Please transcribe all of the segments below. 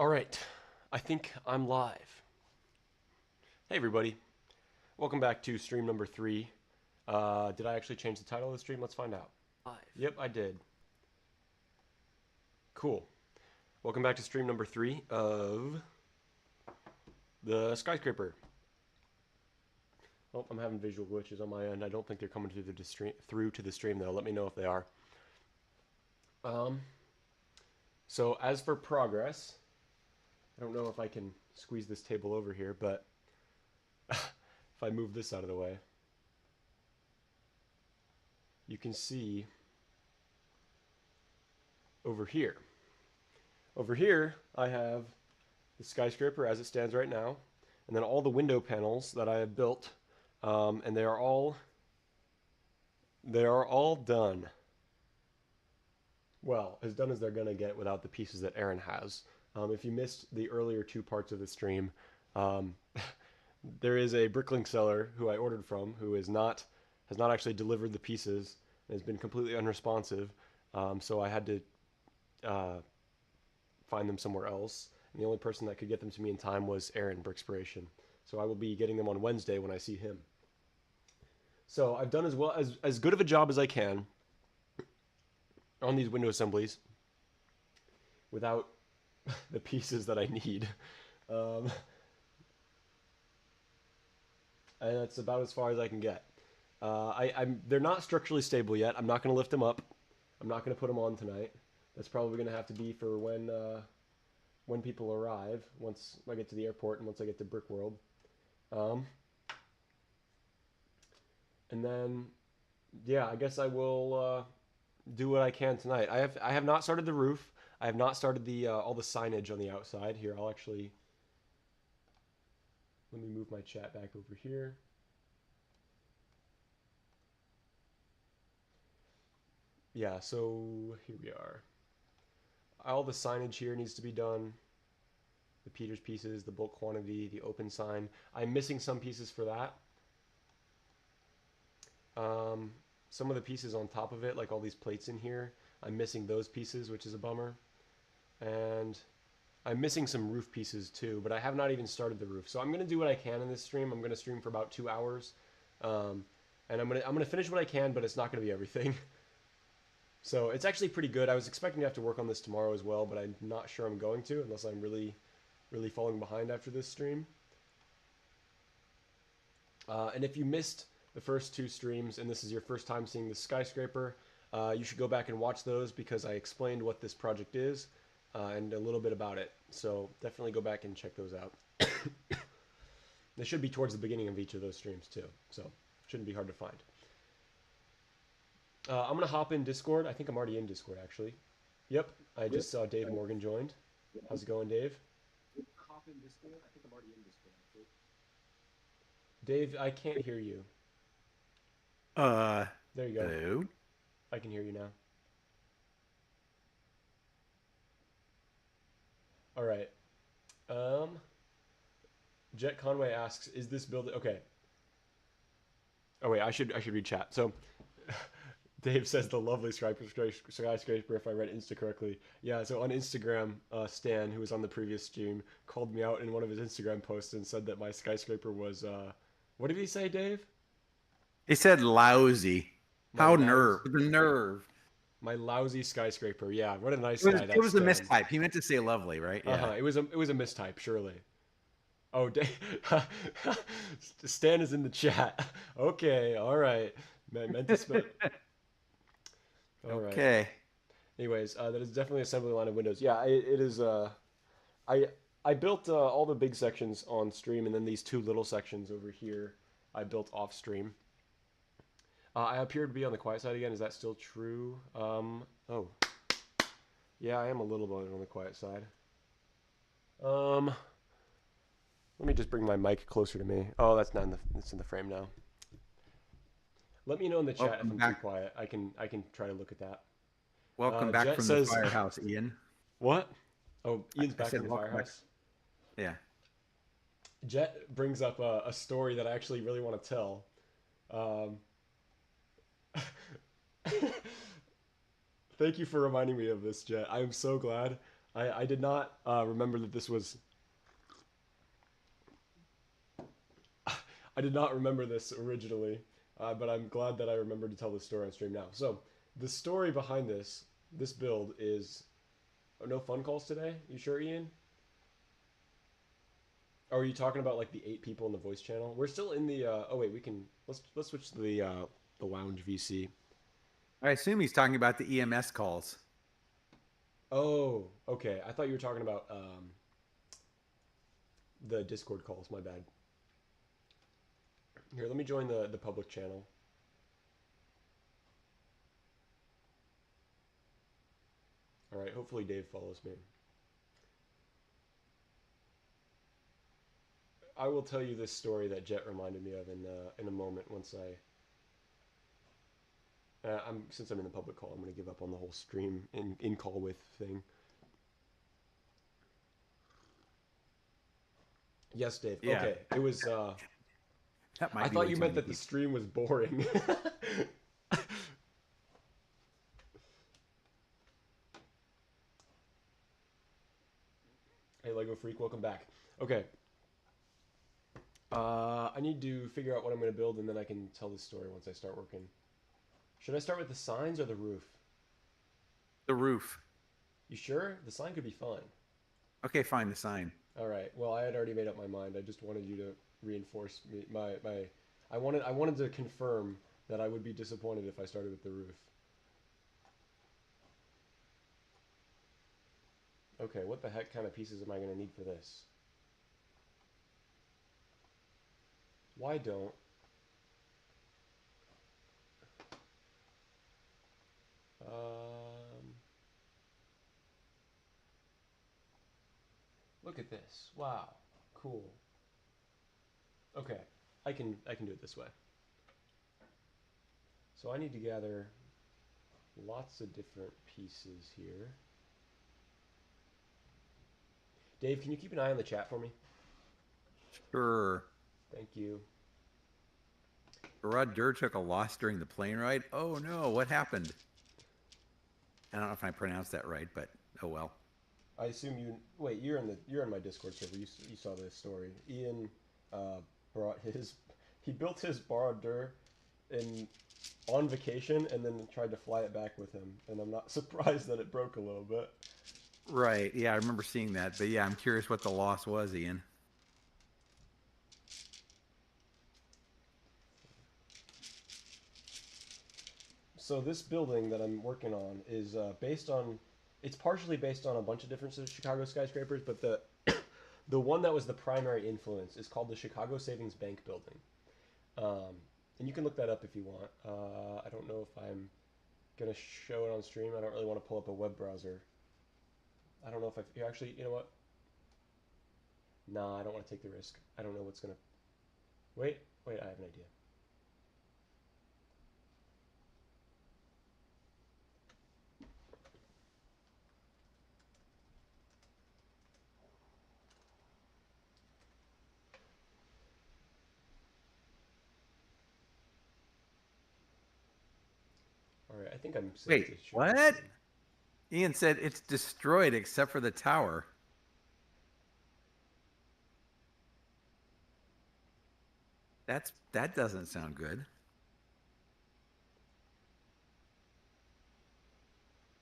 All right, I think I'm live. Hey everybody, welcome back to stream number 3. Did I actually change the title of the stream? Let's find out. Live. Yep, I did. Cool. Welcome back to stream number 3 of the Skyscraper. Oh, I'm having visual glitches on my end. I don't think they're coming through to the stream though. Let me know if they are. So as for progress, I don't know if I can squeeze this table over here, but if I move this out of the way, you can see over here. Over here, I have the skyscraper as it stands right now, and then all the window panels that I have built, and they are all done. Well, as done as they're gonna get without the pieces that Aaron has. If you missed the earlier two parts of the stream, um, there is a bricklink seller who I ordered from who has not actually delivered the pieces and has been completely unresponsive. So I had to find them somewhere else. And the only person that could get them to me in time was Aaron Brickspiration. So I will be getting them on Wednesday when I see him. So I've done as good of a job as I can on these window assemblies without the pieces that I need. And that's about as far as I can get. They're not structurally stable yet. I'm not going to lift them up. I'm not going to put them on tonight. That's probably going to have to be for when people arrive, once I get to the airport and once I get to Brick World. And then, yeah, I guess I will do what I can tonight. I have not started the roof. I have not started the all the signage on the outside. Here, I'll actually let me move my chat back over here. Yeah, so here we are. All the signage here needs to be done. The Peters pieces, the bulk quantity, the open sign. I'm missing some pieces for that. Some of the pieces on top of it, like all these plates in here, I'm missing those pieces, which is a bummer. And I'm missing some roof pieces too, but I have not even started the roof. So I'm gonna do what I can in this stream. I'm gonna stream for about 2 hours, and I'm gonna finish what I can, but it's not gonna be everything. So it's actually pretty good. I was expecting to have to work on this tomorrow as well, but I'm not sure I'm going to unless I'm really falling behind after this stream. And if you missed the first two streams and this is your first time seeing the skyscraper, you should go back and watch those because I explained what this project is and a little bit about it. So definitely go back and check those out. They should be towards the beginning of each of those streams too, so shouldn't be hard to find. I'm gonna hop in Discord. I think I'm already in Discord actually. Yep, I just saw Dave Morgan joined. How's it going, Dave? Hop in Discord. I think I'm already in Discord. Actually. Dave, I can't hear you. There you go. Hello? I can hear you now. All right. Jet Conway asks, "Is this building okay?" Oh wait, I should read chat. So, Dave says the lovely skyscraper. If I read Insta correctly, yeah. So on Instagram, Stan, who was on the previous stream, called me out in one of his Instagram posts and said that my skyscraper was what did he say, Dave? He said lousy. My How lousy- nerve. The nerve. My lousy skyscraper. Yeah, what a nice It was, guy. it was a Stan. mistype. He meant to say lovely, right? Yeah. It was a mistype, surely. Oh, Stan is in the chat. Okay, all right. Meant to spell. All right. Okay. Anyways, that is definitely assembly line of windows. Yeah, it is. I built all the big sections on stream, and then these two little sections over here I built off stream. I appear to be on the quiet side again. Is that still true? Oh, yeah, I am a little bit on the quiet side. Let me just bring my mic closer to me. Oh, that's not in the. It's in the frame now. Let me know in the chat if I'm too quiet. I can try to look at that. Welcome back Jet from says- the firehouse, Ian. What? Oh, Ian's I back said in the welcome back. firehouse. Yeah. Jet brings up a story that I actually really want to tell. Thank you for reminding me of this, Jet. I am so glad. I did not remember that this was. I did not remember this originally, but I'm glad that I remembered to tell this story on stream now. So the story behind this build is. Oh, no fun calls today. You sure, Ian? Or are you talking about like the 8 people in the voice channel? We're still in the. Oh wait, we can. Let's switch to the lounge VC. I assume he's talking about the EMS calls. Oh, okay. I thought you were talking about the Discord calls. My bad. Here, let me join the public channel. All right. Hopefully Dave follows me. I will tell you this story that Jet reminded me of in a moment once since I'm in the public call, I'm going to give up on the whole stream in call with thing. Yes, Dave. Yeah. Okay. It was. That might I be thought way you too meant many that the people. stream was boring. Hey, Lego Freak, welcome back. Okay. I need to figure out what I'm going to build, and then I can tell the story once I start working. Should I start with the signs or the roof? The roof. You sure? The sign could be fun. Okay, fine. The sign. All right. Well, I had already made up my mind. I just wanted you to reinforce my. I wanted to confirm that I would be disappointed if I started with the roof. Okay, what the heck kind of pieces am I going to need for this? Why don't... look at this. Wow. Cool. Okay, I can do it this way. So I need to gather lots of different pieces here. Dave, can you keep an eye on the chat for me? Sure. Thank you. Rod Durr took a loss during the plane ride. Oh no, what happened? I don't know if I pronounced that right, but oh well. I assume you wait. You're in my Discord server. You saw this story. Ian brought he built his Barodur on vacation and then tried to fly it back with him. And I'm not surprised that it broke a little bit. Right. Yeah, I remember seeing that. But yeah, I'm curious what the loss was, Ian. So this building that I'm working on is it's partially based on a bunch of different Chicago skyscrapers, but the one that was the primary influence is called the Chicago Savings Bank building. And you can look that up if you want. I don't know if I'm going to show it on stream. I don't really want to pull up a web browser. I don't know if you know what? Nah, I don't want to take the risk. I don't know what's going to... Wait, I have an idea. All right, I think I'm safe Wait, to show what? this thing. Ian said it's destroyed except for the tower. That doesn't sound good.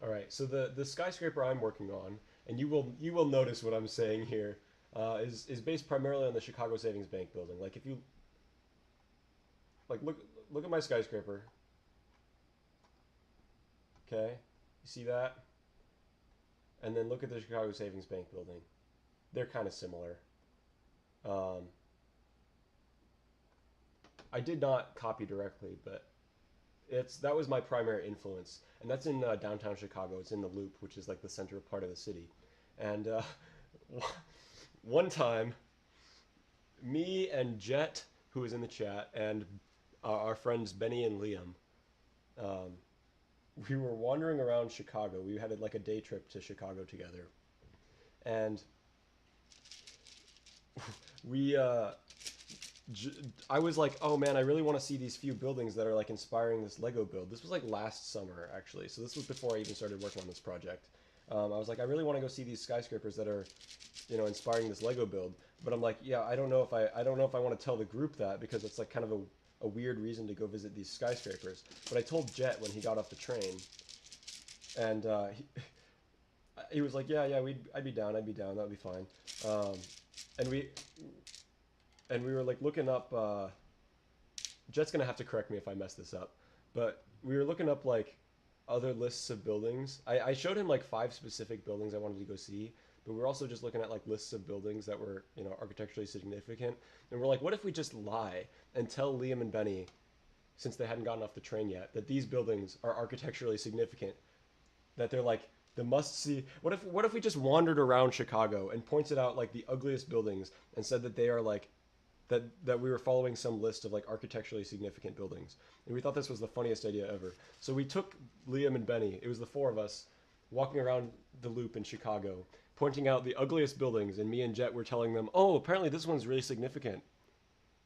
All right, so the skyscraper I'm working on, and you will notice what I'm saying here, is based primarily on the Chicago Savings Bank building. Like if you look at my skyscraper. Okay, you see that? And then look at the Chicago Savings Bank building. They're kind of similar. I did not copy directly, but that was my primary influence, and that's in downtown Chicago. It's in the Loop, which is like the center part of the city. And one time, me and Jet, who was in the chat, and our friends Benny and Liam, we were wandering around Chicago. We had like a day trip to Chicago together, and we I was like, oh man, I really want to see these few buildings that are like inspiring this Lego build. This was like last summer actually, so this was before I even started working on this project. I was like, I really want to go see these skyscrapers that are, inspiring this Lego build. But I'm like, yeah, I don't know if I want to tell the group that because it's like kind of a weird reason to go visit these skyscrapers. But I told Jet when he got off the train, and he was like, yeah, I'd be down, that'd be fine. Um, and we were like looking up. Jet's gonna have to correct me if I mess this up, but we were looking up like other lists of buildings. I showed him like 5 specific buildings I wanted to go see, but we were also just looking at like lists of buildings that were architecturally significant. And we're like, what if we just lie and tell Liam and Benny, since they hadn't gotten off the train yet, that these buildings are architecturally significant, that they're like the must see. What if we just wandered around Chicago and pointed out like the ugliest buildings and said that they are like that we were following some list of like architecturally significant buildings, and we thought this was the funniest idea ever. So we took Liam and Benny, it was the 4 of us, walking around the loop in Chicago, pointing out the ugliest buildings, and me and Jet were telling them, oh, apparently this one's really significant.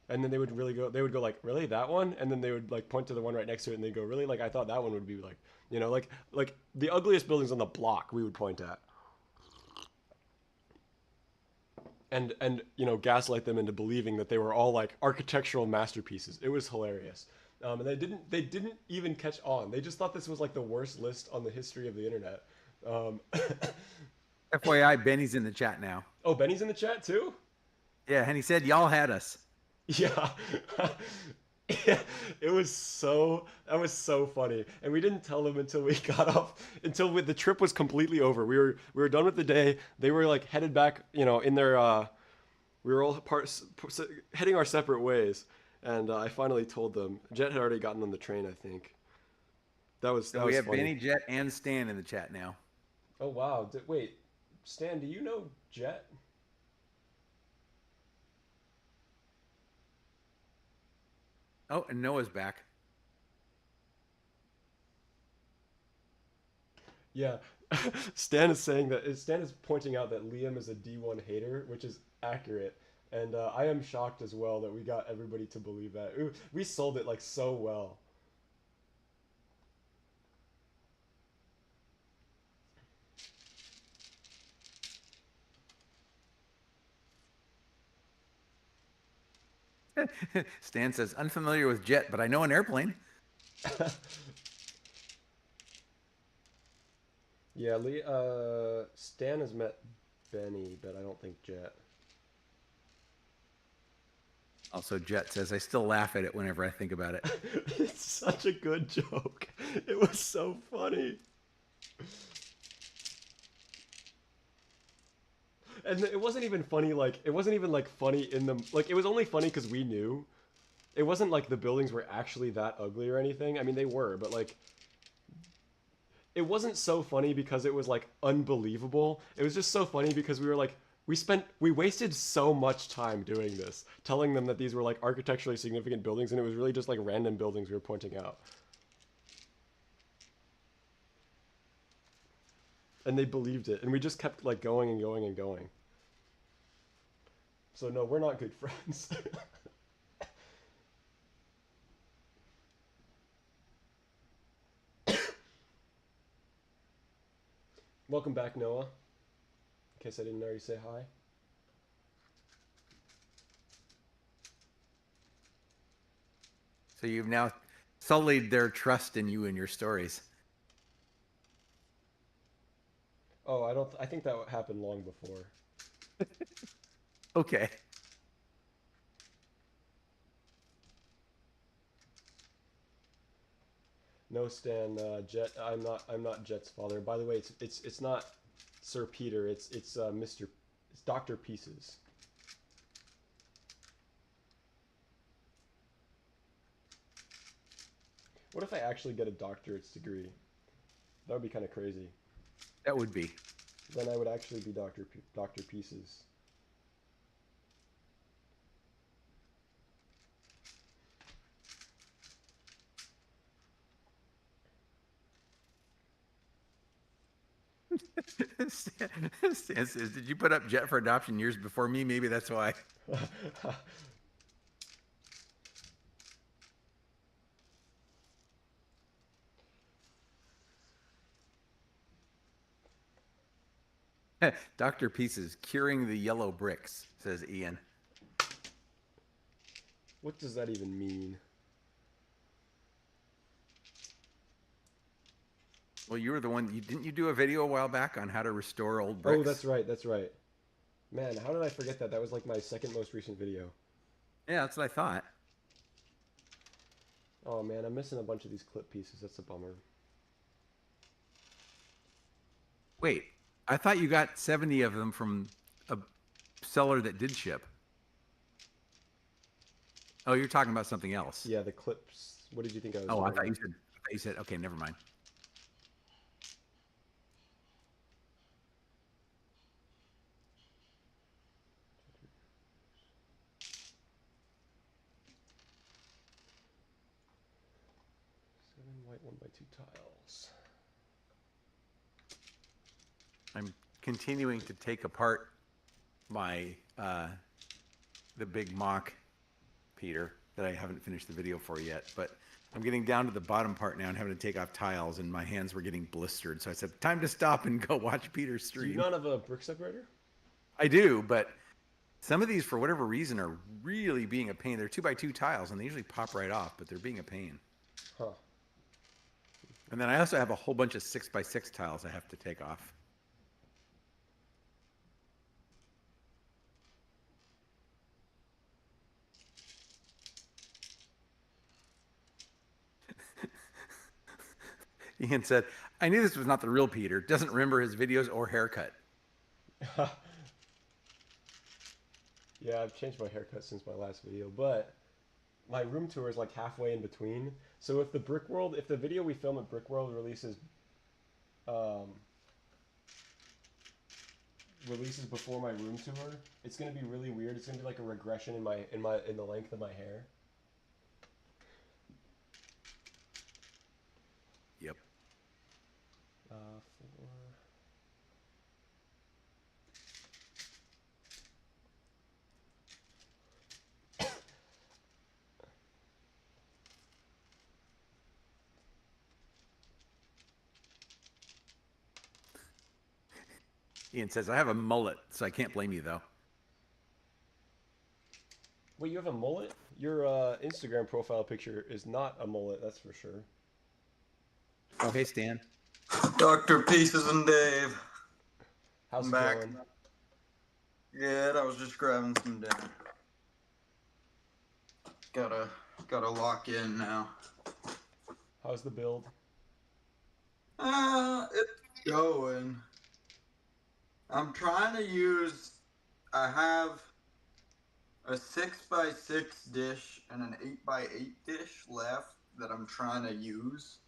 And then they would go like, really, that one? And then they would like point to the one right next to it, and they'd go, really, like I thought that one would be like, like the ugliest buildings on the block we would point at. And gaslight them into believing that they were all like architectural masterpieces. It was hilarious. And they didn't even catch on. They just thought this was like the worst list on the history of the internet. Um, FYI, Benny's in the chat now. oh, Benny's in the chat too? Yeah, and he said y'all had us. Yeah. Yeah, that was so funny, and we didn't tell them until we got off, the trip was completely over. We were done with the day. They were like headed back, in their we were all heading our separate ways, and I finally told them. Jet had already gotten on the train, I think. That was We have funny. Benny, Jet, and Stan in the chat now. Oh wow! Wait, Stan, do you know Jet? Oh, and Noah's back. Yeah, Stan is pointing out that Liam is a D1 hater, which is accurate, and I am shocked as well that we got everybody to believe that. Ooh, we sold it like so well. Stan says, unfamiliar with Jet, but I know an airplane. Yeah, Stan has met Benny, but I don't think Jet. Also, Jet says, I still laugh at it whenever I think about it. It's such a good joke. It was so funny. And it wasn't even funny, like, it wasn't even, like, funny in the, like, it was only funny because we knew. It wasn't like the buildings were actually that ugly or anything. I mean, they were, but, like, it wasn't so funny because it was, like, unbelievable. It was just so funny because we were, like, we wasted so much time doing this, telling them that these were, like, architecturally significant buildings, and it was really just, like, random buildings we were pointing out. And they believed it, and we just kept, like, going and going and going. So, no, we're not good friends. Welcome back, Noah. In case I didn't already say hi. So you've now sullied their trust in you and your stories. Oh, I think that happened long before. Okay. No, Stan, Jet. I'm not Jet's father. By the way, it's not Sir Peter. It's Dr. Pieces. What if I actually get a doctorate's degree? That would be kind of crazy. That would be. Then I would actually be Dr. Pieces. Stan says, did you put up Jet for adoption years before me? Maybe that's why. Dr. Pieces curing the yellow bricks, says Ian. What does that even mean? Well, you were the one. Didn't you do a video a while back on how to restore old Oh, bricks? that's right. That's right. Man, how did I forget that? That was like my second most recent video. Yeah, that's what I thought. Oh man, I'm missing a bunch of these clip pieces. That's a bummer. Wait, I thought you got 70 of them from a seller that did ship. Oh, you're talking about something else. Yeah, the clips. What did you think I was Oh, I doing? thought you said. Okay, never mind. Seven white, 1x2 tiles. I'm continuing to take apart my the big MOC, Peter, that I haven't finished the video for yet. But I'm getting down to the bottom part now and having to take off tiles, and my hands were getting blistered. So I said, time to stop and go watch Peter's Do you stream. not have a brick separator? I do, but some of these, for whatever reason, are really being a pain. They're 2x2 tiles, and they usually pop right off, but they're being a pain. Huh. And then I also have a whole bunch of 6x6 tiles I have to take off. Ian said, I knew this was not the real Peter. Doesn't remember his videos or haircut. Yeah, I've changed my haircut since my last video, but my room tour is like halfway in between. So if the video we film at Brickworld releases before my room tour, it's gonna be really weird. It's gonna be like a regression in the length of my hair. Yep. 4. Ian says, I have a mullet, so I can't blame you, though. Wait, you have a mullet? Your Instagram profile picture is not a mullet, that's for sure. Oh, hey, Stan. Dr. Pieces and Dave. How's I'm it back. going? Good, I was just grabbing some dinner. Gotta lock in now. How's the build? It's going. I'm trying to use, I have a 6x6 dish and an 8x8 dish left that I'm trying to use,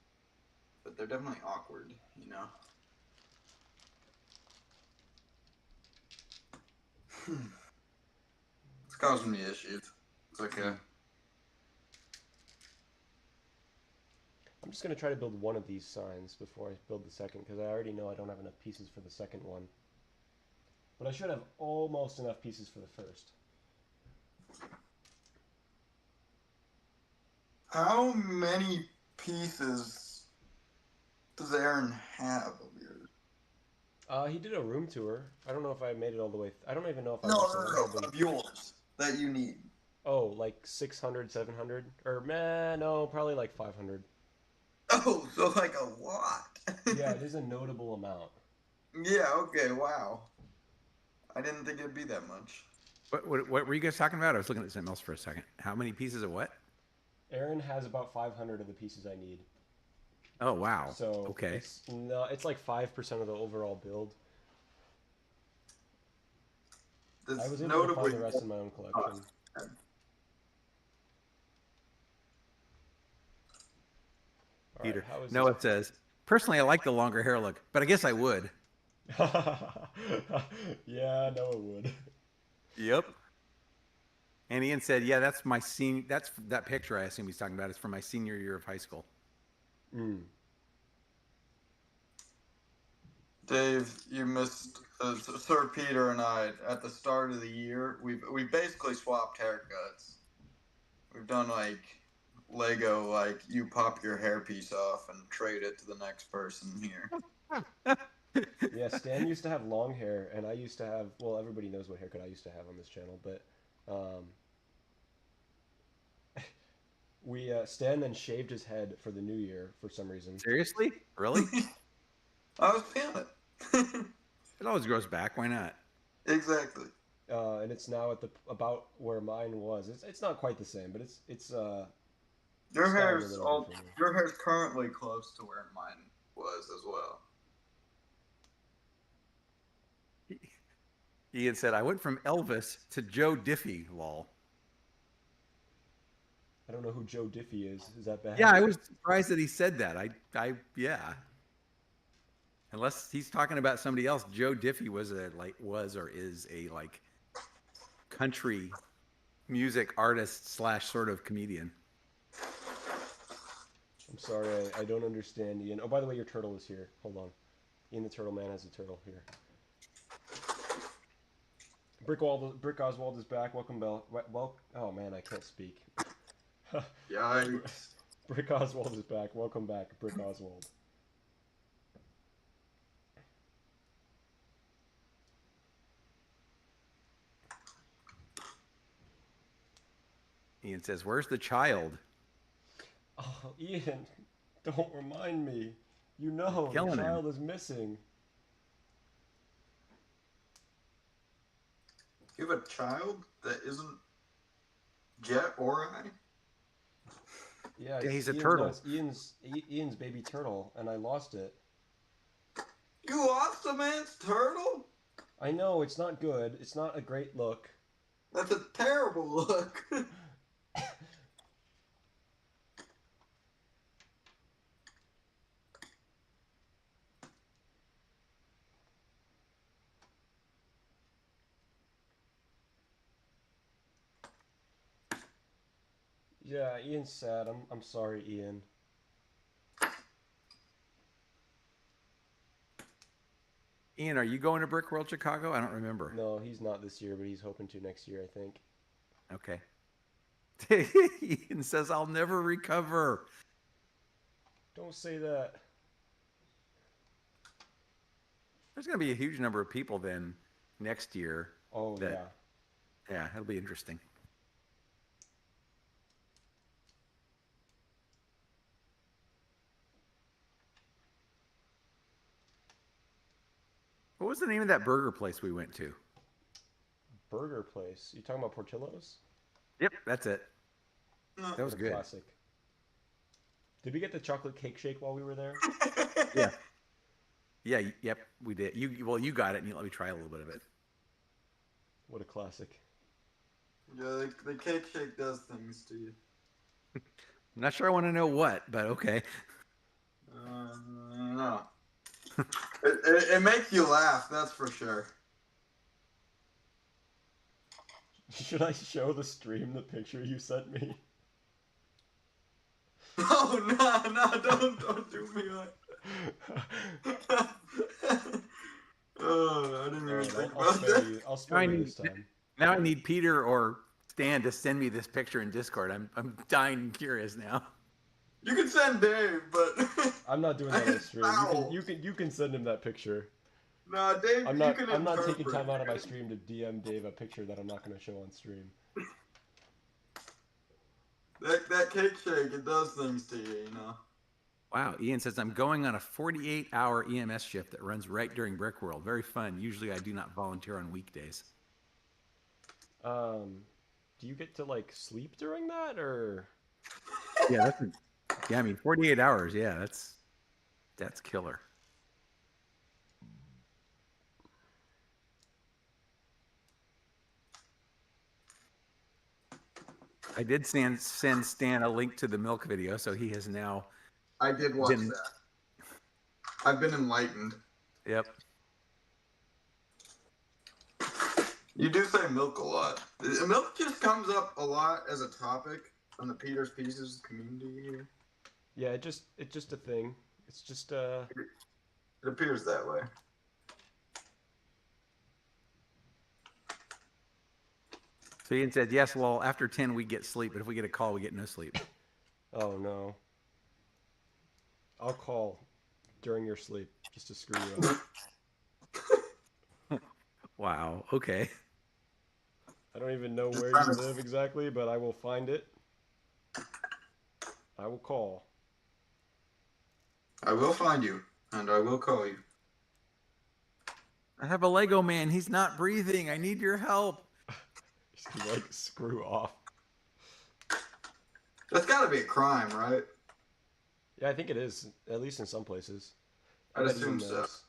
but they're definitely awkward, you know? It's causing me issues. It's okay. I'm just gonna try to build one of these signs before I build the second, because I already know I don't have enough pieces for the second one. But I should have almost enough pieces for the first. How many pieces does Aaron have of yours? He did a room tour. I don't know if I made it all the way. I don't even know if I No, made no, the no, album. of yours that you need. Oh, like 600, 700? Or, no, probably like 500. Oh, so like a lot. Yeah, it is a notable amount. Yeah, okay, wow. I didn't think it'd be that much. What were you guys talking about? I was looking at something else for a second. How many pieces of what? Aaron has about 500 of the pieces I need. Oh, wow. So okay. It's like 5% of the overall build. This I was able to find the rest in my own collection. Peter. Right, how is Noah says, personally, I like the longer hair look, but I guess I would. Yeah, no, it would. Yep. And Ian said, yeah, that's my that picture I assume he's talking about is from my senior year of high school. Mm. Dave, you missed Sir Peter and I at the start of the year. We've basically swapped haircuts. We've done like Lego, like you pop your hairpiece off and trade it to the next person here. Yeah, Stan used to have long hair, and I used to have. Well, everybody knows what haircut I used to have on this channel, but um, we Stan then shaved his head for the new year for some reason. Seriously? Really? I was feeling it. It always grows back. Why not? Exactly. And it's now at the about where mine was. It's not quite the same, but it's Your styled a hair's little all. differently. Your hair's currently close to where mine was as well. Ian said, I went from Elvis to Joe Diffie, lol. I don't know who Joe Diffie is. Is that bad? Yeah, I was surprised that he said that. Yeah. Unless he's talking about somebody else. Joe Diffie was or is a like country music artist / sort of comedian. I'm sorry, I don't understand, Ian. Oh, by the way, your turtle is here. Hold on. Ian the Turtle Man has a turtle here. Brick Oswald is back. Welcome, Bell. Oh man, I can't speak. Yikes. Brick Oswald is back. Welcome back, Brick Oswald. Ian says, where's the child? Oh, Ian, don't remind me. You know, the Killing him. child is missing. You have a child that isn't Jet or I? Yeah, Yeah, he's a Ian's, turtle. no, it's Ian's baby turtle, and I lost it. You lost a man's turtle? I know, it's not good. It's not a great look. That's a terrible look. Yeah, Ian's sad. I'm sorry, Ian. Ian, are you going to Brick World Chicago? I don't remember. No, he's not this year, but he's hoping to next year, I think. Okay. Ian says, I'll never recover. Don't say that. There's going to be a huge number of people then next year. Oh, yeah. Yeah, it'll be interesting. What was the name of that burger place we went to? Burger place. You talking about Portillo's? Yep, that's it. That was What a good. classic. Did we get the chocolate cake shake while we were there? Yeah. Yeah, yep, we did. You got it and you let me try a little bit of it. What a classic. Yeah, the cake shake does things to you. I'm not sure I want to know what, but okay. No. It makes you laugh, that's for sure. Should I show the stream the picture you sent me? Oh no, don't do me like. Oh, I didn't even think I'll about spare that. you. I'll spare you this time. Now I need Peter or Stan to send me this picture in Discord. I'm dying and curious now. You can send Dave, but I'm not doing that on stream. Ow. You can send him that picture. Nah, Dave, I'm you not can I'm not interpret taking time out of my it. stream to DM Dave a picture that I'm not going to show on stream. That cake shake, it does things to you, you know. Wow, Ian says, I'm going on a 48-hour EMS shift that runs right during Brick World. Very fun. Usually I do not volunteer on weekdays. Do you get to like sleep during that or? Yeah, I mean 48 hours. Yeah, that's killer. I did send Stan a link to the milk video, so he has now. I did watch that. I've been enlightened. Yep. You do say milk a lot. Milk just comes up a lot as a topic on the Peter's Pieces community here. Yeah, it's just a thing. It's just It appears that way. So Ian said, yes, well, after 10 we get sleep, but if we get a call, we get no sleep. Oh no. I'll call during your sleep. just to screw you up. Wow. Okay. I don't even know where you live exactly, but I will find it. I will call. I will find you, and I will call you. I have a Lego man. He's not breathing. I need your help. Just like screw off. That's got to be a crime, right? Yeah, I think it is, at least in some places. I I'd bet assume Ian so. knows.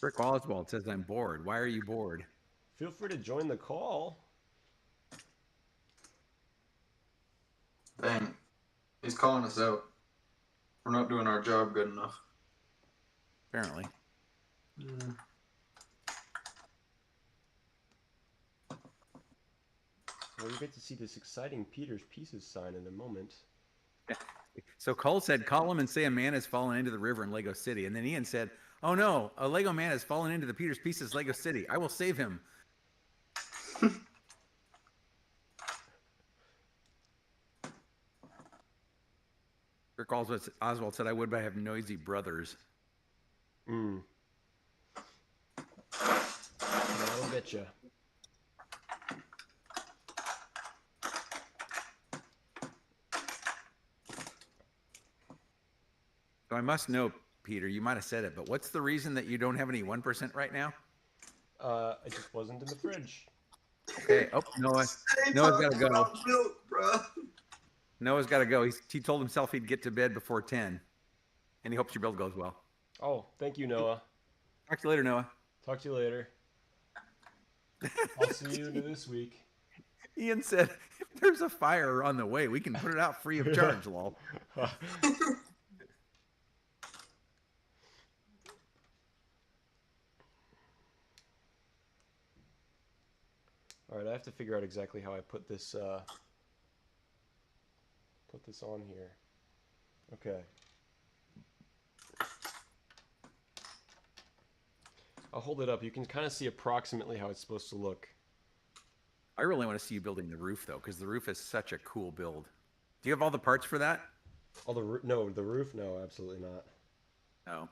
Rick Oswald says I'm bored. Why are you bored? Feel free to join the call. Dang. He's calling us out. We're not doing our job good enough. Apparently. Well, you get to see this exciting Peter's Pieces sign in a moment. So Cole said, call him and say a man has fallen into the river in Lego City. And then Ian said, oh no, a Lego man has fallen into the Peter's Pieces Lego City. I will save him. Rick Oswald said, I would, but I have noisy brothers. I'll get you. So I must know, Peter, you might have said it, but what's the reason that you don't have any 1% right now? It just wasn't in the fridge. Okay. Oh, Noah's got to go. Milk, bro. Noah's got to go. He told himself he'd get to bed before 10, and he hopes your build goes well. Oh, thank you, Noah. Talk to you later, Noah. Talk to you later. I'll see you into this week. Ian said, if there's a fire on the way, we can put it out free of charge, lol. All right, I have to figure out exactly how I put this on here. Okay. I'll hold it up. You can kind of see approximately how it's supposed to look. I really want to see you building the roof, though, because the roof is such a cool build. Do you have all the parts for that? All the roof? No, absolutely not. No.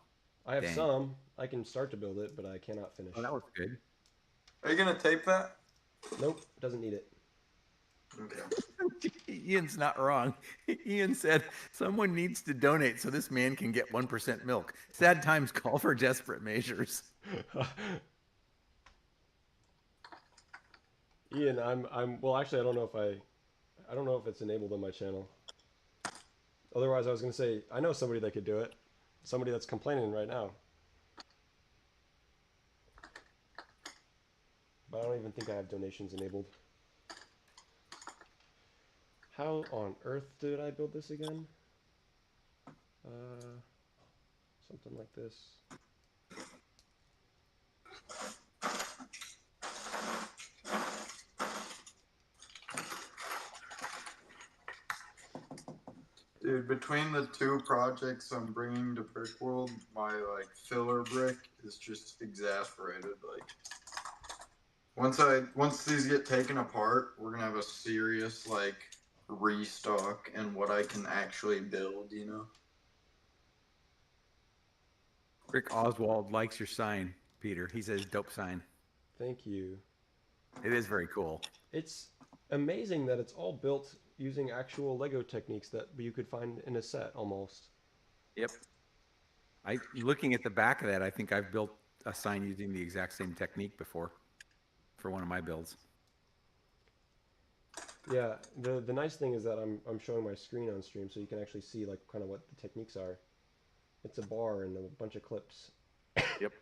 I have Dang. some. I can start to build it, but I cannot finish. Oh, that looks good. Are you going to tape that? Nope, doesn't need it. Okay. Ian's not wrong. Ian said, someone needs to donate so this man can get 1% milk. Sad times call for desperate measures. Ian, well, actually, I don't know if it's enabled on my channel. Otherwise, I was going to say, I know somebody that could do it. Somebody that's complaining right now. But I don't even think I have donations enabled. How on earth did I build this again? Something like this. Dude, between the two projects I'm bringing to Brick World, my filler brick is just exasperated. Once these get taken apart, we're gonna have a serious restock and what I can actually build, you know? Rick Oswald likes your sign, Peter. He says dope sign. Thank you. It is very cool. It's amazing that it's all built using actual Lego techniques that you could find in a set almost. Yep. Looking at the back of that, I think I've built a sign using the exact same technique before for one of my builds. Yeah, the nice thing is that I'm showing my screen on stream, so you can actually see kind of what the techniques are. It's a bar and a bunch of clips. Yep.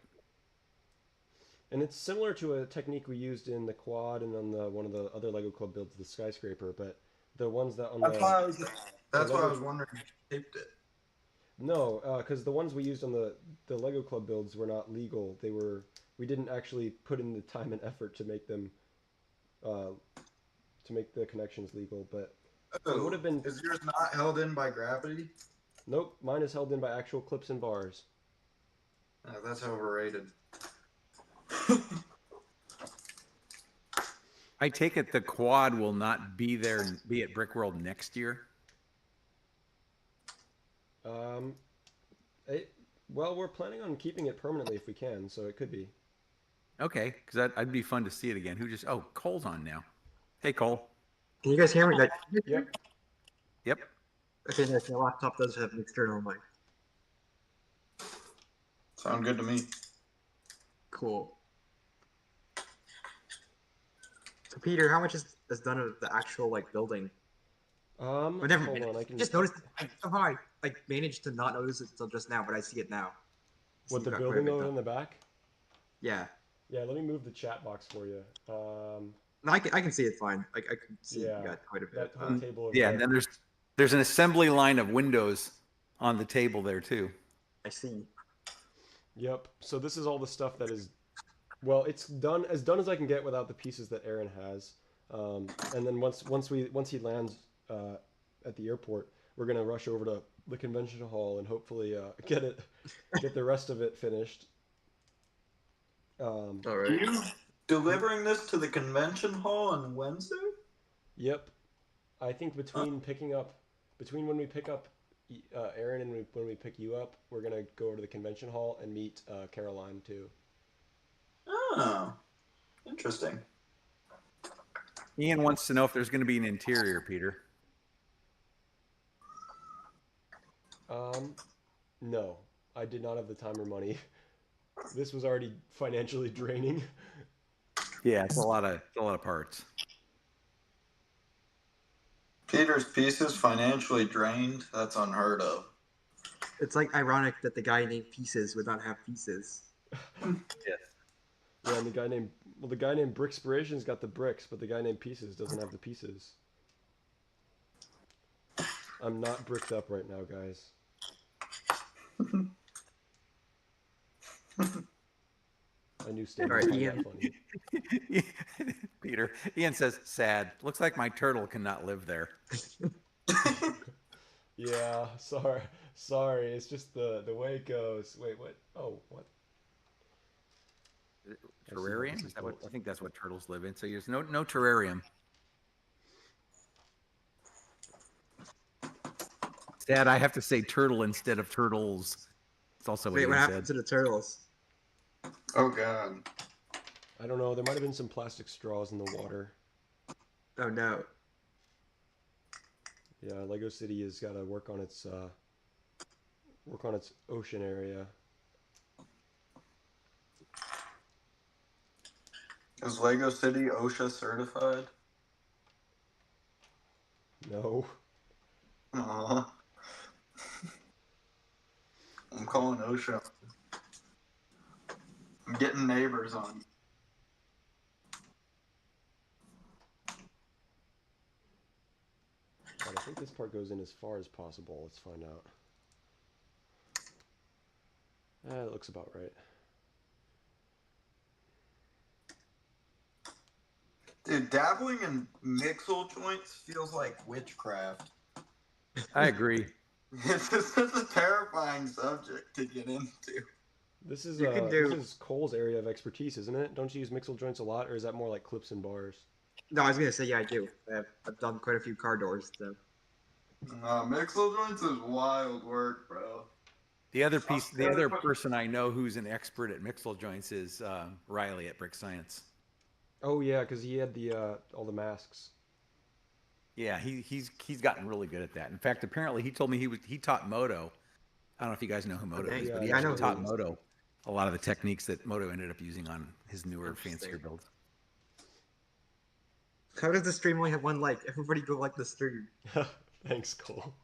And it's similar to a technique we used in the quad and on one of the other Lego Club builds, the Skyscraper, but The ones that on That's why I the was. That's why I Lego- was wondering if you taped it. no, because the ones we used on the Lego Club builds were not legal. We didn't actually put in the time and effort to make them to make the connections legal. But it would have been Is yours not held in by gravity? nope. Mine is held in by actual clips and bars. That's overrated. I take it the quad will not be there and be at Brickworld next year. Um, well, we're planning on keeping it permanently if we can, so it could be. Okay, because I'd be fun to see it again. Oh, Cole's on now. Hey, Cole. Can you guys hear me? Yep. Yep. Okay, nice. My laptop does have an external mic. Sound good to me. Cool. So Peter, how much is done of the actual like building? But never Hold mind. on, I can Just noticed. Somehow I like managed to not notice it until just now, but I see it now. what the So you got quite a building bit over done. in the back. Yeah. Yeah, let me move the chat box for you. No, I can see it fine. Like I can see Yeah, you got quite a bit. that whole table over Yeah, there. and then there's an assembly line of windows on the table there too. I see. Yep. So this is all the stuff that is, well, it's done as I can get without the pieces that Aaron has. And then once he lands at the airport, we're gonna rush over to the convention hall and hopefully get the rest of it finished. All Are right. you delivering this to the convention hall on Wednesday? Yep. I think between when we pick up Aaron and when we pick you up, we're gonna go over to the convention hall and meet Caroline too. Oh, interesting. Ian wants to know if there's going to be an interior, Peter. No, I did not have the time or money. This was already financially draining. Yeah, it's a lot of parts. Peter's pieces financially drained. That's unheard of. It's like ironic that the guy named Pieces would not have pieces. Yes. Yeah, and the guy named Brickspiration's got the bricks, but the guy named Pieces doesn't have the pieces. I'm not bricked up right now, guys. I knew Stan All right, would find Ian. that funny. Peter. Ian says, sad. Looks like my turtle cannot live there. Yeah, sorry. It's just the way it goes. Wait, what? Oh, what? Terrarium? Is that what, I think that's what turtles live in. So there's no terrarium. Dad, I have to say turtle instead of turtles. It's also what Wait, what Ian happened said. to the turtles? Oh God. I don't know. There might have been some plastic straws in the water. Oh no. Yeah, Lego City has got to work on its ocean area. Is Lego City OSHA certified? No. Aw. I'm calling OSHA. I'm getting neighbors on. God, I think this part goes in as far as possible. Let's find out. It looks about right. Dude, dabbling in mixel joints feels like witchcraft. I agree. It's just such a terrifying subject to get into. This is You can this do- is Cole's area of expertise, isn't it? Don't you use mixel joints a lot, or is that more like clips and bars? No, I was gonna say yeah, I do. I've done quite a few car doors. So. Mixel joints is wild work, bro. The other person I know who's an expert at mixel joints is Riley at Brick Science. Oh yeah, because he had the all the masks. Yeah, he's gotten really good at that. In fact, apparently he told me he taught Moto. I don't know if you guys know who Moto Okay, is, but yeah, he I actually know taught who he is. Moto a lot of the techniques that Moto ended up using on his newer, fancier builds. How does the stream only have one like? Everybody go like the stream. Thanks, Cole.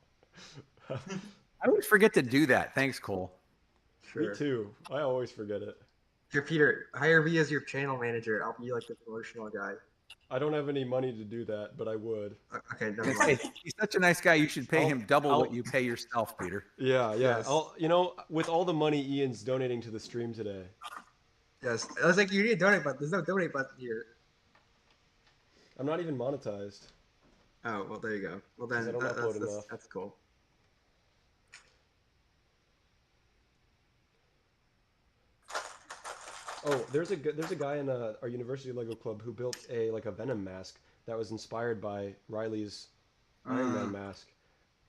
I always forget to do that. Thanks, Cole. Me too. I always forget it. Here, Peter, hire me as your channel manager. I'll be like the promotional guy. I don't have any money to do that, but I would. Okay, never Hey, mind. he's such a nice guy. You should pay I'll- him double what I'll- you pay yourself, Peter. Yeah. Yes. With all the money Ian's donating to the stream today. Yes, I was like, you need a donate button. There's no donate button here. I'm not even monetized. Oh, well, there you go. Well, 'Cause then I don't upload enough. that's cool. Oh, there's a guy in our university Lego club who built a Venom mask that was inspired by Riley's Iron Man mask.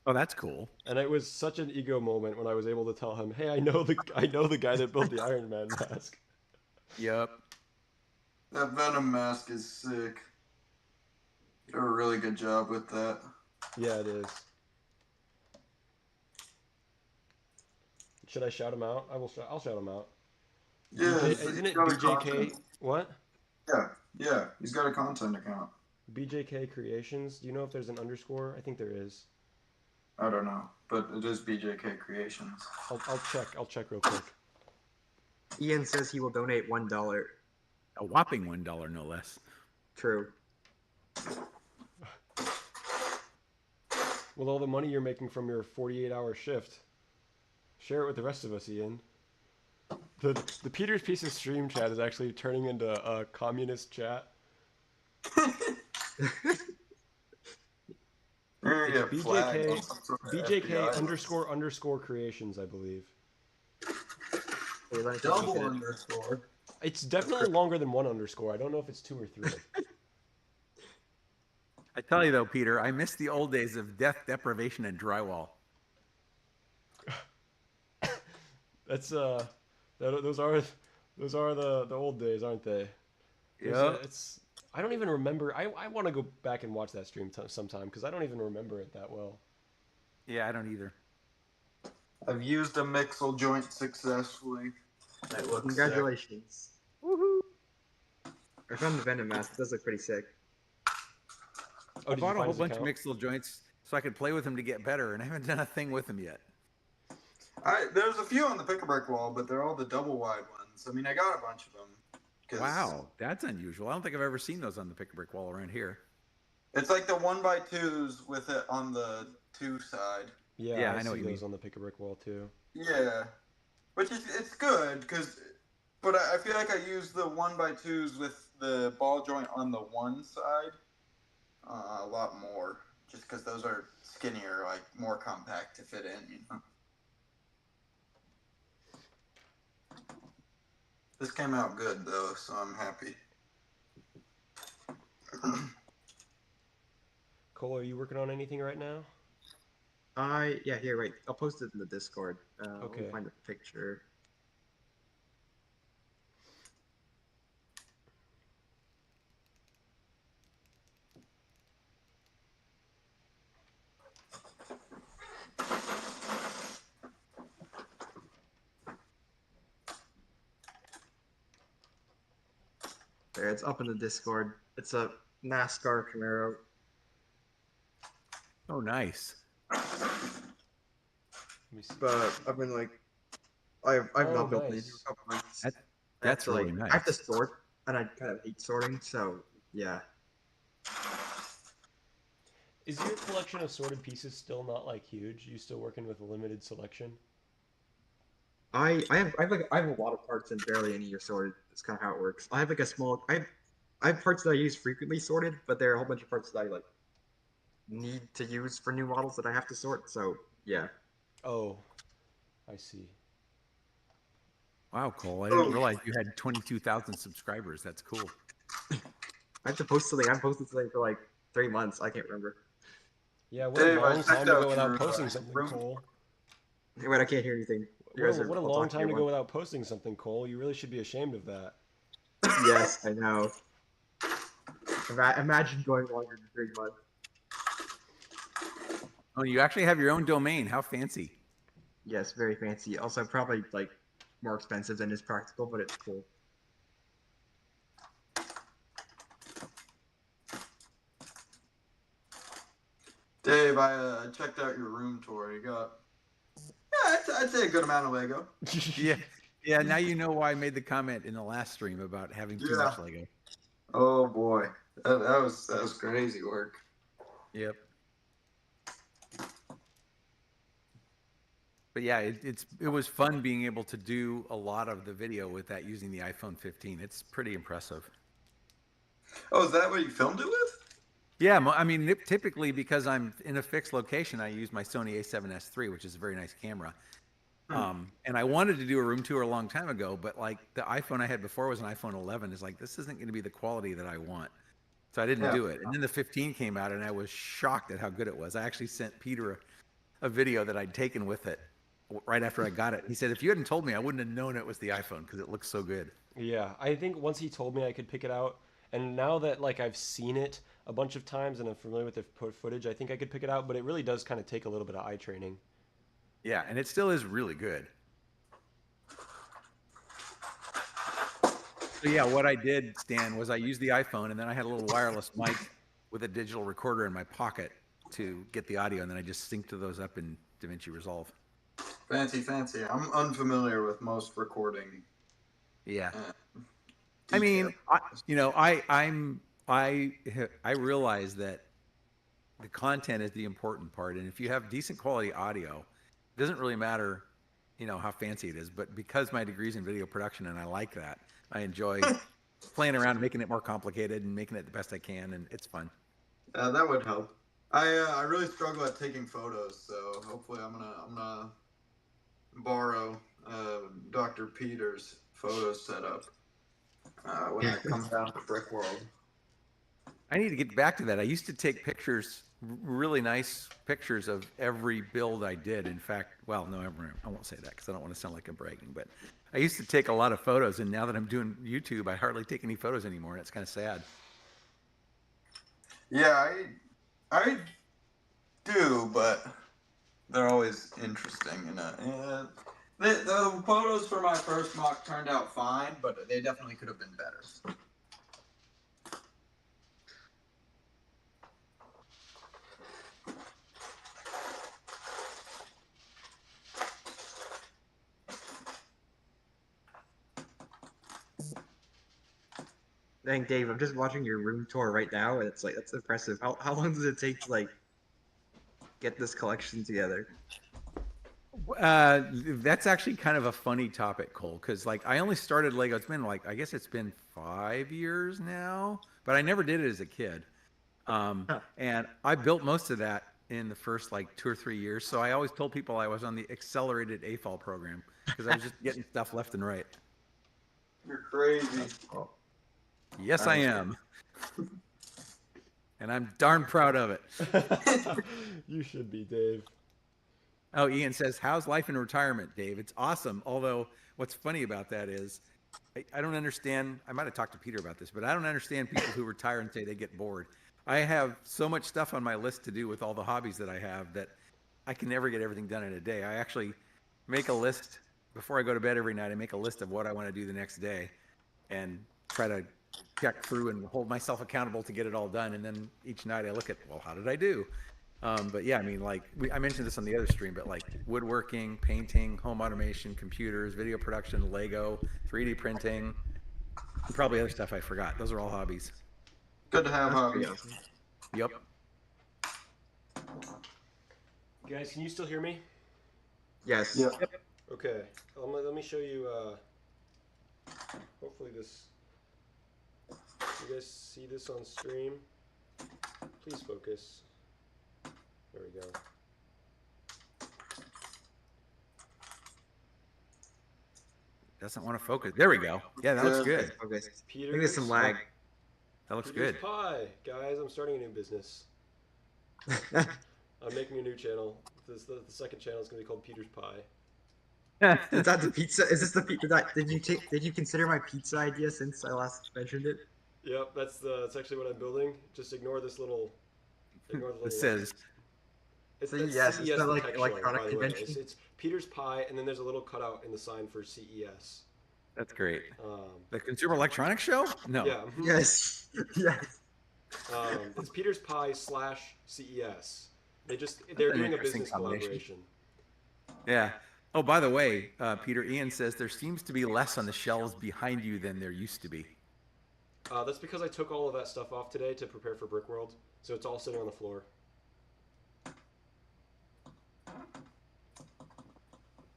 Oh, that's cool. And it was such an ego moment when I was able to tell him, "Hey, I know the guy that built the Iron Man mask." Yep. That Venom mask is sick. You did a really good job with that. Yeah, it is. Should I shout him out? I'll shout him out. Yeah, Isn't it he's got a BJK? content- What? Yeah, he's got a content account. BJK Creations. Do you know if there's an underscore? I think there is. I don't know, but it is BJK Creations. I'll check. I'll check real quick. Ian says he will donate $1. A whopping $1, no less. True. With all the money you're making from your 48-hour shift, share it with the rest of us, Ian. The Peter's Pieces stream chat is actually turning into a communist chat. It's BJK underscore creations, I believe. double underscore. It's definitely longer than one underscore. I don't know if it's 2 or 3. I tell you though, Peter, I miss the old days of death, deprivation, and drywall. That's those are the old days, aren't they? Yeah. I don't even remember. I want to go back and watch that stream sometime because I don't even remember it that well. Yeah, I don't either. I've used a Mixel joint successfully. That looks Congratulations. Woohoo! I found the Venom mask. It does look pretty sick. Oh, I did you bought a find whole his bunch of account? Mixel joints so I could play with him to get better, and I haven't done a thing with him yet. There's a few on the pick-a-brick wall, but they're all the double wide ones. I mean, I got a bunch of them. Wow, that's unusual. I don't think I've ever seen those on the pick-a-brick wall around here. It's like the 1x2s with it on the 2 side. Yeah, I know see what you those mean. on the pick-a-brick wall too. Yeah, which is it's good but I feel like I use the 1x2s with the ball joint on the one side a lot more, just because those are skinnier, like more compact to fit in. You know. This came out good though, so I'm happy. Cole, are you working on anything right now? Yeah, here, wait. I'll post it in the Discord. Okay. Let me find the picture. There, it's up in the Discord. It's a NASCAR Camaro. Oh, nice. Let me see. But I've been like, I've Oh, not built nice. these in a couple months. That's So, really like, nice. I have to sort, and I kind of hate sorting, so yeah. Is your collection of sorted pieces still not like huge? You still working with a limited selection? I have a lot of parts and barely any are sorted. That's kind of how it works. I have like a small. I have parts that I use frequently sorted, but there are a whole bunch of parts that I like need to use for new models that I have to sort. So yeah. Oh, I see. Wow, Cole. I didn't realize you had 22,000 subscribers. That's cool. I have to post something. I've posted something for like 3 months. I can't remember. Yeah, what Dave, a I long checked time to out go without your, posting something, room. Cole. Hey, wait, I can't hear anything. You guys are What a all long talking time to at go once. without posting something, Cole. You really should be ashamed of that. Yes, I know. Imagine going longer than 3 months. Oh, you actually have your own domain. How fancy. Yes, very fancy. Also, probably like more expensive than is practical, but it's cool. Dave, I checked out your room tour. You got, I'd say a good amount of Lego. Yeah. Yeah, now you know why I made the comment in the last stream about having too Yeah. much Lego. Oh boy, that was crazy work. Yep. But yeah, it was fun being able to do a lot of the video with that using the iPhone 15. It's pretty impressive. Oh, is that what you filmed it with? Yeah, I mean, typically because I'm in a fixed location, I use my Sony A7S III, which is a very nice camera. And I wanted to do a room tour a long time ago, but like the iPhone I had before was an iPhone 11. Is like, this isn't going to be the quality that I want. So I didn't Yeah. do it. And then the 15 came out and I was shocked at how good it was. I actually sent Peter a video that I'd taken with it right after I got it. He said, if you hadn't told me, I wouldn't have known it was the iPhone because it looks so good. Yeah, I think once he told me I could pick it out, and now that like I've seen it a bunch of times and I'm familiar with the footage, I think I could pick it out. But it really does kind of take a little bit of eye training. Yeah, and it still is really good. So yeah, what I did, Stan, was I used the iPhone and then I had a little wireless mic with a digital recorder in my pocket to get the audio, and then I just synced those up in DaVinci Resolve. Fancy. I'm unfamiliar with most recording. Yeah. Uh, I mean, detail. I realize that the content is the important part, and if you have decent quality audio, it doesn't really matter, how fancy it is. But because my degree's in video production and I like that, I enjoy playing around, making it more complicated, and making it the best I can, and it's fun. That would help. I really struggle at taking photos, so hopefully I'm gonna borrow Dr. Peter's photo setup when I come down to Brick World. I need to get back to that. I used to take pictures, really nice pictures of every build I did. In fact, well, no, I won't say that because I don't want to sound like I'm bragging, but I used to take a lot of photos, and now that I'm doing YouTube, I hardly take any photos anymore, and it's kind of sad. Yeah, I do, but they're always interesting. The photos for my first mock turned out fine, but they definitely could have been better. Dang, Dave, I'm just watching your room tour right now, and it's like that's impressive. How long does it take to like get this collection together? That's actually kind of a funny topic, Cole, because like I only started Lego. It's been like, I guess it's been 5 years now, but I never did it as a kid. And I built most of that in the first like 2 or 3 years. So I always told people I was on the accelerated AFOL program because I was just getting stuff left and right. You're crazy. Oh. Yes, I am. And I'm darn proud of it. You should be, Dave. Oh, Ian says, how's life in retirement, Dave? It's awesome. Although what's funny about that is I don't understand. I might have talked to Peter about this, but I don't understand people who retire and say they get bored. I have so much stuff on my list to do with all the hobbies that I have that I can never get everything done in a day. I actually make a list before I go to bed every night. I make a list of what I want to do the next day and try to check through and hold myself accountable to get it all done. And then each night I look at, well, how did I do? But yeah, I mean, like I mentioned this on the other stream, but like woodworking, painting, home automation, computers, video production, Lego, 3D printing, and probably other stuff I forgot. Those are all hobbies. Good to have hobbies. Awesome. Yep. Guys, can you still hear me? Yes. Yeah. Okay. Let me show you. Hopefully this. You guys see this on stream? Please focus. There we go. Doesn't want to focus. There we go. Yeah, that looks good. Okay. Peter. I think there's some lag. That looks Peter's good. Pie, guys. I'm starting a new business. I'm making a new channel. The second channel is gonna be called Peter's Pie. Is that the pizza? Is this the pizza? Did you consider my pizza idea since I last mentioned it? Yep, that's actually what I'm building. Just ignore this little. Ignore the little. It says, It's So that's yes, it's CES the, like, tech show, electronic by the way. convention. It's Peter's Pie, and then there's a little cutout in the sign for CES. that's great. Um, The Consumer Electronics Show? No. yeah. Yes. Yes. It's Peter's Pie / CES. They're an doing a interesting business combination. collaboration. Yeah. Oh, by the way, Peter, Ian says there seems to be less on the shelves behind you than there used to be. That's because I took all of that stuff off today to prepare for Brick World, so it's all sitting on the floor.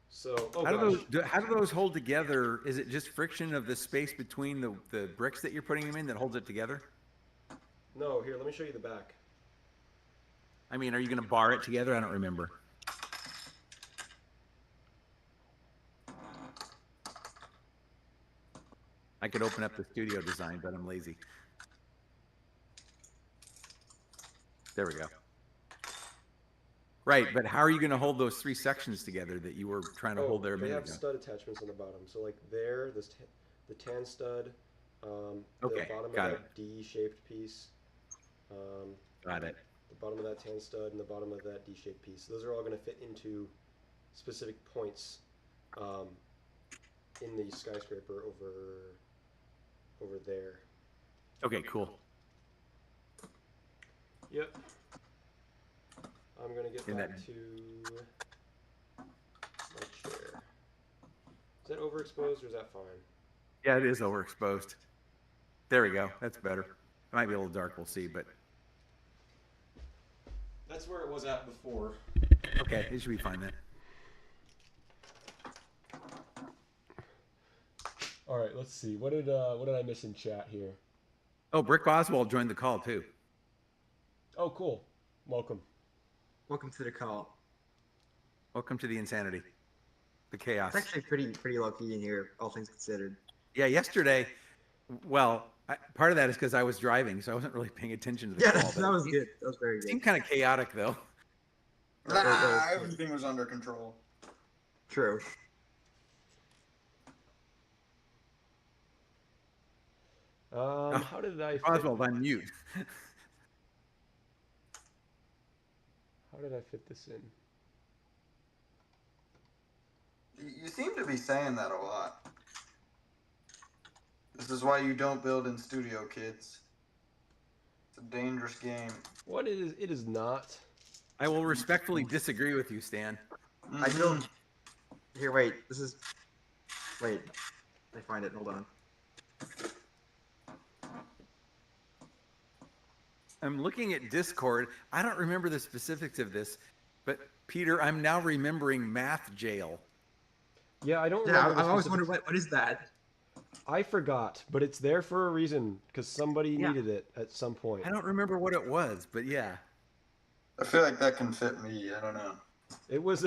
So, oh gosh. How do those hold together? Is it just friction of the space between the bricks that you're putting them in that holds it together? No, here, let me show you the back. I mean, are you going to bar it together? I don't remember. I could open up the studio design, but I'm lazy. There we go. Right, but how are you going to hold those three sections together that you were trying to hold there a they minute have ago? stud attachments on the bottom. So like there, the tan stud, Okay, the bottom of got that D-shaped piece, Got it. the bottom of that tan stud, and the bottom of that D-shaped piece. Those are all going to fit into specific points in the skyscraper over there. Okay, cool. Yep. I'm gonna get In back that- to my chair. Is that overexposed or is that fine? Yeah, it is overexposed. There we go. That's better. It might be a little dark. We'll see, but That's where it was at before. okay, it should be fine then. All right, let's see. What did I miss in chat here? Oh, Brick Oswald joined the call too. Oh, cool. Welcome. Welcome to the call. Welcome to the insanity, the chaos. It's actually pretty low key in here, all things considered. Yeah, yesterday. Well, part of that is because I was driving, so I wasn't really paying attention to the Yeah, call. that was good. That was very It good. seemed kind of chaotic though. Nah, everything was under control. True. How did I fit, Oswald, on mute. how did I fit this in? You seem to be saying that a lot. This is why you don't build in studio, kids. It's a dangerous game. What it is? It is not. I will respectfully disagree with you, Stan. I built. Here, wait. This is. Wait. Let me find it. Hold on. I'm looking at Discord. I don't remember the specifics of this, but Peter, I'm now remembering Math Jail. Yeah, I don't Yeah, remember. I've always wondered what is that? I forgot, but it's there for a reason because somebody Yeah. needed it at some point. I don't remember what it was, but yeah. I feel like that can fit me. I don't know. It was.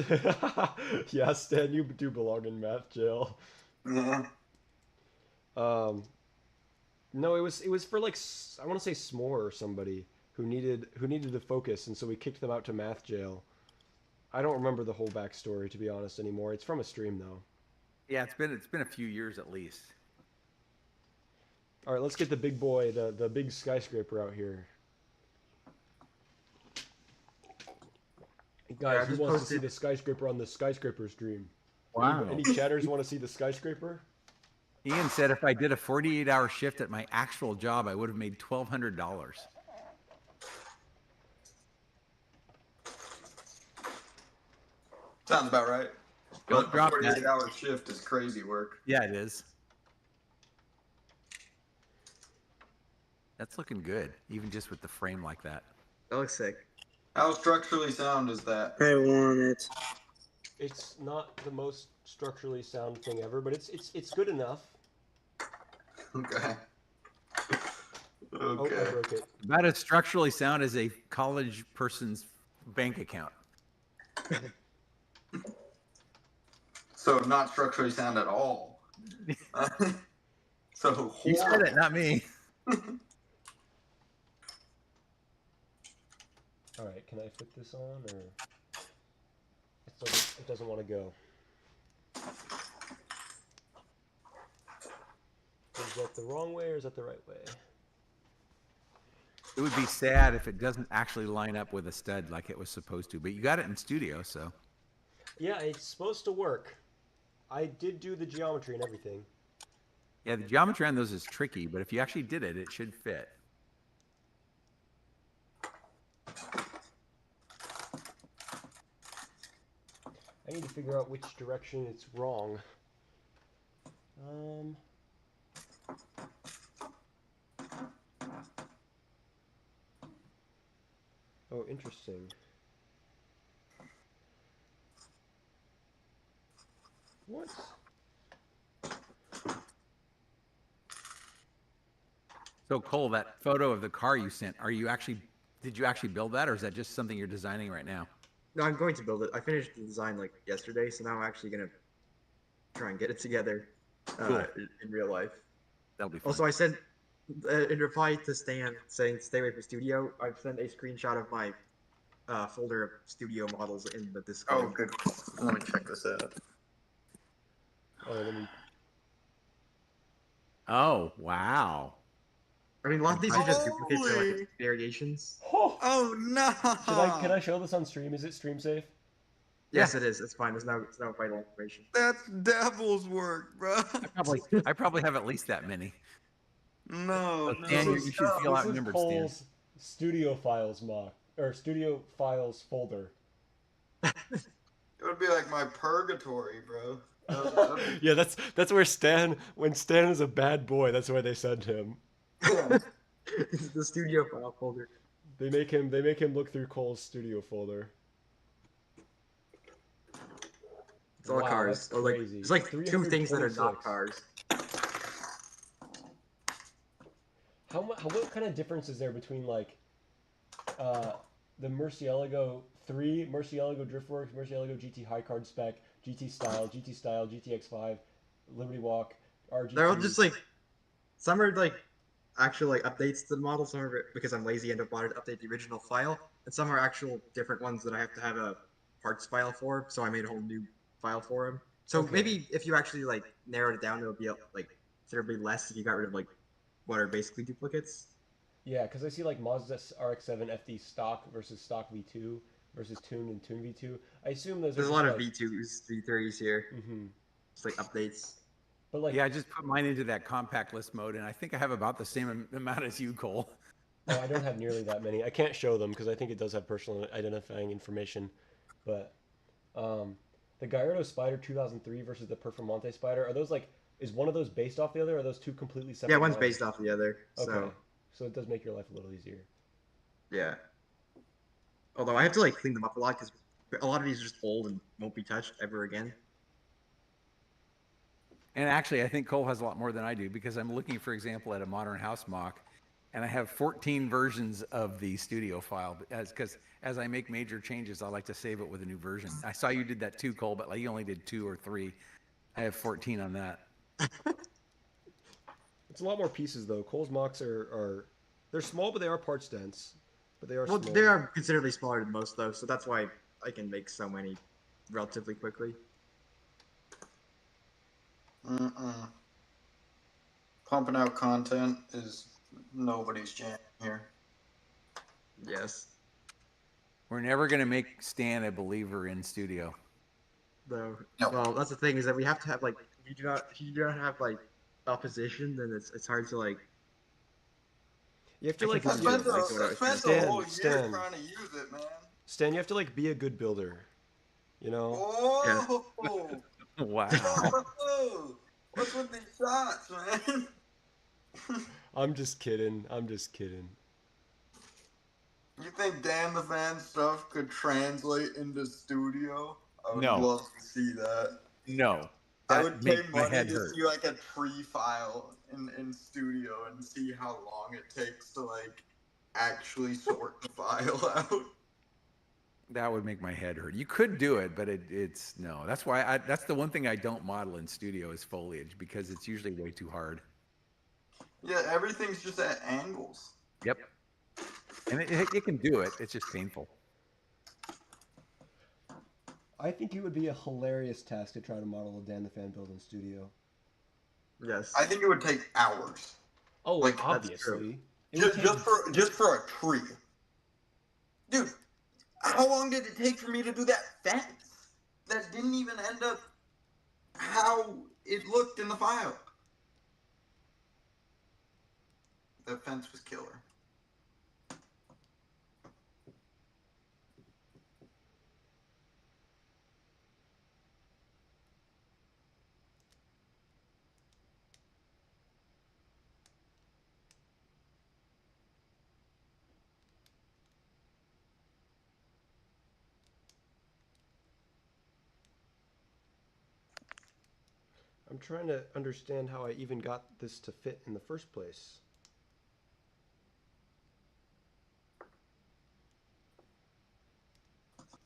Yeah, Stan, you do belong in math jail. Yeah. No, it was for like I want to say S'more or somebody who needed to focus, and so we kicked them out to math jail. I don't remember the whole backstory, to be honest, anymore. It's from a stream though. Yeah, it's been a few years at least. All right, let's get the big boy, the big skyscraper out here. Hey, Yeah, I guys, who just wants to see posted- the skyscraper on the skyscraper stream? Wow. Any chatters want to see the skyscraper? Ian said if I did a 48-hour shift at my actual job, I would have made $1,200. Sounds about right. Don't But drop a that. 48-hour shift is crazy work. Yeah, it is. That's looking good, even just with the frame like that. That looks sick. How structurally sound is that? I want it. It's not the most structurally sound thing ever, but it's good enough. Okay. Oh, I Okay. broke it. About as structurally sound as a college person's bank account. So not structurally sound at all. So You said horrible. it, not me. All right, can I fit this on, or it doesn't want to go? Is that the wrong way or is that the right way? It would be sad if it doesn't actually line up with a stud like it was supposed to, but you got it in studio, so. Yeah, it's supposed to work. I did do the geometry and everything. Yeah, the geometry on those is tricky, but if you actually did it, it should fit. I need to figure out which direction it's wrong. Oh, interesting. What? So Cole, that photo of the car you sent, did you actually build that, or is that just something you're designing right now? No, I'm going to build it. I finished the design like yesterday, so now I'm actually gonna try and get it together Cool. in real life. That'll be fun. Also, I sent in reply to Stan saying stay away from studio. I've sent a screenshot of my folder of studio models in the Discord. Oh, good. Let me check this out. Oh, let me. Oh, wow. I mean, a lot of these are just duplicates or Holy! like variations. Oh! Oh no! Can I show this on stream? Is it stream safe? Yes, it is. It's fine. It's no vital information. That's devil's work, bro. I probably have at least that many. No, So, no. Stan, you should feel This is outnumbered, Stan. Cole's studio files mock or studio files folder. It would be like my purgatory, bro. That'd Yeah, that's where when Stan is a bad boy, that's where they send him. be- yeah. It's the studio file folder. They make him look through Cole's studio folder. It's all Wow, cars. that's Or like, crazy. it's like two things that are 326. not cars. What kind of difference is there between like the Murcielago 3, Murcielago Driftworks, Murcielago GT High Card Spec, GT Style, GTX5, Liberty Walk, RGT? They're all just like, some are like actual like updates to the model. Some are because I'm lazy, end up wanting to update the original file, and some are actual different ones that I have to have a parts file for. So I made a whole new file for them. So Okay. maybe if you actually like narrowed it down, it would be like considerably less if you got rid of like what are basically duplicates. Yeah, because I see like Mazda RX-7 FD stock versus stock V2 versus tuned and tuned V2. I assume those There's are a lot just of V2s, V3s here. Mm-hmm. Just like updates. But like, Yeah, I just put mine into that compact list mode, and I think I have about the same amount as you, Cole. oh, I don't have nearly that many. I can't show them because I think it does have personal identifying information. But the Gallardo Spider 2003 versus the Performante Spider, are those like, is one of those based off the other, or are those two completely separate Yeah, one's models? based off the other. So Okay. So it does make your life a little easier. yeah. Although I have to like clean them up a lot because a lot of these are just old and won't be touched ever again. And actually, I think Cole has a lot more than I do because I'm looking, for example, at a modern house mock, and I have 14 versions of the studio file because as I make major changes, I like to save it with a new version. I saw you did that too, Cole, but like you only did 2 or 3. I have 14 on that. It's a lot more pieces though. Cole's mocks are they're small, but they are parts dense. But they are Well, small. they are considerably smaller than most though, so that's why I can make so many relatively quickly. Pumping out content is nobody's jam here. Yes. We're never going to make Stan a believer in studio. Though, No. well, that's the thing is that we have to have like if you do not have like opposition, then it's hard to like. You have to like I I can spent do a, it. I spent Stan, a whole year Stan. trying to use it, man. Stan, you have to like be a good builder. You know? Oh, Wow. oh, what's with these shots, man? I'm just kidding. I'm just kidding. You think Dan the Fan stuff could translate into studio? I would No. love to see that. No. I That would pay makes my money head to hurt. see like a tree file in studio and see how long it takes to like actually sort the file out. That would make my head hurt. You could do it, but it's no. That's why that's the one thing I don't model in studio is foliage because it's usually way too hard. Yeah, everything's just at angles. Yep. And it can do it. It's just painful. I think it would be a hilarious task to try to model a Dan the Fan build in studio. Yes. I think it would take hours. Oh, Like, that's obviously. It would Just for a tree. Dude, how long did it take for me to do that fence? That didn't even end up how it looked in the file. That fence was killer. I'm trying to understand how I even got this to fit in the first place.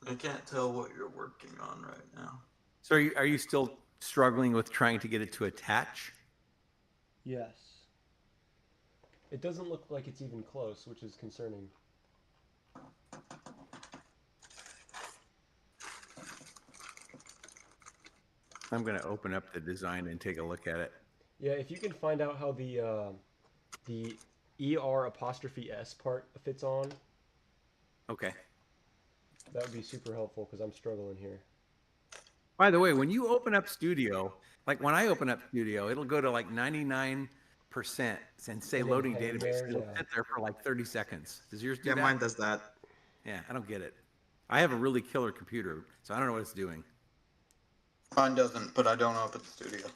I can't tell what you're working on right now. So are you still struggling with trying to get it to attach? Yes. It doesn't look like it's even close, which is concerning. I'm going to open up the design and take a look at it. Yeah, if you can find out how the ER apostrophe S part fits on, Okay. that would be super helpful because I'm struggling here. By the way, when you open up Studio, like when I open up Studio, it'll go to like 99% and say And then loading hang database. there, It'll yeah. sit there for like 30 seconds. Does yours do Yeah, that? mine does that. Yeah, I don't get it. I have a really killer computer, so I don't know what it's doing. Mine doesn't, but I don't open Studio.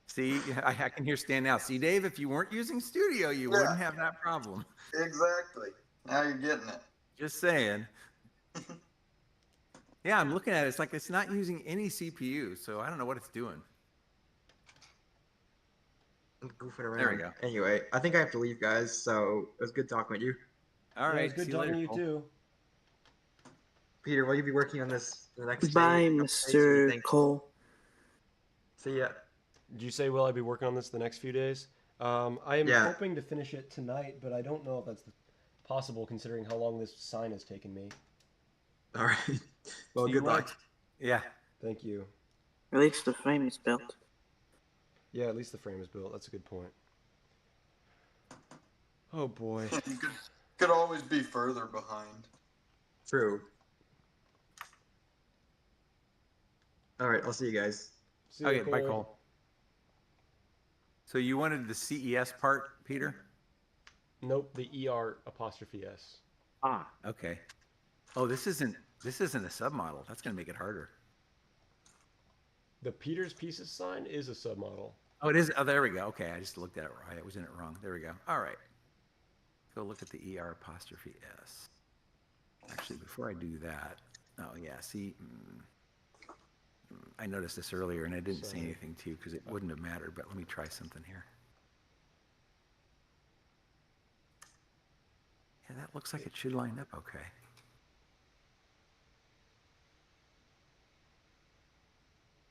See, I can hear Stan now. See, Dave, if you weren't using Studio, you wouldn't have that problem. Exactly. Now you're getting it. Just saying. Yeah, I'm looking at it. It's like it's not using any CPU, so I don't know what it's doing. I'm goofing around. There we go. Anyway, I think I have to leave, guys. So it was good talking with you. All Yeah, right. it's good see you talking later, to you Cole. too. Peter, will you be working on this the next day? Goodbye, Couple days? What do you Mr. think? Cole. See ya. Did you say, will I be working on this the next few days? I am Yeah. hoping to finish it tonight, but I don't know if that's possible considering how long this sign has taken me. All right. Well, See good you luck. later. Yeah. Thank you. At least the frame is built. Yeah, at least the frame is built. That's a good point. Oh boy. You could always be further behind. True. All right. I'll see you guys. See ya, Okay, bye, Cole. So you wanted the CES part, Peter? Nope, the ER apostrophe S. Ah, okay. Oh, this isn't a submodel. That's going to make it harder. The Peter's Pieces sign is a submodel. Oh, it is. Oh, there we go. Okay, I just looked at it right. I was in it wrong. There we go. All right. Go look at the ER apostrophe S. Actually, before I do that, oh yeah, see, I noticed this earlier and I didn't say Sorry. anything to you because it wouldn't have mattered. But let me try something here. Yeah, that looks like it should line up okay.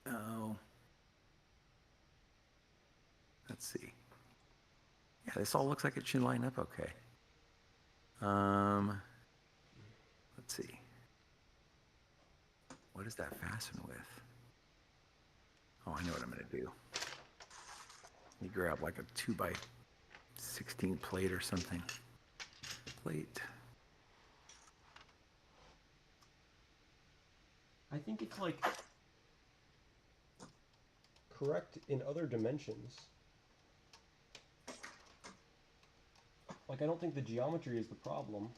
Oh. Let's see. Yeah, this all looks like it should line up okay. Let's see. What does that fasten with? Oh, I know what I'm going to do. You grab like a 2x16 plate or something. Plate. I think it's like correct in other dimensions. Like, I don't think the geometry is the problem.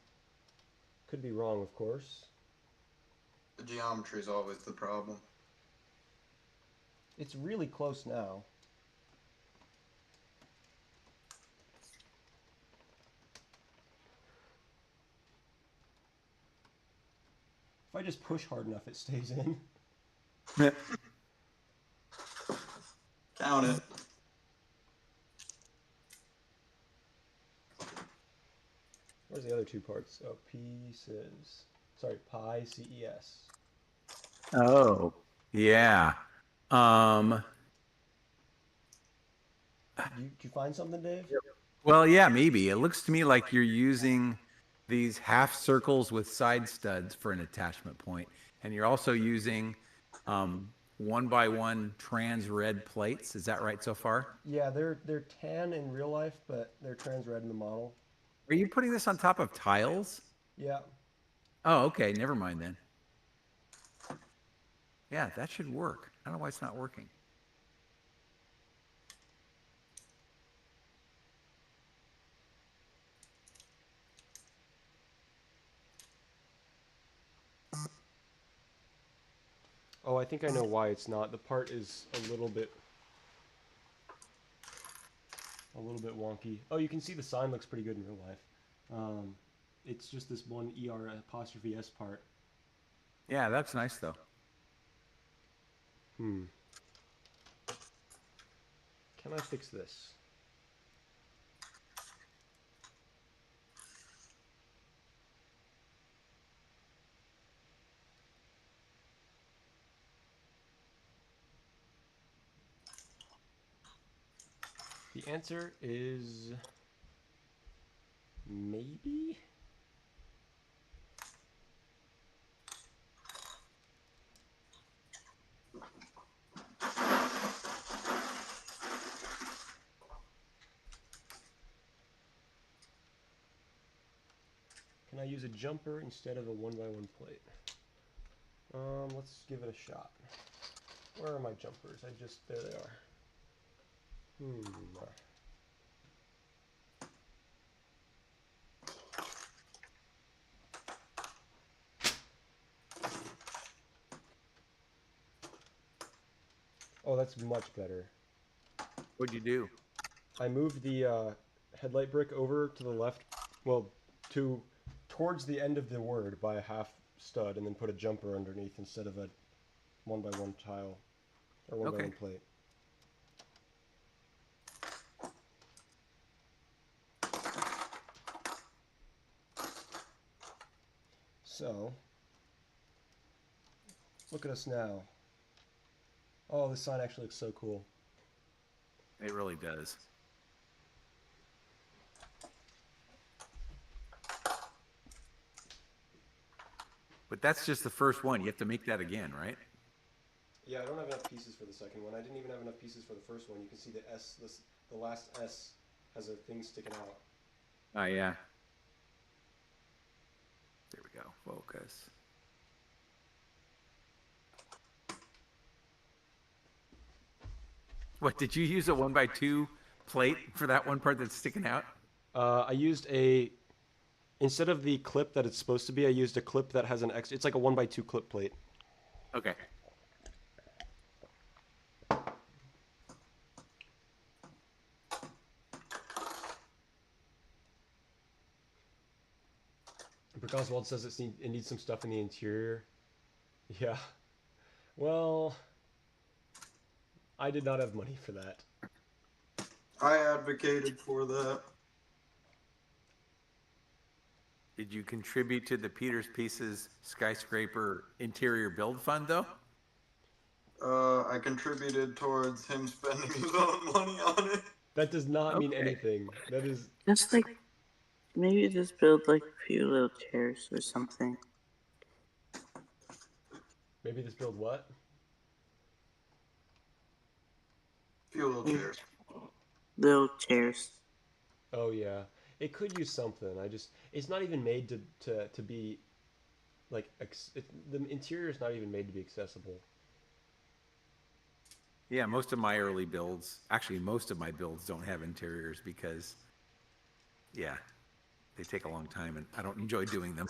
Could be wrong, of course. The geometry is always the problem. It's really close now. If I just push hard enough, it stays in. Count it. Where's the other two parts? Oh, pieces. Sorry, pi CES. Oh, yeah. Did you find something, Dave? Well, yeah, maybe. It looks to me like you're using these half circles with side studs for an attachment point, and you're also using 1x1 trans red plates. Is that right so far? Yeah, they're tan in real life, but they're trans red in the model. Are you putting this on top of tiles? Yeah. Oh, okay. Never mind then. Yeah, that should work. I don't know why it's not working. Oh, I think I know why it's not. The part is a little bit wonky. Oh, you can see the sign looks pretty good in real life. It's just this one ER apostrophe S part. Yeah, that's nice though. Can I fix this? The answer is maybe. Can I use a jumper instead of a 1x1 plate? Let's give it a shot. Where are my jumpers? There they are. Oh, that's much better. What'd you do? I moved the headlight brick over to the left, well, towards the end of the word by a half stud, and then put a jumper underneath instead of a 1x1 tile or 1x1 Okay. plate. So, look at us now. Oh, this sign actually looks so cool. It really does. But that's just the first one. You have to make that again, right? Yeah, I don't have enough pieces for the second one. I didn't even have enough pieces for the first one. You can see the S, the last S has a thing sticking out. Oh, yeah. There we go. Focus. What, did you use a 1x2 plate for that one part that's sticking out? I used instead of the clip that it's supposed to be, I used a clip that has an X. It's like a 1x2 clip plate. Okay. Brick Oswald says it needs some stuff in the interior. Yeah. Well, I did not have money for that. I advocated for that. Did you contribute to the Peters Pieces Skyscraper interior build fund, though? I contributed towards him spending his own money on it. That does not mean Okay. anything. That is... Just like, maybe just build like a few little chairs or something. Maybe this build what? Few little chairs. Little chairs. Oh, yeah. It could use something. It's not even made to be, like, the interior is not even made to be accessible. Yeah, most of my early builds, actually most of my builds don't have interiors because, yeah, they take a long time and I don't enjoy doing them.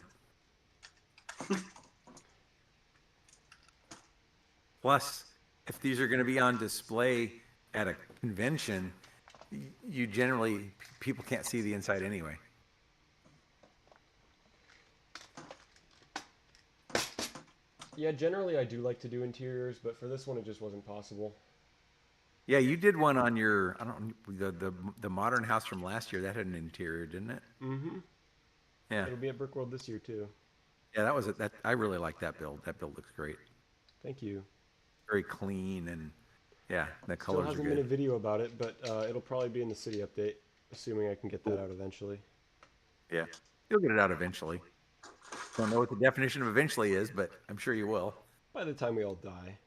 Plus, if these are going to be on display at a convention, people can't see the inside anyway. Yeah, generally I do like to do interiors, but for this one it just wasn't possible. Yeah, you did one on your, the modern house from last year. That had an interior, didn't it? Mm-hmm. Yeah. It'll be at Brickworld this year too. Yeah, that was it. I really like that build. That build looks great. Thank you. Very clean and yeah, the Still colors are hasn't been a good. video about it, but it'll probably be in the city update, assuming I can get that out eventually. Yeah, you'll get it out eventually. Don't know what the definition of eventually is, but I'm sure you will. By the time we all die.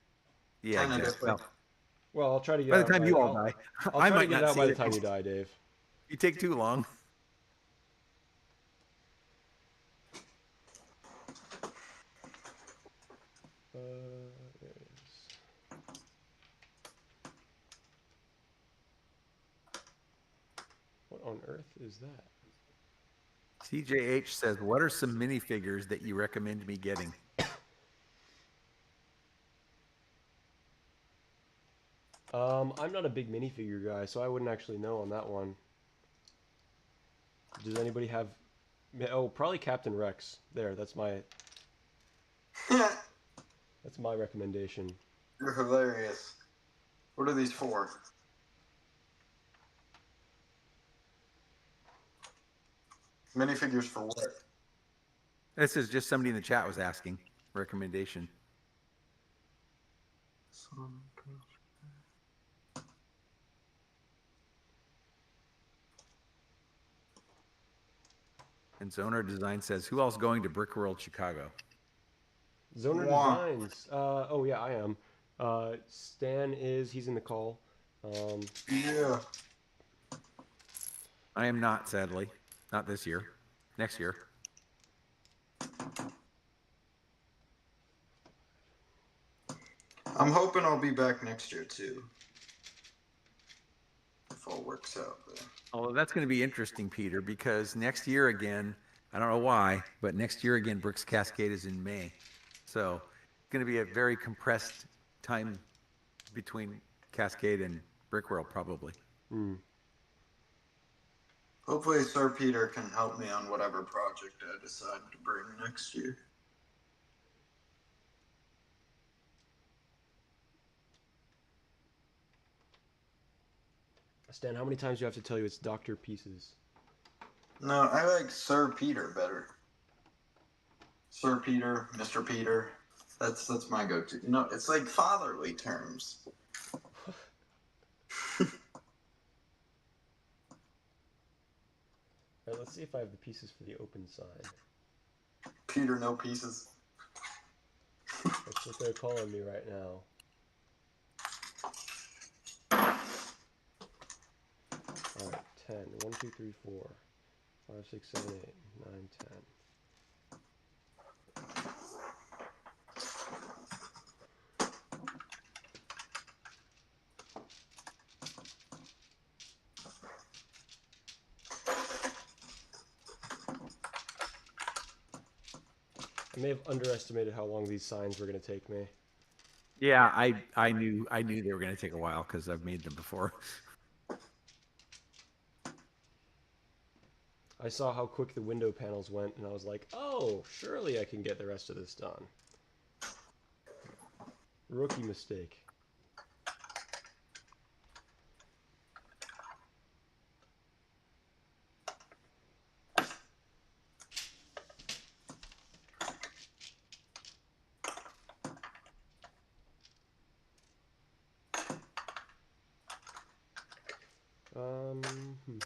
Yeah, Kinda exactly. different. Well, I'll try to get By it the out time you all die, I'll I try to might get it not out see by the it. time you die, Dave. You take too long. There it is. What on earth is that? CJH says, "What are some minifigures that you recommend me getting?" I'm not a big minifigure guy, so I wouldn't actually know on that one. Does anybody have... Oh, probably Captain Rex. There, that's my recommendation. You're hilarious. What are these for? Minifigures for what? This is just somebody in the chat was asking recommendation. And Zoner Design says, "Who else going to Brick World Chicago?" Zoner Mwah. Designs. Oh yeah, I am. Stan is. He's in the call. Yeah. I am not, sadly. Not this year. Next year. I'm hoping I'll be back next year too. If all works out there. Oh, that's going to be interesting, Peter, because next year again, I don't know why, but next year again, Bricks Cascade is in May. So it's going to be a very compressed time between Cascade and Brick World, probably. Hmm. Hopefully Sir Peter can help me on whatever project I decide to bring next year. Stan, how many times do you have to tell you it's Dr. Pieces? No, I like Sir Peter better. Sir Peter, Mr. Peter. That's my go-to. You know, it's like fatherly terms. Alright, let's see if I have the pieces for the open side. Peter, no pieces. That's what they're calling me right now. Alright, 10. 1, 2, 3, 4, 5, 6, 7, 8, 9, 10. I may have underestimated how long these signs were going to take me. Yeah, I knew they were going to take a while because I've made them before. I saw how quick the window panels went, and I was like, oh, surely I can get the rest of this done. Rookie mistake. Hmm.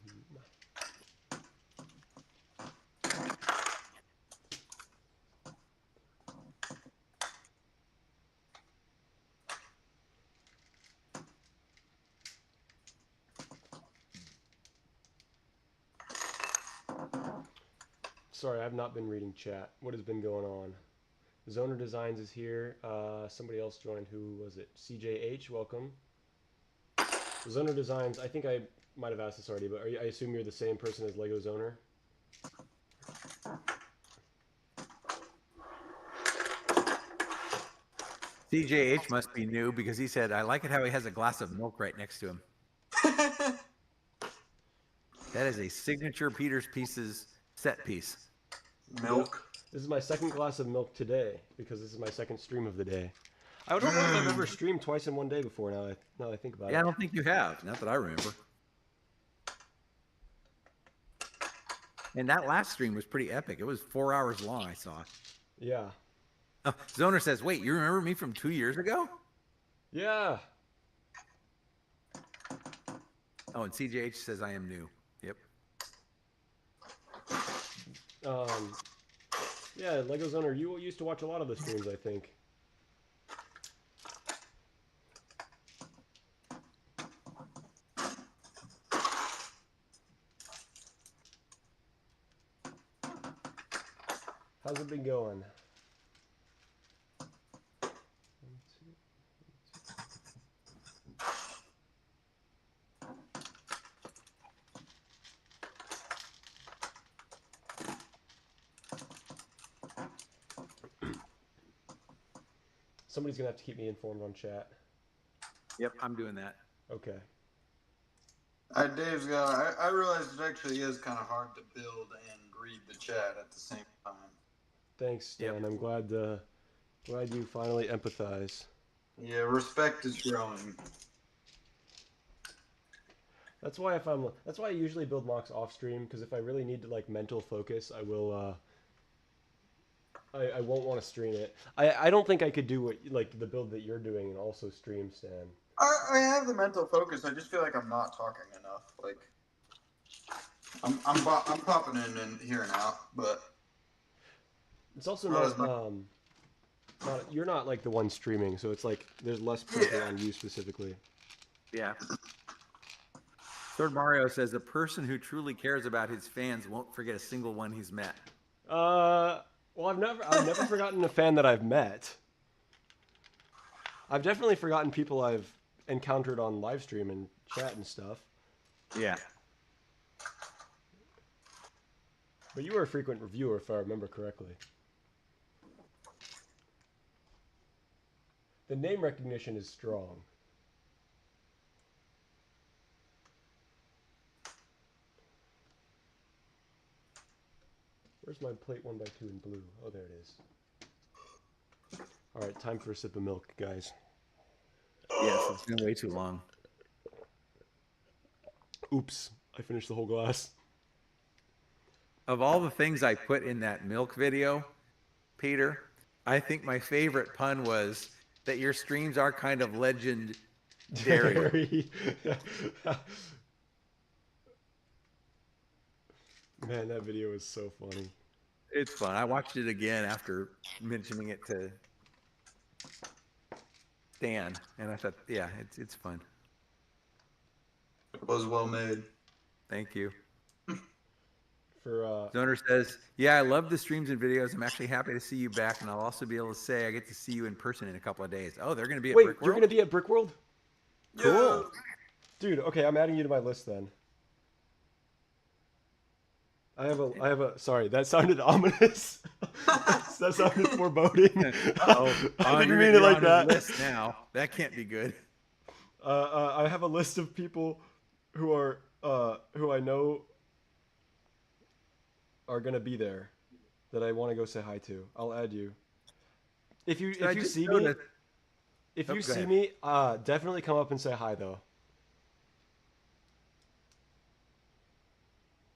Sorry, I've not been reading chat. What has been going on? Zoner Designs is here. Somebody else joined. Who was it? CJH, welcome. Zoner Designs, I think I might have asked this already, but I assume you're the same person as Lego Zoner? CJH must be new because he said, "I like it how he has a glass of milk right next to him." That is a signature Peter's Pieces set piece. Milk. This is my second glass of milk today because this is my second stream of the day. I don't know if I've ever streamed twice in one day before. Now that I think about Yeah, I it. don't think you have. Not that I remember. And that last stream was pretty epic. It was 4 hours long, I saw. Yeah. Zoner says, "Wait, you remember me from 2 years ago?" Yeah. Oh, and CJH says, "I am new." Yep. Yeah, Lego Zoner, you used to watch a lot of the streams, I think. How's it been going? Somebody's gonna have to keep me informed on chat. Yep, I'm doing that. Okay. Dave's got. I realized it actually is kind of hard to build and read the chat at the same time. Thanks, Stan. Yep. I'm glad you finally empathize. Yeah, respect is growing. That's why that's why I usually build mocks off stream, because if I really need to like mental focus, I will I won't want to stream it. I don't think I could do what like the build that you're doing and also stream, Stan. I have the mental focus. I just feel like I'm not talking enough. Like I'm popping in and here and out, but It's also not as not much. not you're not like the one streaming, so it's like there's less pressure Yeah. on you specifically. Yeah. Sword Mario says a person who truly cares about his fans won't forget a single one he's met. Well, I've never forgotten a fan that I've met. I've definitely forgotten people I've encountered on live stream and chat and stuff. Yeah. But you were a frequent reviewer, if I remember correctly. The name recognition is strong. Where's my plate 1x2 in blue? Oh, there it is. Alright, time for a sip of milk, guys. Yes, it's been way too long. Oops, I finished the whole glass. Of all the things I put in that milk video, Peter, I think my favorite pun was that your streams are kind of legendary. Man, that video was so funny. It's fun. I watched it again after mentioning it to Stan, and I thought, yeah, it's fun. It was well made. Thank you. For Donor says, yeah, I love the streams and videos. I'm actually happy to see you back, and I'll also be able to say I get to see you in person in a couple of days. Oh, they're going to be at wait, Brick you're World? gonna be at Brick World? Cool. Dude, okay, I'm adding you to my list then. I have a sorry, that sounded ominous. That sounded foreboding. Uh-oh. I didn't You're mean it like on that. his list now. That can't be good. I have a list of people who are who I know are gonna be there that I want to go say hi to. I'll add you. If you Should I if you just see go me to- if Oh, you go see ahead. me, definitely come up and say hi though.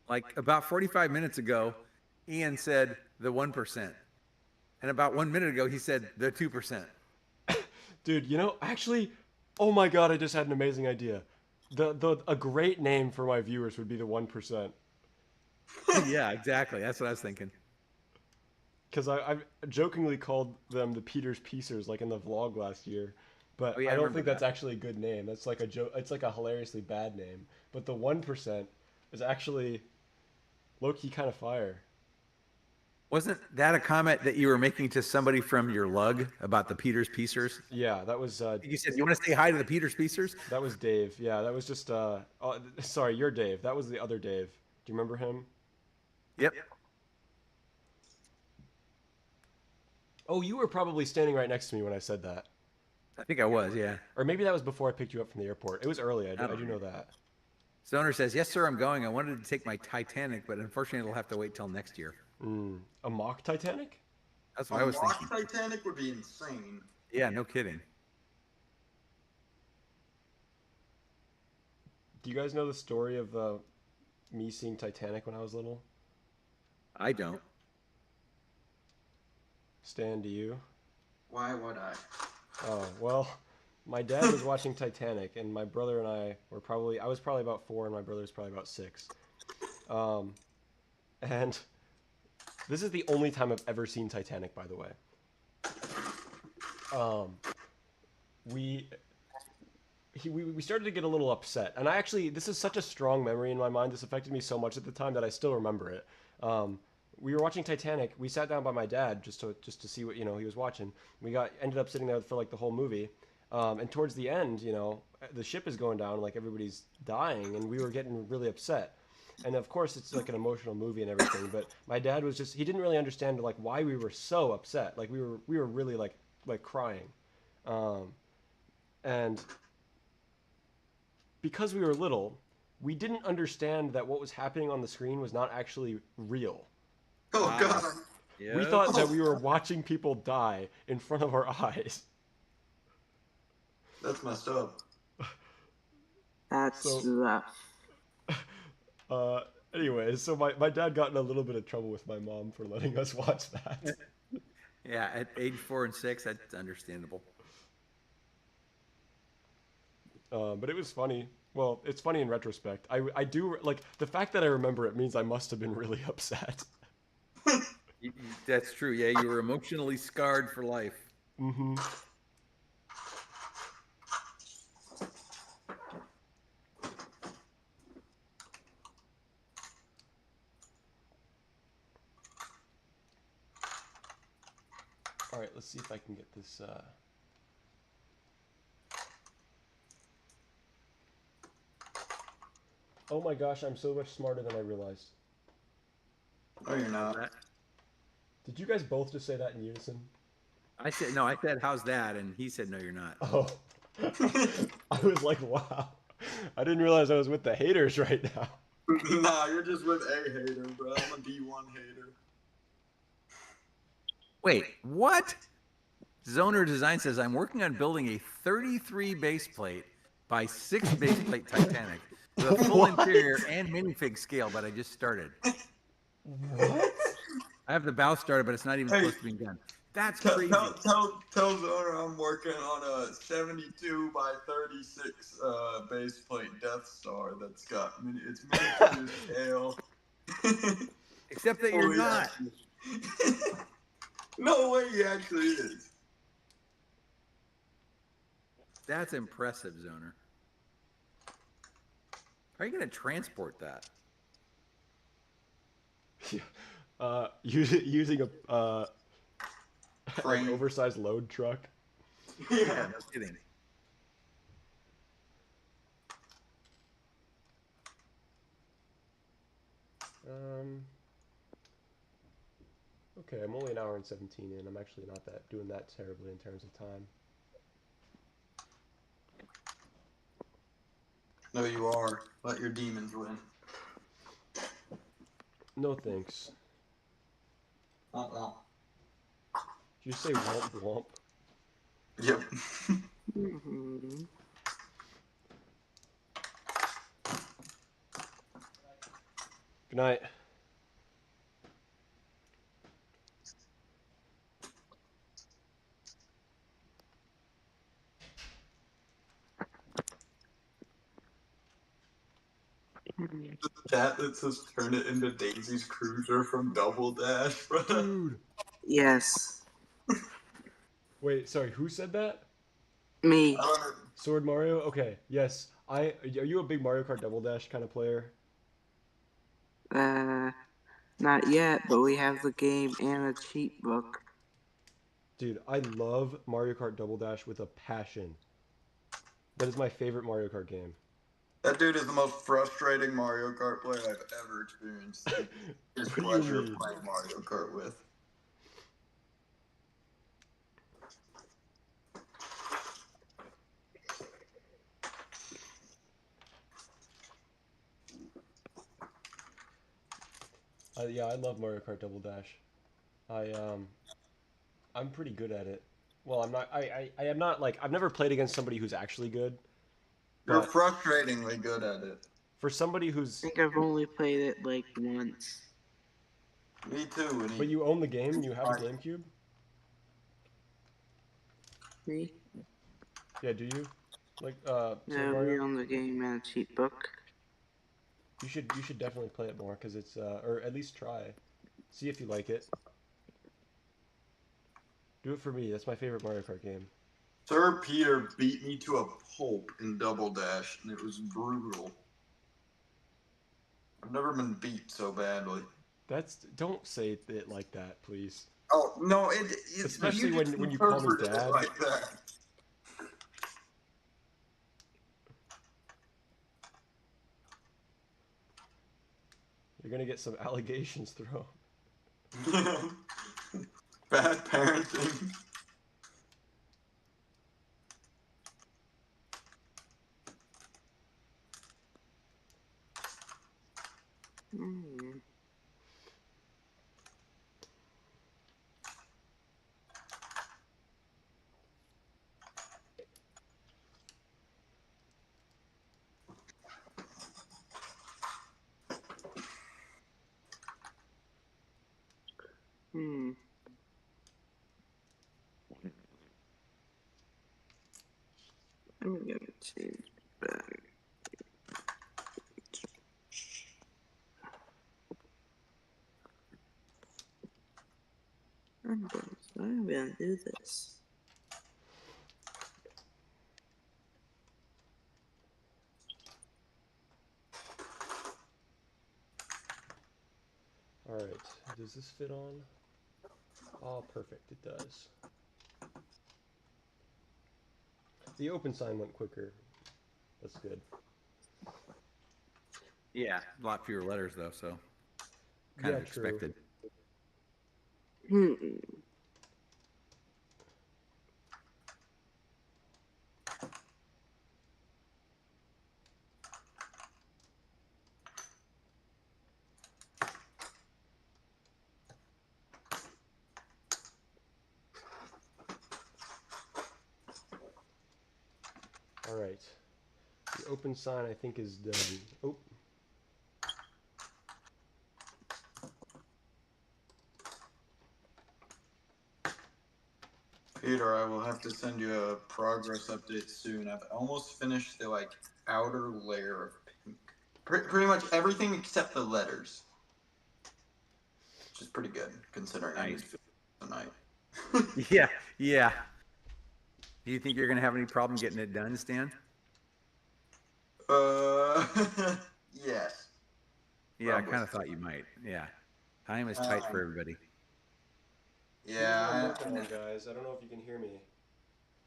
Like about 45 minutes ago, Ian said the 1%. And about 1 minute ago, he said the 2%. Dude, you know, actually, oh my god, I just had an amazing idea. A great name for my viewers would be the 1%. Yeah, exactly. That's what I was thinking. Because I've jokingly called them the Peter's Piecers, like in the vlog last year. But Oh, yeah, I I don't remember think that's that. actually a good name. That's like a joke. It's like a hilariously bad name. But the 1% is actually low-key kind of fire. Wasn't that a comment that you were making to somebody from your lug about the Peters Piecers? Yeah, that was You said, you want to say hi to the Peters Piecers? Dave. Yeah, that was just sorry, you're Dave. That was the other Dave. Do you remember him? Yep. Oh, you were probably standing right next to me when I said that. I think I was, yeah. Or maybe that was before I picked you up from the airport. It was early. I do know that. Stoner says, yes, sir, I'm going. I wanted to take my Titanic, but unfortunately, it'll have to wait till next year. A mock Titanic? That's what I was A mock thinking. Titanic would be insane. Yeah, no kidding. Do you guys know the story of me seeing Titanic when I was little? I don't. Stan, do you? Why would I? Oh, well, my dad was watching Titanic, and my brother and I were I was probably about 4, and my brother was probably about 6. And this is the only time I've ever seen Titanic, by the way. We started to get a little upset, and this is such a strong memory in my mind. This affected me so much at the time that I still remember it. We were watching Titanic. We sat down by my dad just to see what he was watching. Ended up sitting there for like the whole movie, and towards the end, the ship is going down, like everybody's dying, and we were getting really upset. And of course, it's like an emotional movie and everything. But my dad he didn't really understand like why we were so upset. Like we were really like crying, and because we were little, we didn't understand that what was happening on the screen was not actually real. Oh god. We thought that we were watching people die in front of our eyes. That's messed up. That's So- rough. Anyways, so my dad got in a little bit of trouble with my mom for letting us watch that. Yeah, at age 4 and 6, that's understandable. But it was funny. Well, it's funny in retrospect. I do like the fact that I remember it means I must have been really upset. That's true. Yeah, you were emotionally scarred for life. Mm-hmm. All right, let's see if I can get this. Oh my gosh, I'm so much smarter than I realized. No, you're not. Did you guys both just say that in unison? I said, no, I said, how's that? And he said, no, you're not. Oh. I was like, wow. I didn't realize I was with the haters right now. Nah, you're just with a hater, bro. I'm a D1 hater. Wait, what? Zoner Design says, I'm working on building a 33 base plate by 6 base plate Titanic with a full What? interior and minifig scale, but I just started. What? I have the bow started, but it's not even Hey. close to being done. That's Tell crazy. Zoner I'm working on a 72 by 36 base plate Death Star that's got it's miniature scale. Except that you're Oh, not. yeah. No way he actually is. That's impressive, Zoner. How are you going to transport that? Using a an Frame. oversized load truck. Yeah, no kidding. Okay, I'm only an hour and 17 in. I'm actually not doing that terribly in terms of time. No, you are. Let your demons win. No thanks. Uh-uh. Did you say womp womp? Yep. Mhm. Good night. The chat that says turn it into Daisy's Cruiser from Double Dash, bro. Dude. Yes. Wait, sorry, who said that? Me. Sword Mario? Okay, yes. Are you a big Mario Kart Double Dash kind of player? Not yet, but we have the game and a cheat book. Dude, I love Mario Kart Double Dash with a passion. That is my favorite Mario Kart game. That dude is the most frustrating Mario Kart player I've ever experienced. His What do you pleasure mean? of playing Mario Kart with. Yeah, I love Mario Kart Double Dash. I'm pretty good at it. Well, I'm not. I am not like I've never played against somebody who's actually good. You're But frustratingly good at it. for somebody I who's, think I've only played it like once. Me too. And but you own the game and you have a GameCube. Me? Yeah, do you? Like Super No, we Mario? own the game and a cheat book. You should definitely play it more because it's or at least try, see if you like it. Do it for me. That's my favorite Mario Kart game. Sir Peter beat me to a pulp in Double Dash, and it was brutal. I've never been beat so badly. Don't say it like that, please. Oh no! It's Especially just when you call me interpreted it dad. like that. You're gonna get some allegations thrown. Bad parenting. Mm. Hmm. I'm gonna change back. I'm gonna do this. All right, does this fit on? Oh, perfect, it does. The open sign went quicker. That's good. Yeah, a lot fewer letters though, so kind Yeah, of true. expected. Hmm. All right, the open sign I think is done. Oh, Peter, I will have to send you a progress update soon. I've almost finished the like outer layer of pink. Pretty much everything except the letters, which is pretty good considering I need Nice. to finish tonight. Yeah, yeah. Do you think you're gonna have any problem getting it done, Stan? Uh, yes. Yeah, I Probably. kind of thought you might. Yeah, time is tight for everybody. here's what I'm Yeah. working on, guys. I don't know if you can hear me.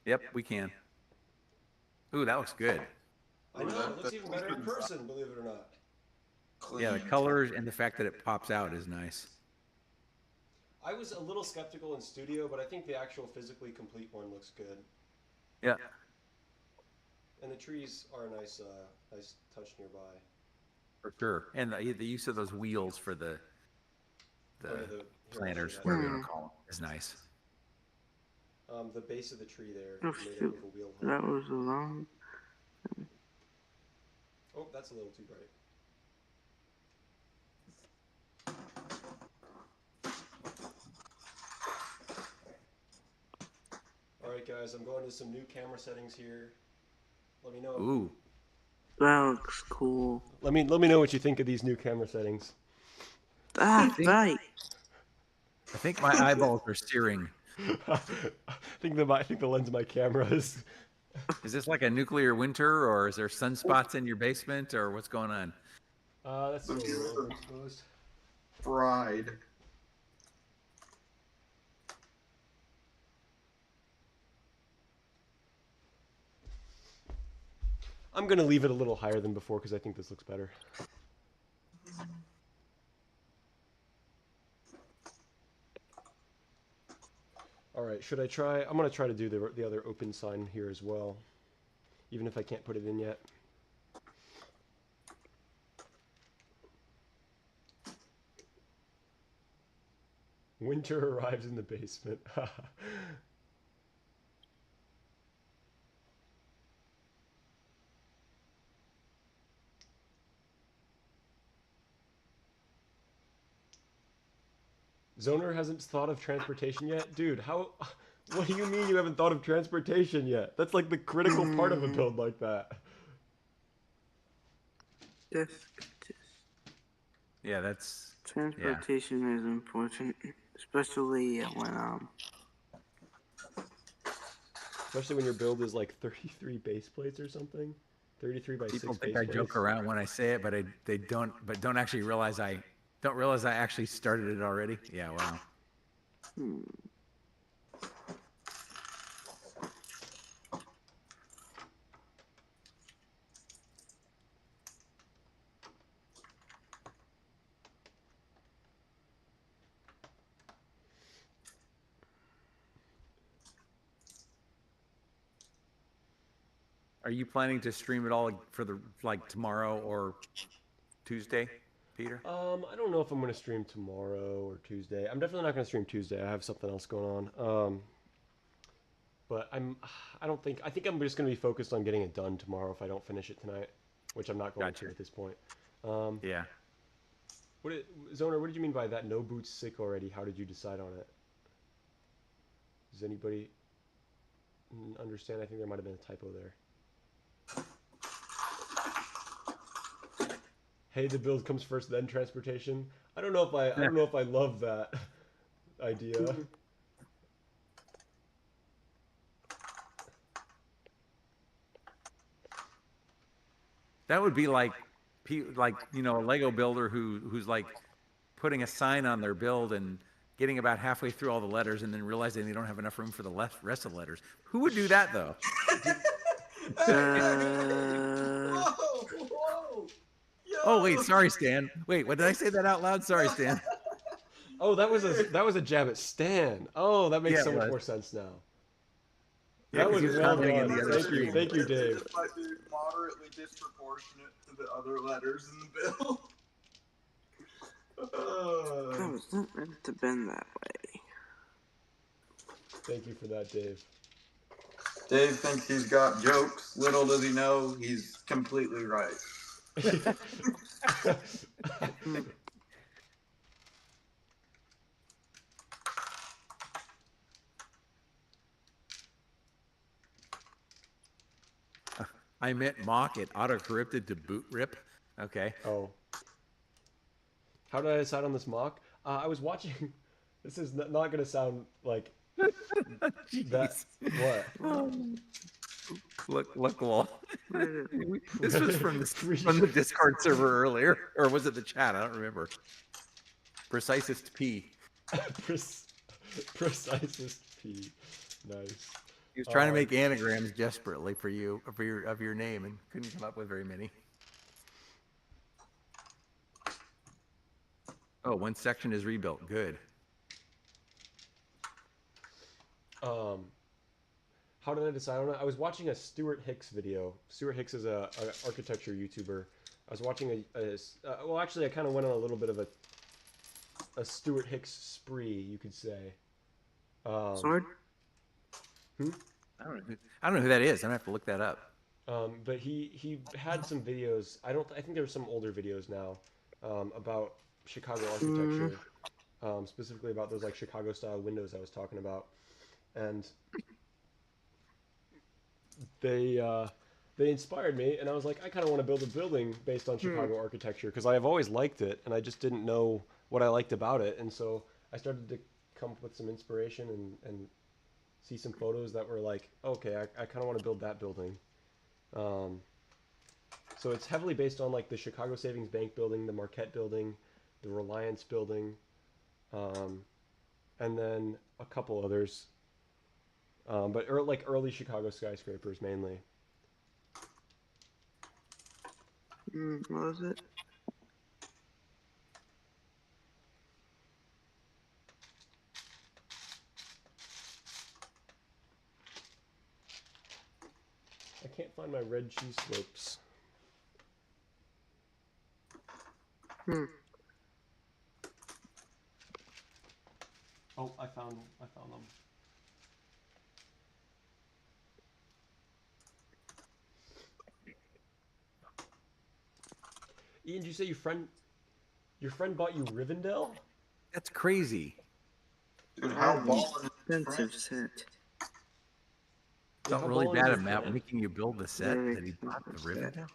Yep, we can. Ooh, that looks good. I know, it looks even better in person, believe it or not. Clean. Yeah, the colors and the fact that it pops out is nice. I was a little skeptical in studio, but I think the actual physically complete one looks good. Yeah, And the trees are a nice, nice touch nearby. for sure. And the use of those wheels for the Oh, yeah, here, I'll planters, show you whatever you Hmm. want to call them, is nice. that. The base of the tree there Oh is made shoot. up of a wheel That hub. was a long. Oh, that's a little too bright. All right, guys, I'm going to some new camera settings here. Let me know. Ooh, That looks cool. Let me know what you think of these new camera settings. Ah, think- right. I think my eyeballs are searing. I think the lens of my camera is. Is this like a nuclear winter, or is there sunspots in your basement, or what's going on? That's still a little overexposed. Fried. I'm gonna leave it a little higher than before because I think this looks better. All right, should I try? I'm gonna try to do the other open sign here as well, even if I can't put it in yet. Winter arrives in the basement. Zoner hasn't thought of transportation yet? Dude, how... What do you mean you haven't thought of transportation yet? That's like the critical part of a build like that. Just Yeah, that's transportation is important, especially when Especially when your build is like 33 base plates or something. 33 by 6 people base think I plates. joke around when I say it, but they don't actually realize I actually started it already. Yeah, wow. Are you planning to stream it all for the tomorrow or Tuesday, Peter? I don't know if I'm gonna stream tomorrow or Tuesday. I'm definitely not gonna stream Tuesday. I have something else going on. But I don't think. I think I'm just gonna be focused on getting it done tomorrow if I don't finish it tonight, which I'm not going Gotcha. to at this point. Yeah. Zoner, what did you mean by that? No boots sick already. How did you decide on it? Does anybody understand? I think there might have been a typo there. Hey, the build comes first, then transportation. I don't know if I don't know if I love that idea. That would be like, a Lego builder who's like putting a sign on their build and getting about halfway through all the letters and then realizing they don't have enough room for the rest of the letters. Who would do that though? Whoa! Yo! Oh wait, sorry, Stan. Wait, what did I say that out loud? Sorry, Stan. Oh, that was a jab at Stan. Oh, that makes Yeah, so it much was. more sense now. Yeah, That 'cause was he was well commenting in done. the other Thank you, stream. thank you, Dave. It might be moderately disproportionate to the other letters in the bill. That was not meant to bend that way. Thank you for that, Dave. Dave thinks he's got jokes. Little does he know he's completely right. I meant mock. It auto-corrected to boot rip. Okay. Oh. How did I decide on this mock? I was watching. This is not going to sound like that. Jeez. What? Look, Lol. Where did- This was from the Discord server earlier, or was it the chat? I don't remember. Precisest P. Precisest P. Nice. He was trying to make anagrams desperately for you of your name and couldn't come up with very many. Oh, one section is rebuilt. Good. How did I decide on it? I was watching a Stuart Hicks video. Stuart Hicks is a architecture YouTuber. I was watching well, actually, I kind of went on a little bit of a Stuart Hicks spree, you could say. Sword? I don't know who that is. I'm gonna have to look that up. But he had some videos. I think there were some older videos now about Chicago architecture, specifically about those like Chicago style windows I was talking about, and they inspired me, and I was like, I kind of want to build a building based on Chicago architecture because I have always liked it, and I just didn't know what I liked about it, and so I started to come up with some inspiration and see some photos that were like, okay, I kind of want to build that building. So it's heavily based on like the Chicago Savings Bank building, the Marquette building, the Reliance building, and then a couple others. But like early Chicago skyscrapers mainly. What was it? I can't find my red cheese slopes. Oh, I found them. Ian, did you say your friend bought you Rivendell? That's crazy. Dude, how ballin' is Expensive French? set. Felt how really ballin' is bad your at Matt friend? making you build the set Very that he bought the expensive ribbon. set.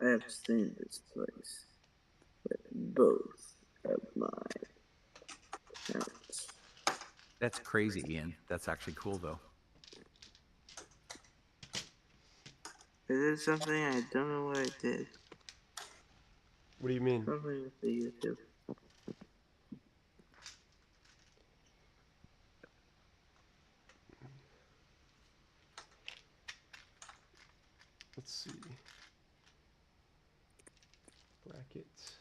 I have seen this place with both of my parents. That's crazy, Ian. That's actually cool though. Is it something I don't know what I did? What do you mean? Probably with the YouTube. Let's see. Brackets.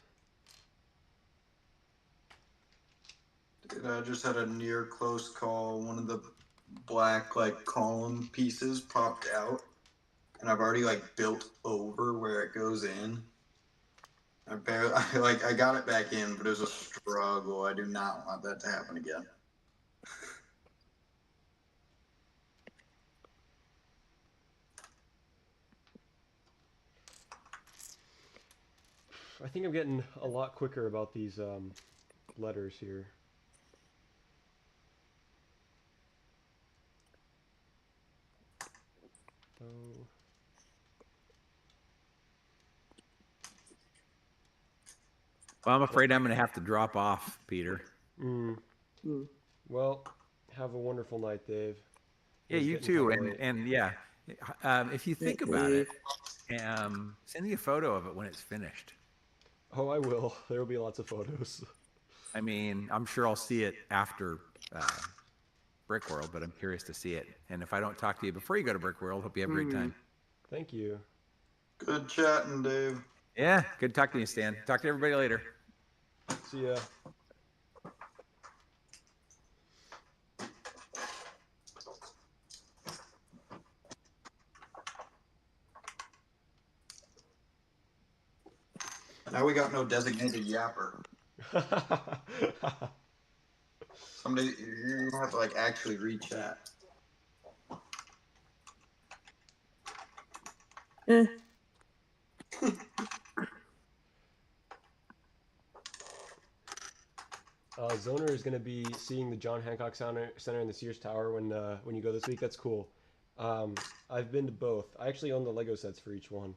Dude, I just had a near close call. One of the black like column pieces popped out, and I've already like built over where it goes in. I got it back in, but it was a struggle. I do not want that to happen again. I think I'm getting a lot quicker about these letters here. Oh. Well, I'm afraid I'm going to have to drop off, Peter. Mm. Mm. Well, have a wonderful night, Dave. Yeah, It's you getting too. kinda late. And yeah, if you think about it, send me a photo of it when it's finished. Oh, I will. There will be lots of photos. I mean, I'm sure I'll see it after Brick World, but I'm curious to see it. And if I don't talk to you before you go to Brick World, hope you have a great time. Thank you. Good chatting, Dave. Yeah, good talking to you, Stan. Talk to everybody later. See ya. Now we got no designated yapper. Somebody, you have to like actually read chat. Eh. Zoner is going to be seeing the John Hancock Center in the Sears Tower when you go this week. That's cool. I've been to both. I actually own the Lego sets for each one.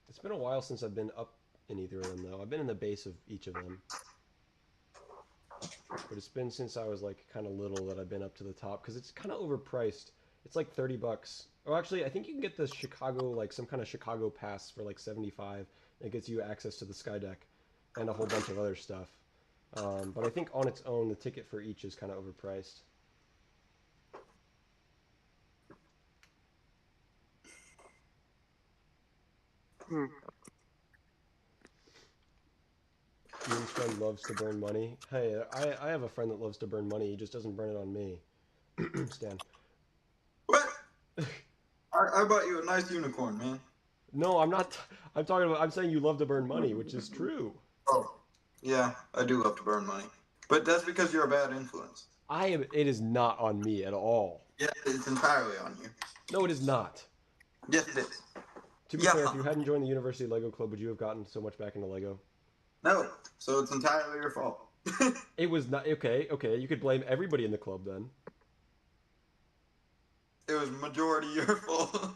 It's been a while since I've been up in either of them, though. I've been in the base of each of them. But it's been since I was like kind of little that I've been up to the top because it's kind of overpriced. It's like $30. Oh, actually, I think you can get the Chicago, like some kind of Chicago pass for like 75. It gets you access to the Sky Deck and a whole bunch of other stuff. But I think on its own, the ticket for each is kind of overpriced. Hmm. Ian's friend loves to burn money. Hey, I have a friend that loves to burn money. He just doesn't burn it on me. Stan. What? I bought you a nice unicorn, man. No, I'm not. I'm talking about. I'm saying you love to burn money, which is true. Oh, yeah, I do love to burn money, but that's because you're a bad influence. I am. It is not on me at all. Yeah, it's entirely on you. No, it is not. Yes, it is. To be fair, if you hadn't joined the University Lego Club, would you have gotten so much back into Lego? No, so it's entirely your fault. It was not. Okay, okay. You could blame everybody in the club then. It was majority your fault.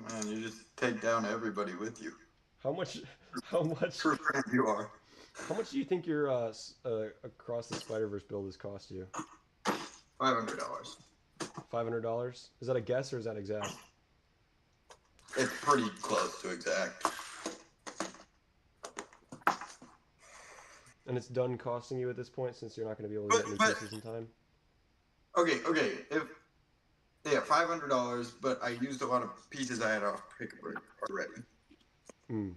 Man, you just take down everybody with you. How much? How much? True friend you are. How much do you think your Across the Spider-Verse build has cost you? $500. $500? Is that a guess or is that exact? It's pretty close to exact. And it's done costing you at this point since you're not going to be able to get new pieces in time? Okay. Yeah, $500, but I used a lot of pieces I had off Pick-a-Brick already. Hmm.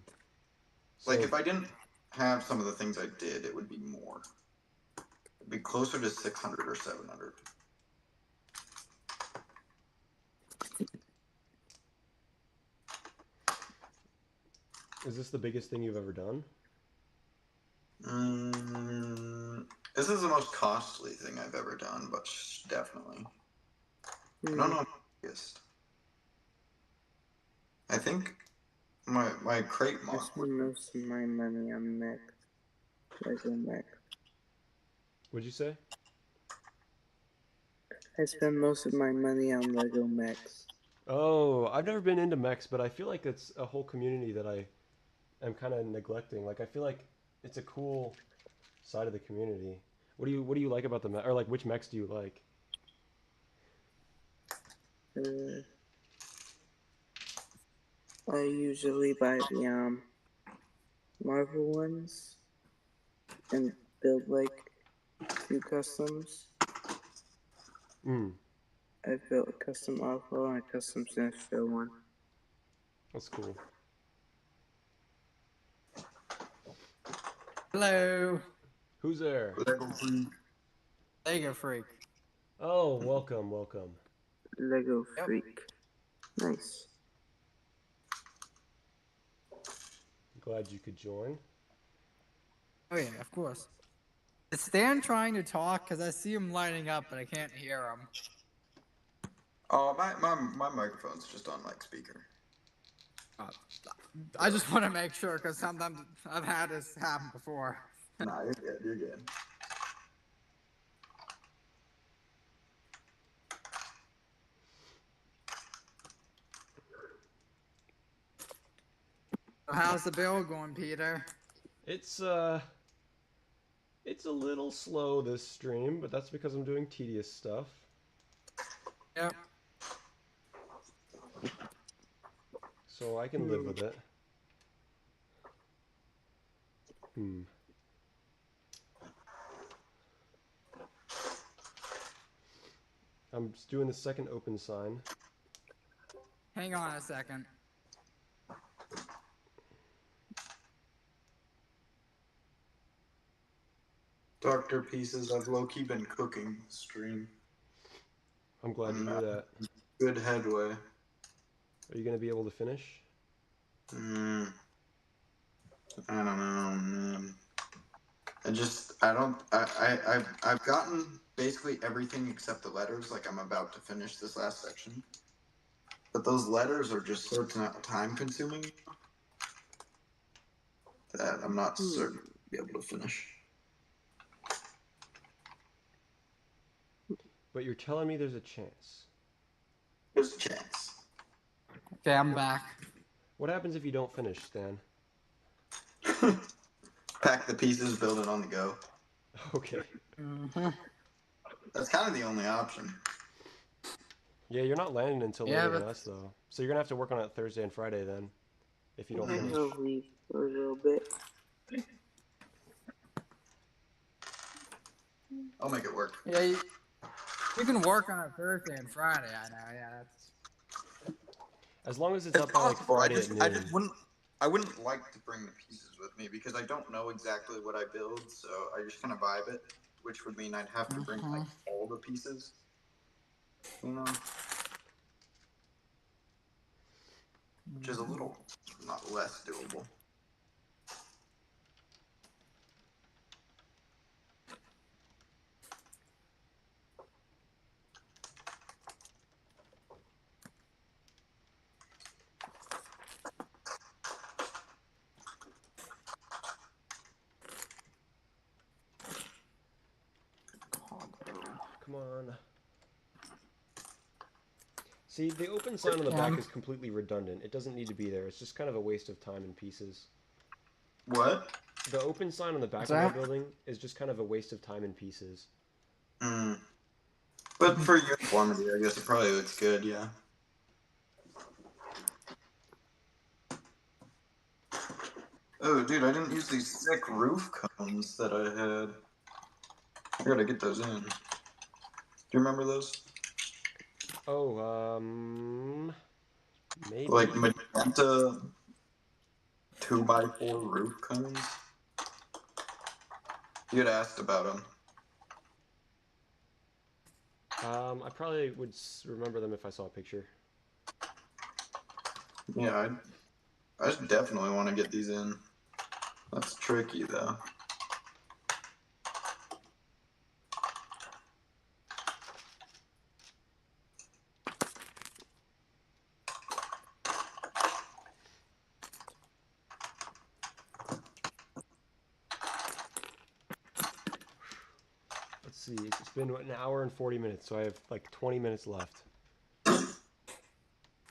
Like, So- if I didn't have some of the things I did, it would be more. It'd be closer to 600 or 700. Is this the biggest thing you've ever done? This is the most costly thing I've ever done, but definitely. I don't know. I think my crate I MOC. spend most of my money on mech. Lego mech. What'd you say? I spend most of my money on Lego mechs. Oh, I've never been into mechs, but I feel like it's a whole community that I am kind of neglecting. Like I feel like it's a cool side of the community. What do you like about the mech, or like which mechs do you like? I usually buy the Marvel ones and build like 2 customs. Hmm, I've built a custom Alpha and a custom Sinestro one. that's cool. Hello, Who's there? Lego Freak. Oh, welcome, welcome. Lego Yep. Freak. Nice. Glad you could join. Oh yeah, of course. Is Stan trying to talk? Cause I see him lighting up, but I can't hear him. Oh, my microphone's just on like speaker. I just want to make sure because sometimes I've had this happen before. Nah, you're good. You're good. So how's the build going, Peter? It's a little slow this stream, but that's because I'm doing tedious stuff. Yep. So I can live with it. I'm just doing the second open sign. Hang on a second. Dr. Pieces, I've low-key been cooking the stream. I'm glad to hear that. Good headway. Are you going to be able to finish? I don't know, man. I've gotten basically everything except the letters. Like, I'm about to finish this last section. But those letters are just so time consuming that I'm not certain to be able to finish. But you're telling me there's a chance. There's a chance. Okay, I'm back. What happens if you don't finish, Stan? Pack the pieces, build it on the go. Okay. That's kind of the only option. Yeah, you're not landing until Yeah, later than but- us, though. So you're going to have to work on it Thursday and Friday, then, if you don't I'm finish. gonna leave for a little bit. I'll make it work. Yeah, you can work on it Thursday and Friday. I know. Yeah, that's. As long as it's It's up by, like, possible. Friday at noon. I wouldn't like to bring the pieces with me because I don't know exactly what I build, so I just kind of vibe it, which would mean I'd have to bring like all the pieces. You know? Which is a little not less doable. Come on. See, the open sign on the back is completely redundant. It doesn't need to be there. It's just kind of a waste of time and pieces. What? The open sign on the back What's of my that? building is just kind of a waste of time and pieces. But for uniformity, I guess it probably looks good, yeah. Oh, dude, I didn't use these sick roof cones that I had. I gotta get those in. Do you remember those? Oh, maybe. Like magenta 2x4 roof cones? You had asked about them. I probably would remember them if I saw a picture. Yeah, I just definitely want to get these in. That's tricky, though. Let's see. It's been an hour and 40 minutes, so I have like 20 minutes left. You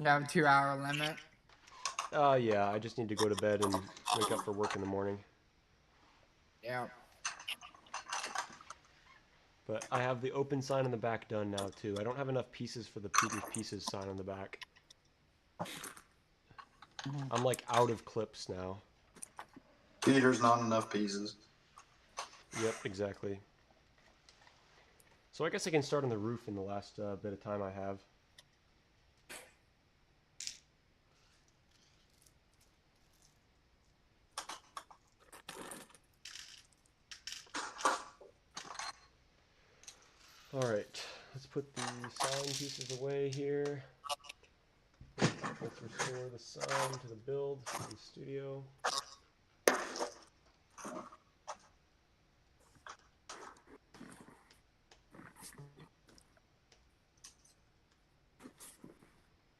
have a 2-hour limit. Yeah, I just need to go to bed and wake up for work in the morning. Yeah. But I have the open sign on the back done now, too. I don't have enough pieces for the pieces sign on the back. I'm like out of clips now. Peter's not enough pieces. Yep, exactly. So I guess I can start on the roof in the last bit of time I have. Alright, let's put the sign pieces away here. Let's restore the sign to the build in the studio.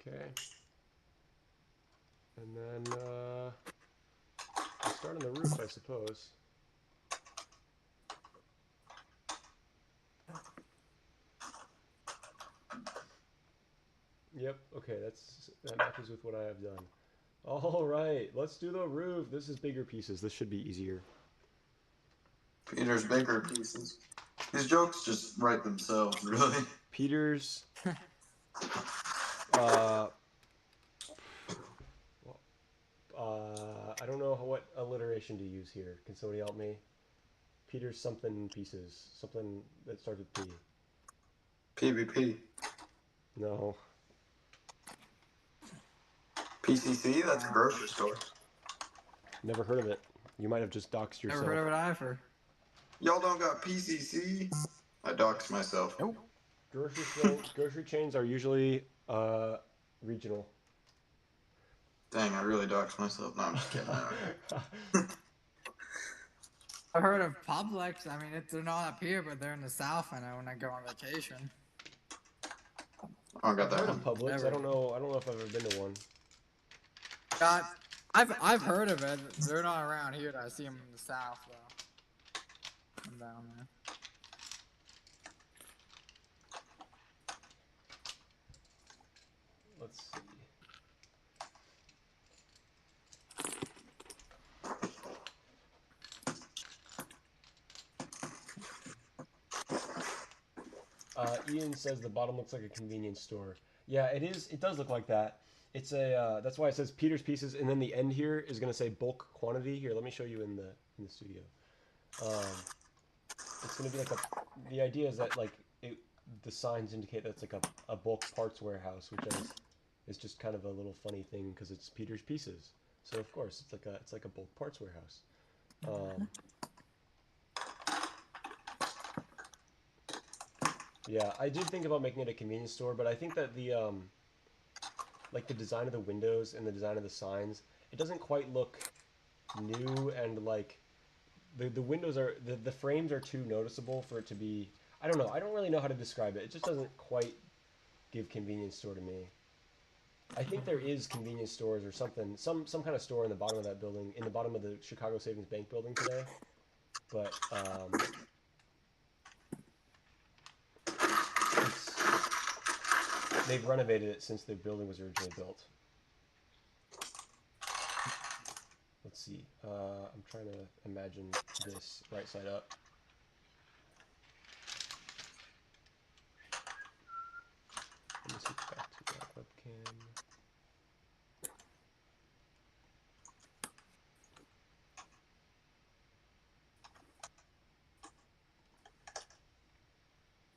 Okay. And then we'll start on the roof, I suppose. Yep, okay, that matches with what I have done. All right, let's do the roof. This is bigger pieces. This should be easier. Peter's bigger pieces. His jokes just write themselves, really. Peter's I don't know what alliteration to use here. Can somebody help me? Peter's something pieces. Something that starts with P. PvP. No. PCC? That's a grocery store. Never heard of it. You might have just doxed yourself. Never heard of it either. Y'all don't got PCC? I doxed myself. Nope. Grocery chains are usually regional. Dang, I really doxed myself. No, I'm just kidding. I've heard of Publix. I mean, they're not up here, but they're in the South. I know when I go on vacation. I got I've that heard of one. Publix. Never. I don't know if I've ever been to one. I've heard of it. They're not around here. I see them in the South though. I'm down there. Let's see. Ian says the bottom looks like a convenience store. Yeah, it is. It does look like that. It's a. That's why it says Peter's Pieces, and then the end here is going to say bulk quantity. Here, let me show you in the studio. It's going to be like a. The idea is that like the signs indicate that it's like a bulk parts warehouse, which is just kind of a little funny thing because it's Peter's Pieces. So of course it's like a bulk parts warehouse. Yeah, I did think about making it a convenience store, but I think that the like the design of the windows and the design of the signs, it doesn't quite look new, and like the windows are the frames are too noticeable for it to be. I don't know. I don't really know how to describe it. It just doesn't quite give convenience store to me. I think there is convenience stores or something, some kind of store in the bottom of that building, in the bottom of the Chicago Savings Bank building today, but they've renovated it since the building was originally built. Let's see. I'm trying to imagine this right side up. Let me switch back to that webcam.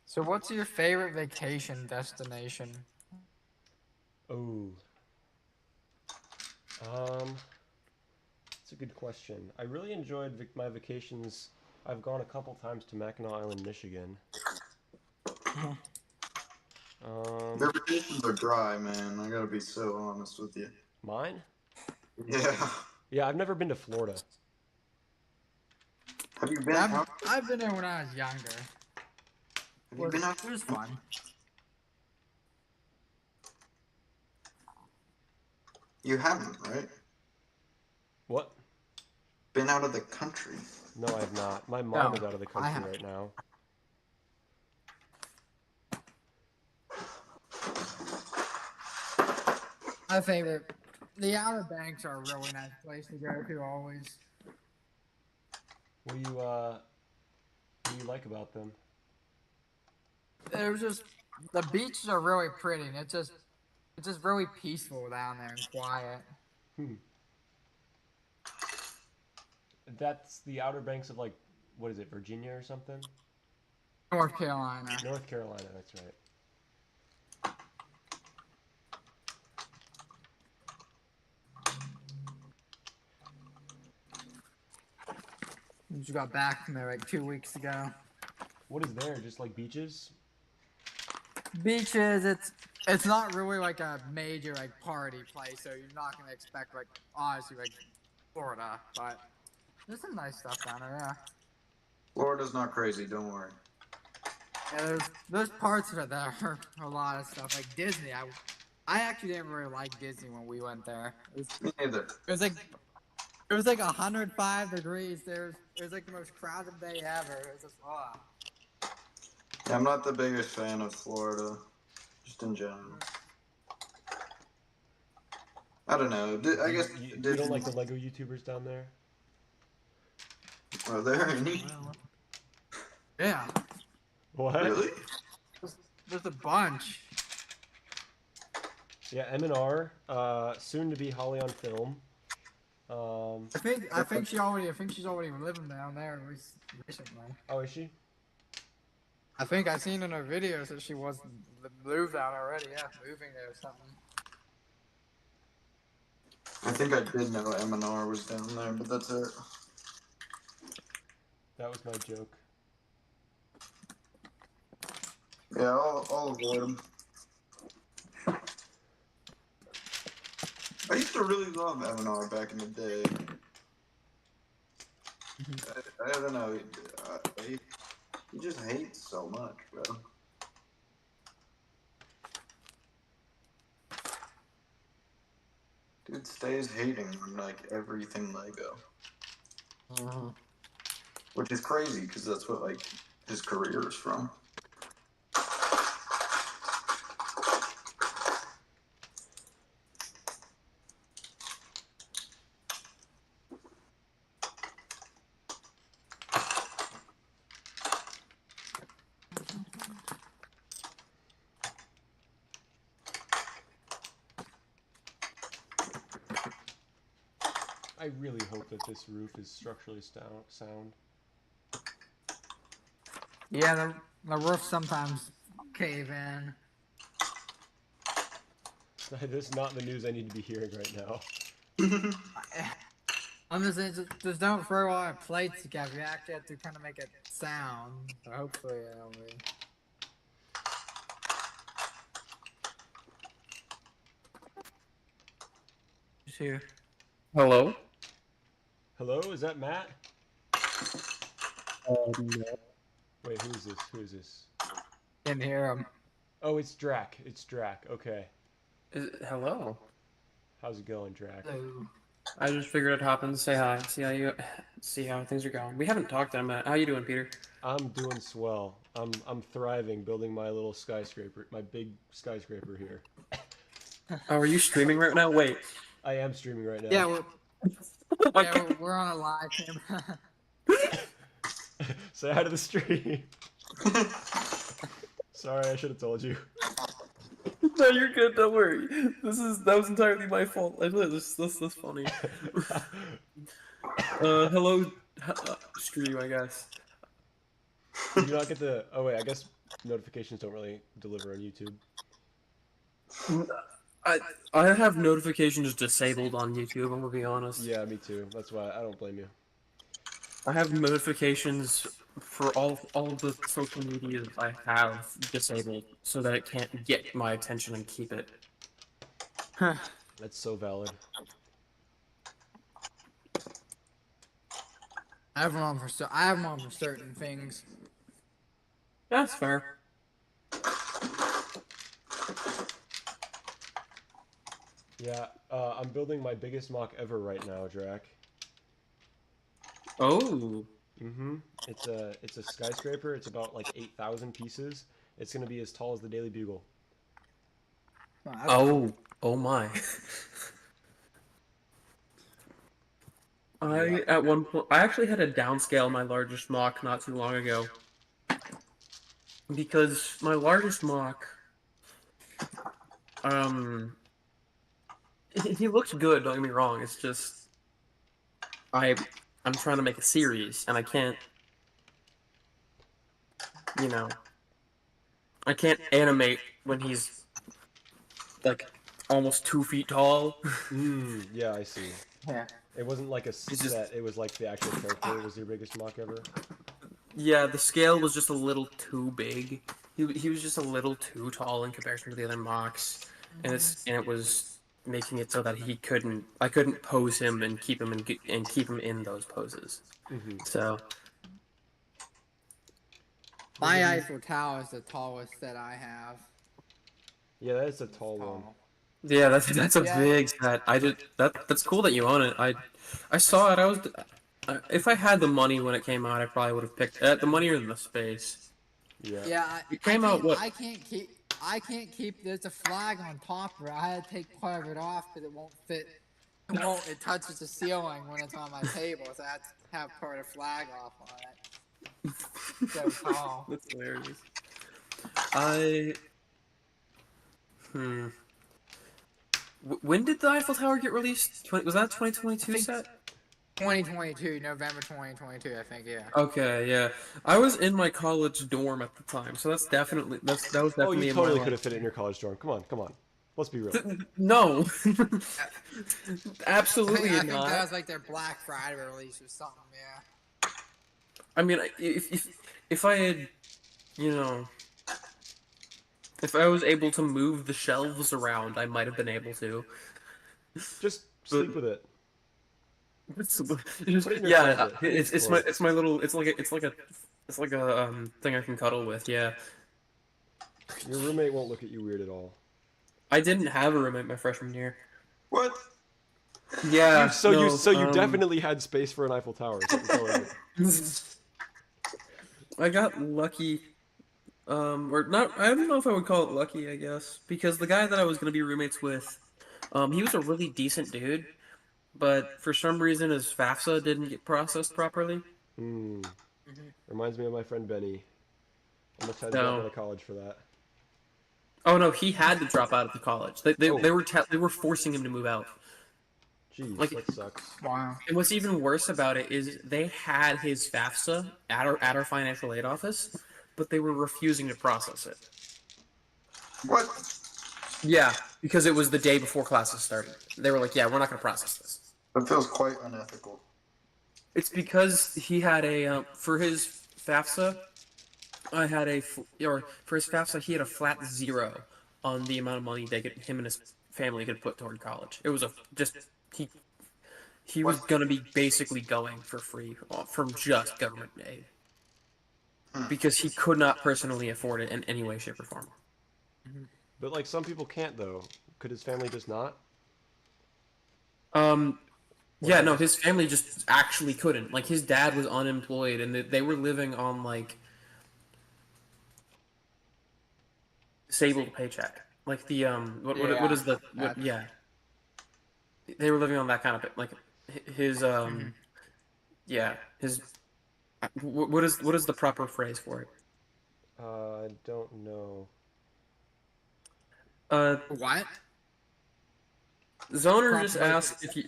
So, what's your favorite vacation destination? Oh. That's a good question. I really enjoyed my vacations. I've gone a couple times to Mackinac Island, Michigan. Their vacations are dry, man. I gotta be so honest with you. Mine? Yeah. Yeah, I've never been to Florida. Have you been I've, out? I've been there when I was younger. Have you been out? It was fun. You haven't, right? What? Been out of the country. No, I have not. My mom No, is out of the I country haven't. right now. My favorite. The Outer Banks are a really nice place to go to always. What do you like about them? There's just the beaches are really pretty. And it's just really peaceful down there and quiet. That's the Outer Banks of, like, what is it, Virginia or something? North Carolina. North Carolina, that's right. Just got back from there like 2 weeks ago. What is there? Just like beaches? Beaches. It's not really like a major like party place, so you're not gonna expect like honestly like Florida, but there's some nice stuff down there. Yeah. Florida's not crazy, don't worry. Yeah, there's parts of it that are a lot of stuff like Disney. I actually didn't really like Disney when we went there. Me neither. It was like 105 degrees. It was like the most crowded day ever. It was just Yeah, I'm not the biggest fan of Florida, just in general. I don't know. I guess You Disney. don't like the Lego YouTubers down there? Are there any? Yeah. What? Really? There's a bunch. Yeah, M&R, soon to be Holly on film. I think she's already living down there recently. Oh, is she? I think I seen in her videos that she was moved out already. Yeah, moving there or something. I think I did know M&R was down there, but that's it. That was my joke. Yeah, I'll avoid them. I used to really love M&R back in the day. I don't know. He just hates so much, bro. Dude stays hating on like everything Lego, which is crazy because that's what like his career is from. I really hope that this roof is structurally sound. Yeah, the roof sometimes cave in. This is not the news I need to be hearing right now. I'm just saying, just don't throw a lot of plates together. You actually have to kind of make it sound. So hopefully it'll be. Just here. Hello? Hello, is that Matt? No. Wait, who is this? Who is this? Didn't hear him. Oh, it's Drac. It's Drac. Okay. Hello? How's it going, Drac? Hello. I just figured I'd hop in and say hi, see how things are going. We haven't talked in a minute. How you doing, Peter? I'm doing swell. I'm thriving, building my little skyscraper, my big skyscraper here. Oh, are you streaming right now? Wait. I am streaming right now. Yeah, Oh my God. we're on a live camera. Say hi to the stream. Sorry, I should have told you. No, you're good. Don't worry. That was entirely my fault. That's funny. Hello, stream. I guess. Did you not get the? Oh wait, I guess notifications don't really deliver on YouTube. I have notifications disabled on YouTube. I'm gonna be honest. Yeah, me too. That's why I don't blame you. I have notifications for all of the social media I have disabled so that it can't get my attention and keep it. That's so valid. I have them on for certain things. That's fair. Yeah, I'm building my biggest mock ever right now, Drac. Oh. Mm-hmm. It's a skyscraper. It's about like 8,000 pieces. It's gonna be as tall as the Daily Bugle. Oh my. At one point, I actually had to downscale my largest mock not too long ago. Because my largest mock, he looks good, don't get me wrong, it's just, I'm trying to make a series, and I can't, I can't animate when he's, like, almost 2 feet tall. Yeah, I see. Yeah. It wasn't like a set, it was like the actual character was your biggest mock ever. Yeah, the scale was just a little too big. He was just a little too tall in comparison to the other mocks, and it was making it so that I couldn't pose him and keep him in those poses. Mm-hmm. So My Eiffel Tower is the tallest that I have. Yeah, that is a tall one. Yeah, that's a Yeah. big set. That's cool that you own it. I saw it. If I had the money when it came out, I probably would have picked the money or the space. Yeah. Yeah, It I came out can't. what? I can't keep. There's a flag on top of it. I had to take part of it off because it won't fit. It won't. It touches the ceiling when it's on my table, so I had to have part of the flag off on it. So tall. That's hilarious. I hmm. When did the Eiffel Tower get released? Was that 2022 set? 2022, November 2022, I think. Yeah. Okay, yeah. I was in my college dorm at the time, so that was definitely Oh, you in totally my could have fit it in your college dorm. Come on, come on. Let's be real. No, I absolutely think not. that was like their Black Friday release or something. Yeah. I mean, if I had, you know, if I was able to move the shelves around, I might have been able to. Just sleep with it. Yeah, closet. it's my little it's like a thing I can cuddle with. Yeah, Your roommate won't look at you weird at all. I didn't have a roommate my freshman year. What? Yeah, You definitely had space for an Eiffel Tower. Is what you're telling me. I got lucky, or not. I don't know if I would call it lucky. I guess because the guy that I was gonna be roommates with, he was a really decent dude, but for some reason his FAFSA didn't get processed properly. Reminds me of my friend Benny. Almost had to No. drop out of college for that. Oh no, he had to drop out of the college. They were forcing him to move out. Jeez, Like- that sucks. Wow. And what's even worse about it is they had his FAFSA at our financial aid office, but they were refusing to process it. What? Yeah, because it was the day before classes started. They were like, "Yeah, we're not going to process this." That feels quite unethical. It's because he had a for his FAFSA, for his FAFSA he had a flat 0 on the amount of money him and his family could put toward college. It was he was gonna be basically going for free from just government aid because he could not personally afford it in any way, shape, or form. But like some people can't though. Could his family just not? Yeah, no, his family just actually couldn't. Like, his dad was unemployed, and they were living on, like, disabled paycheck. Like, the, what is the, yeah. They were living on that kind of, like, his, yeah, his, what is the proper phrase for it? I don't know. What? Zoner just asked if you...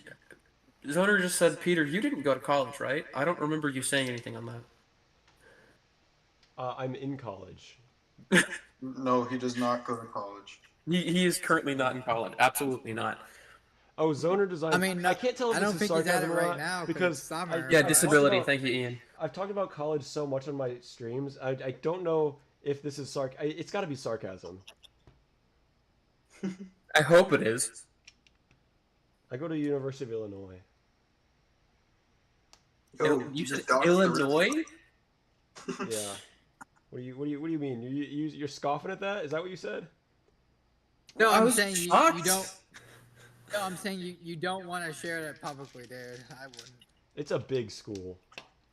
Zoner just said, Peter, you didn't go to college, right? I don't remember you saying anything on that. I'm in college. No, he does not go to college. He is currently not in college. Absolutely not. Oh, Zoner design. I mean, I can't tell if I don't this is think he's at sarcasm it or right not now 'cause because it's summer. Yeah, I've disability. about- Thank you, Ian. I've talked about college so much on my streams. I don't know if this is it's got to be sarcasm. I hope it is. I go to University of Illinois. You said doctor. Illinois? Yeah. What do you mean? You're scoffing at that? Is that what you said? No, I I'm was saying you shocked. don't. No, I'm saying you don't want to share that publicly, dude. I wouldn't. It's a big school.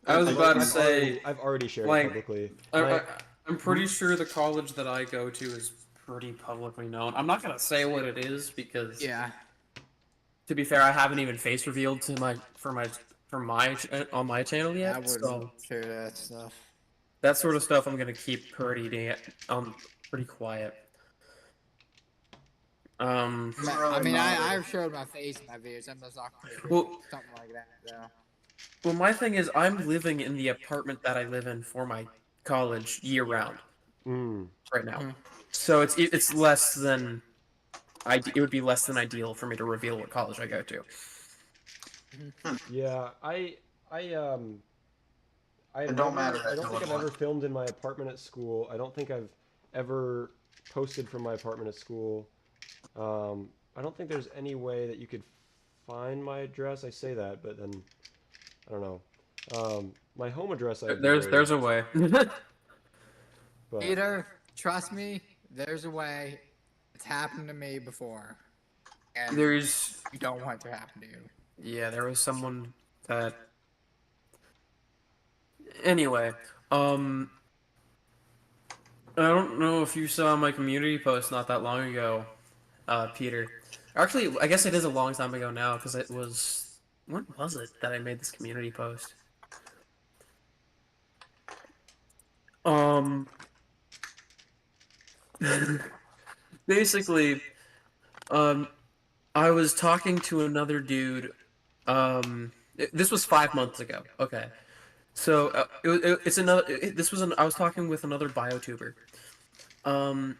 I was about to I've say, I've already shared like, it publicly. I'm pretty sure the college that I go to is pretty publicly known. I'm not gonna say what it is because, Yeah. to be fair, I haven't even face revealed to on my channel yet. I wouldn't So share that stuff. that sort of stuff I'm gonna keep pretty quiet. I mean, I've showed my face in my videos. I'm just not gonna share Well- something like that. So. Well, my thing is, I'm living in the apartment that I live in for my college year round right now. So it's less than it would be less than ideal for me to reveal what college I go to. Yeah, it don't matter. I don't think I've ever filmed in my apartment at school. I don't think I've ever posted from my apartment at school. I don't think there's any way that you could find my address. I say that, but then I don't know. My home address. There's a way. But, Peter, trust me. There's a way. It's happened to me before. And There's you don't want it to happen to you. yeah, there was someone that anyway, I don't know if you saw my community post not that long ago, Peter. Actually, I guess it is a long time ago now because it was when was it that I made this community post? Um, basically, um, I was talking to another dude. This was 5 months ago. Okay, so it's another. This was I was talking with another biotuber. Um,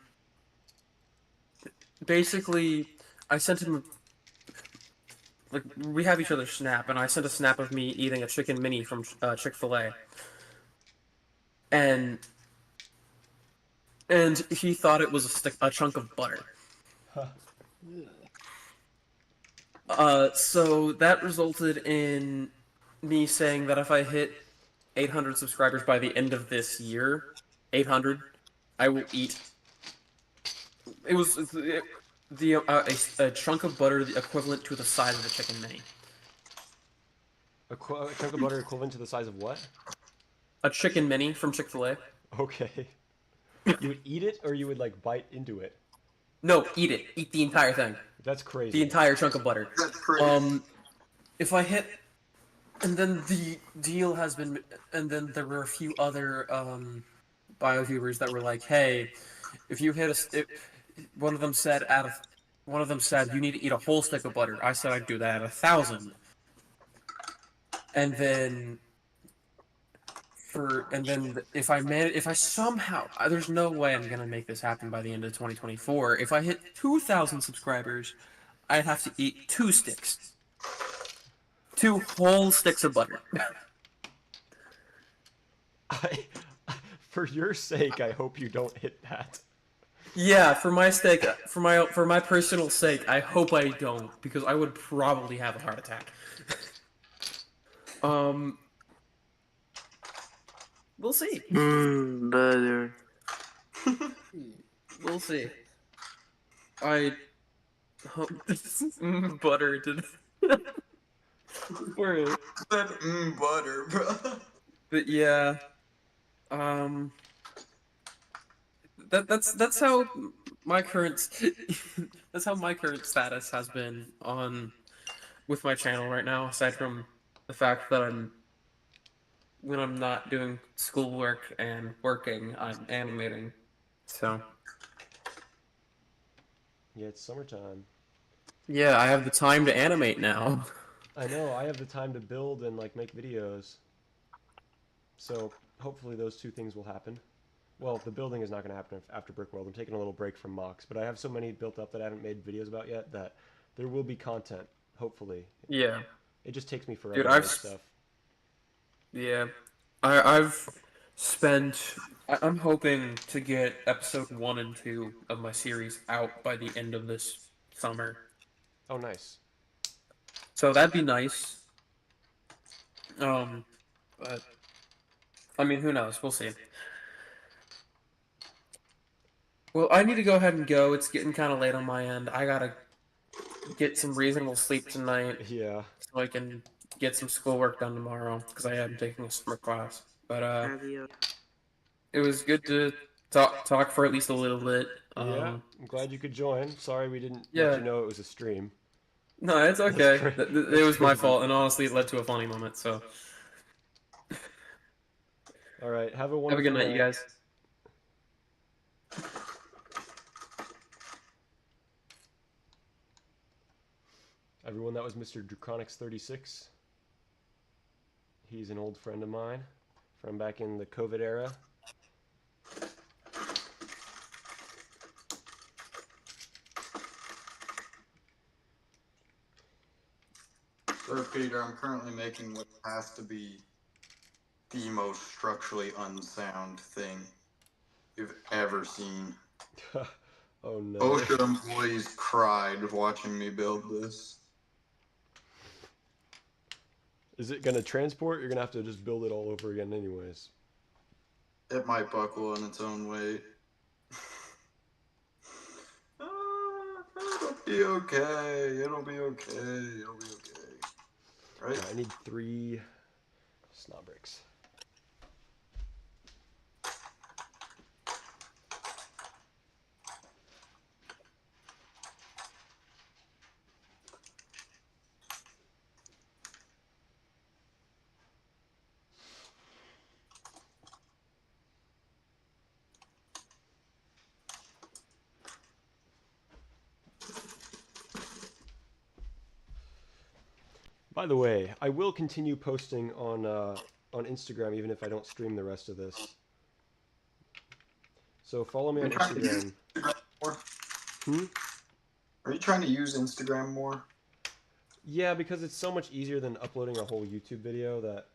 basically, I sent him like we have each other's snap, and I sent a snap of me eating a chicken mini from Chick-fil-A, and he thought it was a chunk of butter. So that resulted in me saying that if I hit 800 subscribers by the end of this year, 800, I will eat. It was a chunk of butter the equivalent to the size of a chicken mini. A chunk of butter equivalent to the size of what? A chicken mini from Chick-fil-A. Okay. You would eat it, or you would like bite into it? No, eat it. Eat the entire thing. That's crazy. The entire chunk of butter. That's crazy. If I hit, and then the deal has been, and then there were a few other bioviewers that were like, "Hey, if you hit one of them said you need to eat a whole stick of butter." I said I'd do that at 1,000, and then if I somehow, there's no way I'm gonna make this happen by the end of 2024. If I hit 2,000 subscribers, I'd have to eat 2 whole sticks of butter. For your sake, I hope you don't hit that. Yeah, for my sake, for my personal sake, I hope I don't, because I would probably have a heart attack. We'll see. Butter. We'll see. I hope butter did. Word. Said butter, bro. But yeah, that's how my current that's how my current status has been on with my channel right now. Aside from the fact that when I'm not doing schoolwork and working, I'm animating. So Yeah, it's summertime. yeah, I have the time to animate now. I know, I have the time to build and like make videos. So hopefully those two things will happen. Well, the building is not going to happen after Brickworld. I'm taking a little break from MOCs, but I have so many built up that I haven't made videos about yet that there will be content, hopefully. Yeah. It just takes me forever Dude, to make stuff. Yeah, I've spent. I'm hoping to get episode 1 and 2 of my series out by the end of this summer. Oh, nice. So that'd be nice. But I mean, who knows? We'll see. Well, I need to go ahead and go. It's getting kind of late on my end. I gotta get some reasonable sleep tonight Yeah. so I can get some schoolwork done tomorrow because I am taking a summer class. But it was good to talk for at least a little bit. Yeah, I'm glad you could join. Sorry we didn't Yeah. let you know it was a stream. No, it's okay. That's It was my crazy. fault, and honestly, it led to a funny moment. So All right, have a have wonderful a good night, you guys. Everyone, that was Mr. Draconics36. He's an old friend of mine from back in the COVID era. Sir Peter, I'm currently making what has to be the most structurally unsound thing you've ever seen. Oh no. OSHA employees cried watching me build this. Is it gonna transport? You're gonna have to just build it all over again anyways. It might buckle in its own weight. Be okay. It'll be okay. It'll be okay. Right? I need 3 snob bricks. By the way, I will continue posting on Instagram even if I don't stream the rest of this. So follow me on Instagram. More? Hmm? Are you trying to use Instagram more? Yeah, because it's so much easier than uploading a whole YouTube video that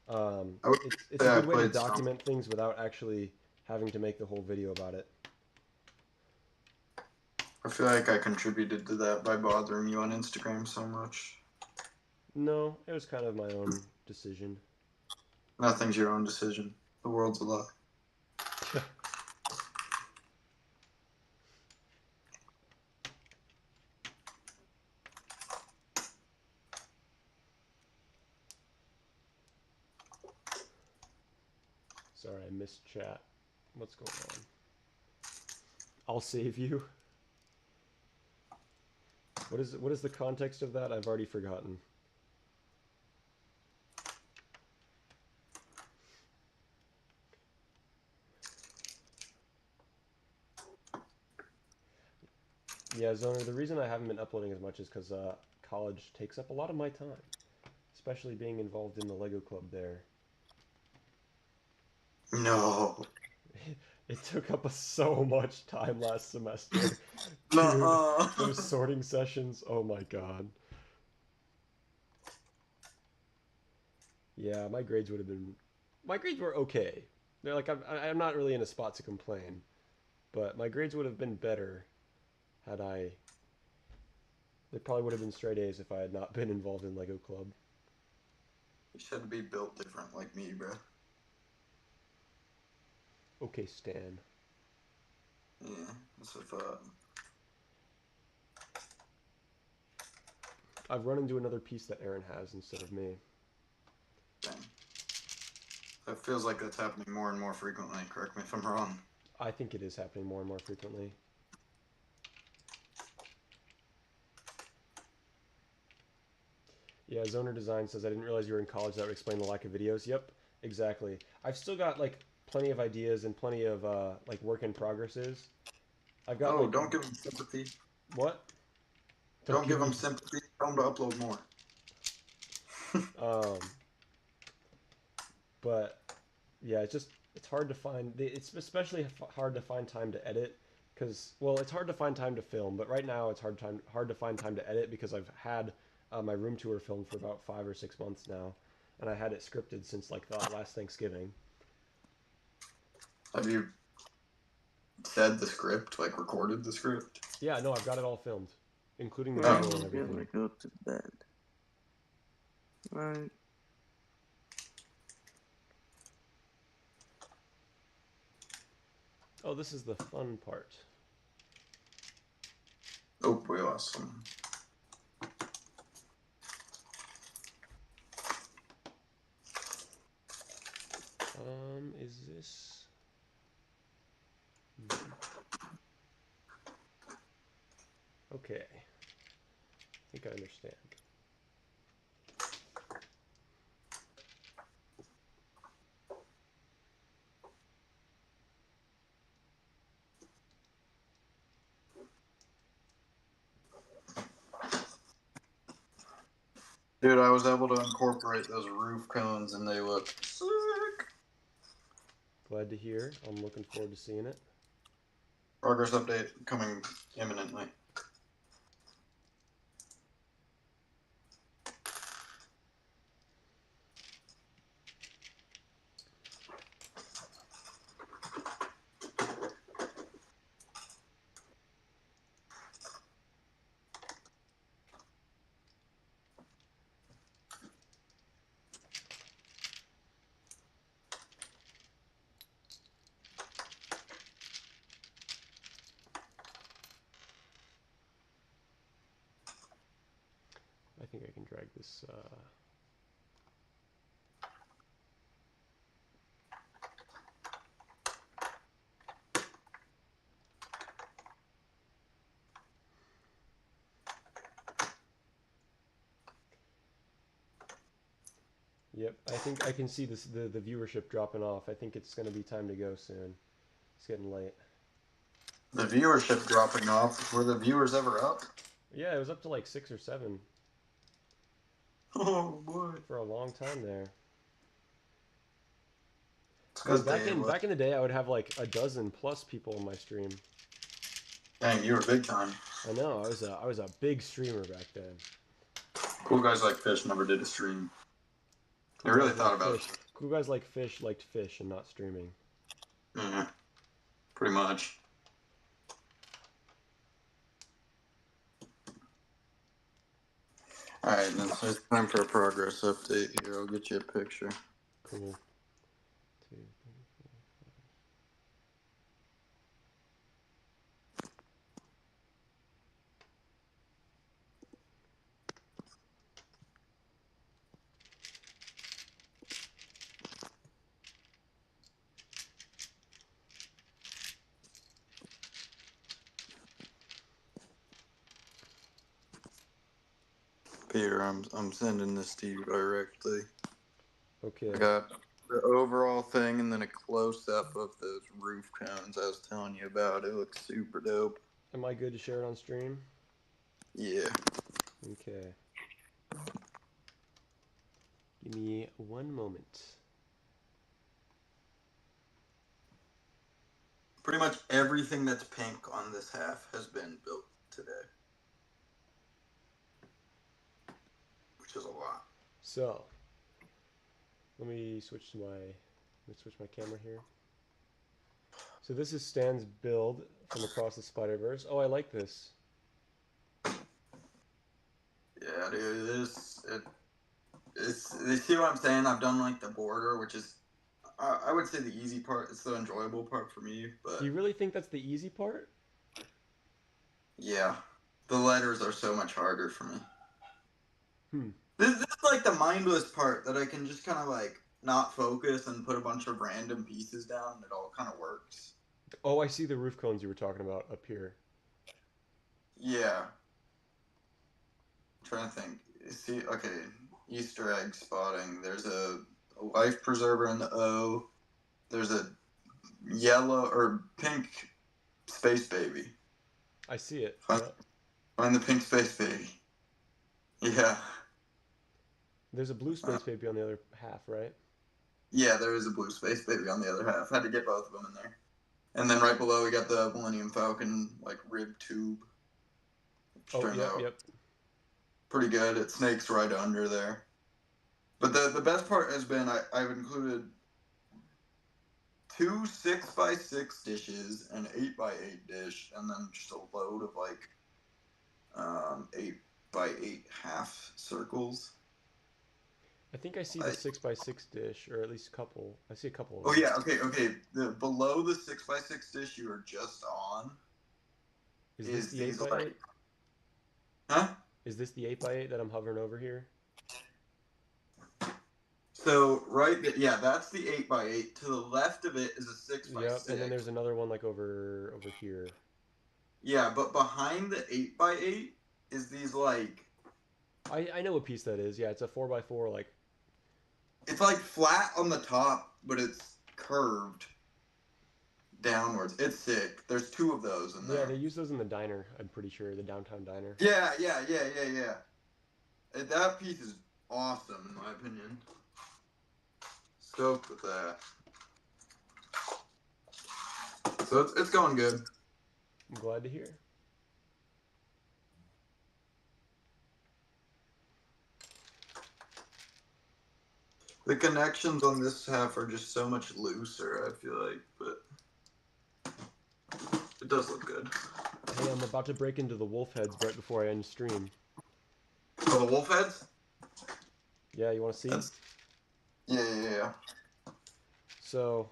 I would it's say a I good way to played some. document things without actually having to make the whole video about it. I feel like I contributed to that by bothering you on Instagram so much. No, it was kind of my own decision. Nothing's your own decision. The world's a lie. Sorry, I missed chat. What's going on? I'll save you. What is the context of that? I've already forgotten. Yeah, Zoner, the reason I haven't been uploading as much is because college takes up a lot of my time, especially being involved in the Lego club there. No. It took up so much time last semester. Nuh-uh. Dude, those sorting sessions, oh my god. Yeah, my grades would have been... My grades were okay. They're like, I'm not really in a spot to complain. But my grades would have been better had I... They probably would have been straight A's if I had not been involved in Lego Club. You should be built different like me, bro. Okay, Stan. Yeah, that's what I thought. I've run into another piece that Aaron has instead of me. Dang. That feels like that's happening more and more frequently. Correct me if I'm wrong. I think it is happening more and more frequently. Yeah, Zoner Design says, I didn't realize you were in college. That would explain the lack of videos. Yep, exactly. I've still got, like, plenty of ideas and plenty of, like, work in progresses. I've got, Oh, like... don't give them sympathy. What? Don't give them sympathy. Tell them to upload more. But, yeah, it's hard to find... It's especially hard to find time to edit. Because, well, it's hard to find time to film. But right now, it's hard to find time to edit because I've had... my room tour filmed for about 5 or 6 months now, and I had it scripted since like the last Thanksgiving. Have you said the script, like recorded the script? Yeah, no, I've got it all filmed, including the Well, visual and I'm gonna everything. go to bed. Right. Oh, this is the fun part. Oh, we lost some. Is this... Okay. I think I understand. Dude, I was able to incorporate those roof cones and they look sick. Glad to hear. I'm looking forward to seeing it. Progress update coming imminently. I can drag this. Yep, I think I can see this the viewership dropping off. I think it's gonna be time to go soon. It's getting late. The viewership dropping off. Were the viewers ever up? Yeah, it was up to like 6 or 7 Oh boy. for a long time there. It's Man, because back in the day, I would have like a dozen plus people in my stream. Dang, you were big time. I know, I was a big streamer back then. Cool Guys Like Fish never did a stream. I Cool really Guys thought Like about Fish. Cool Guys Like Fish liked fish and not streaming. it. Yeah, pretty much. Alright, then so it's time for a progress update here. I'll get you a picture. Cool. 2, 3, 4. Peter, I'm sending this to you directly. Okay. I got the overall thing and then a close up of those roof cones I was telling you about. It looks super dope. Am I good to share it on stream? Yeah. Okay. Give me one moment. Pretty much everything that's pink on this half has been built today. Which is a lot. So, let me switch my camera here. So this is Stan's build from Across the Spider-Verse. Oh, I like this. Yeah, dude, it's you see what I'm saying? I've done like the border, which is I would say the easy part. It's the enjoyable part for me, but Do you really think that's the easy part? yeah, the letters are so much harder for me. Hmm. This is like the mindless part that I can just kind of like not focus and put a bunch of random pieces down and it all kind of works. Oh, I see the roof cones you were talking about up here. Yeah. I'm trying to think. See, okay, Easter egg spotting. There's a life preserver in the O. There's a yellow or pink space baby. I see it. Find, Yeah. find the pink space baby. Yeah. There's a blue space baby on the other half, right? Yeah, there is a blue space baby on the other half. Had to get both of them in there. And then right below we got the Millennium Falcon like rib tube. Which Oh, turned yep, out yep. pretty good. It snakes right under there. But the best part has been I've included 2 6x6 dishes, an 8x8 dish, and then just a load of like 8x8 half circles. I think I see the 6x6 dish, or at least a couple. I see a couple of Oh them. yeah, okay. The below the 6x6 dish you are just on Is this the these 8x8? like, huh? Is this the 8x8 that I'm hovering over here? So yeah, that's the 8x8. To the left of it is a 6x6. Yep, and then there's another one like over here. Yeah, but behind the 8x8 is these like I know what piece that is. Yeah, it's a 4x4 like. it's like flat on the top, but it's curved downwards. It's sick. There's 2 of those in there. Yeah, they use those in the diner. I'm pretty sure the downtown diner. Yeah. That piece is awesome in my opinion. Stoked with that. So it's going good. I'm glad to hear. The connections on this half are just so much looser, I feel like, but it does look good. Hey, I'm about to break into the wolf heads right before I end stream. Oh, the wolf heads? Yeah, you want to see? Yeah. So,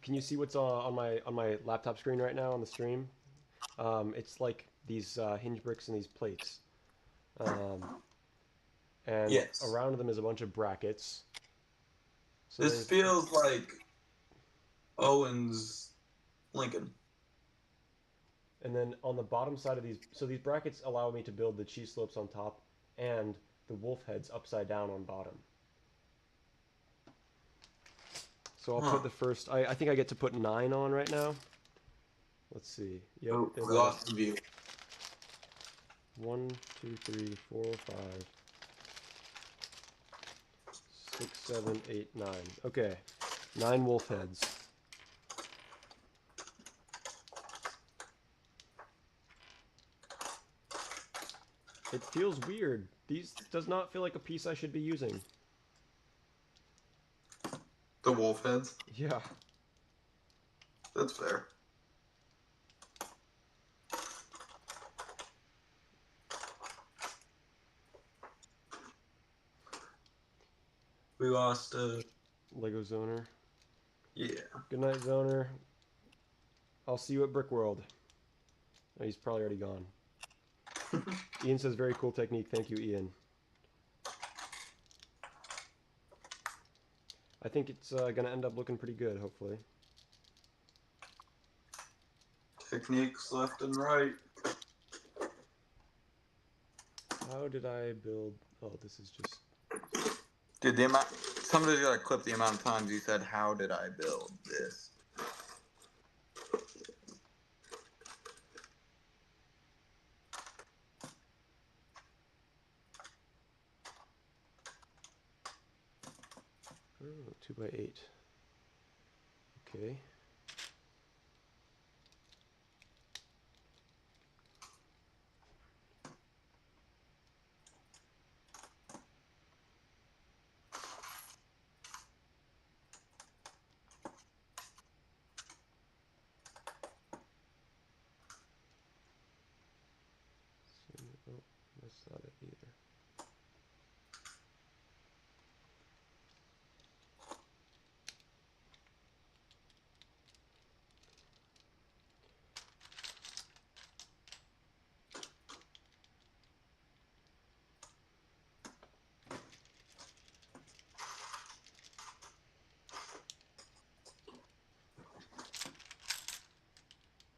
can you see what's on my laptop screen right now on the stream? It's like these hinge bricks and these plates. And Yes. around them is a bunch of brackets. So This feels like Owen's Lincoln. And then on the bottom side of these, so these brackets allow me to build the cheese slopes on top and the wolf heads upside down on bottom. So I'll put the first, I think I get to put 9 on right now. Let's see. Yep. Oh, there's we lost the view. 1, 2, 3, 4, 5, 6, 7, 8, 9. Okay. 9 wolf heads. It feels weird. These does not feel like a piece I should be using. The wolf heads? Yeah. That's fair. We lost Lego Zoner. yeah. Good night, Zoner. I'll see you at Brick World. Oh, he's probably already gone. Ian says, very cool technique. Thank you, Ian. I think it's going to end up looking pretty good, hopefully. Techniques left and right. How did I build... Oh, this is just... Dude, the amount. Somebody's got to clip the amount of times you said, "How did I build this?" Oh, 2 by 8. Okay. Oh, that's not it either.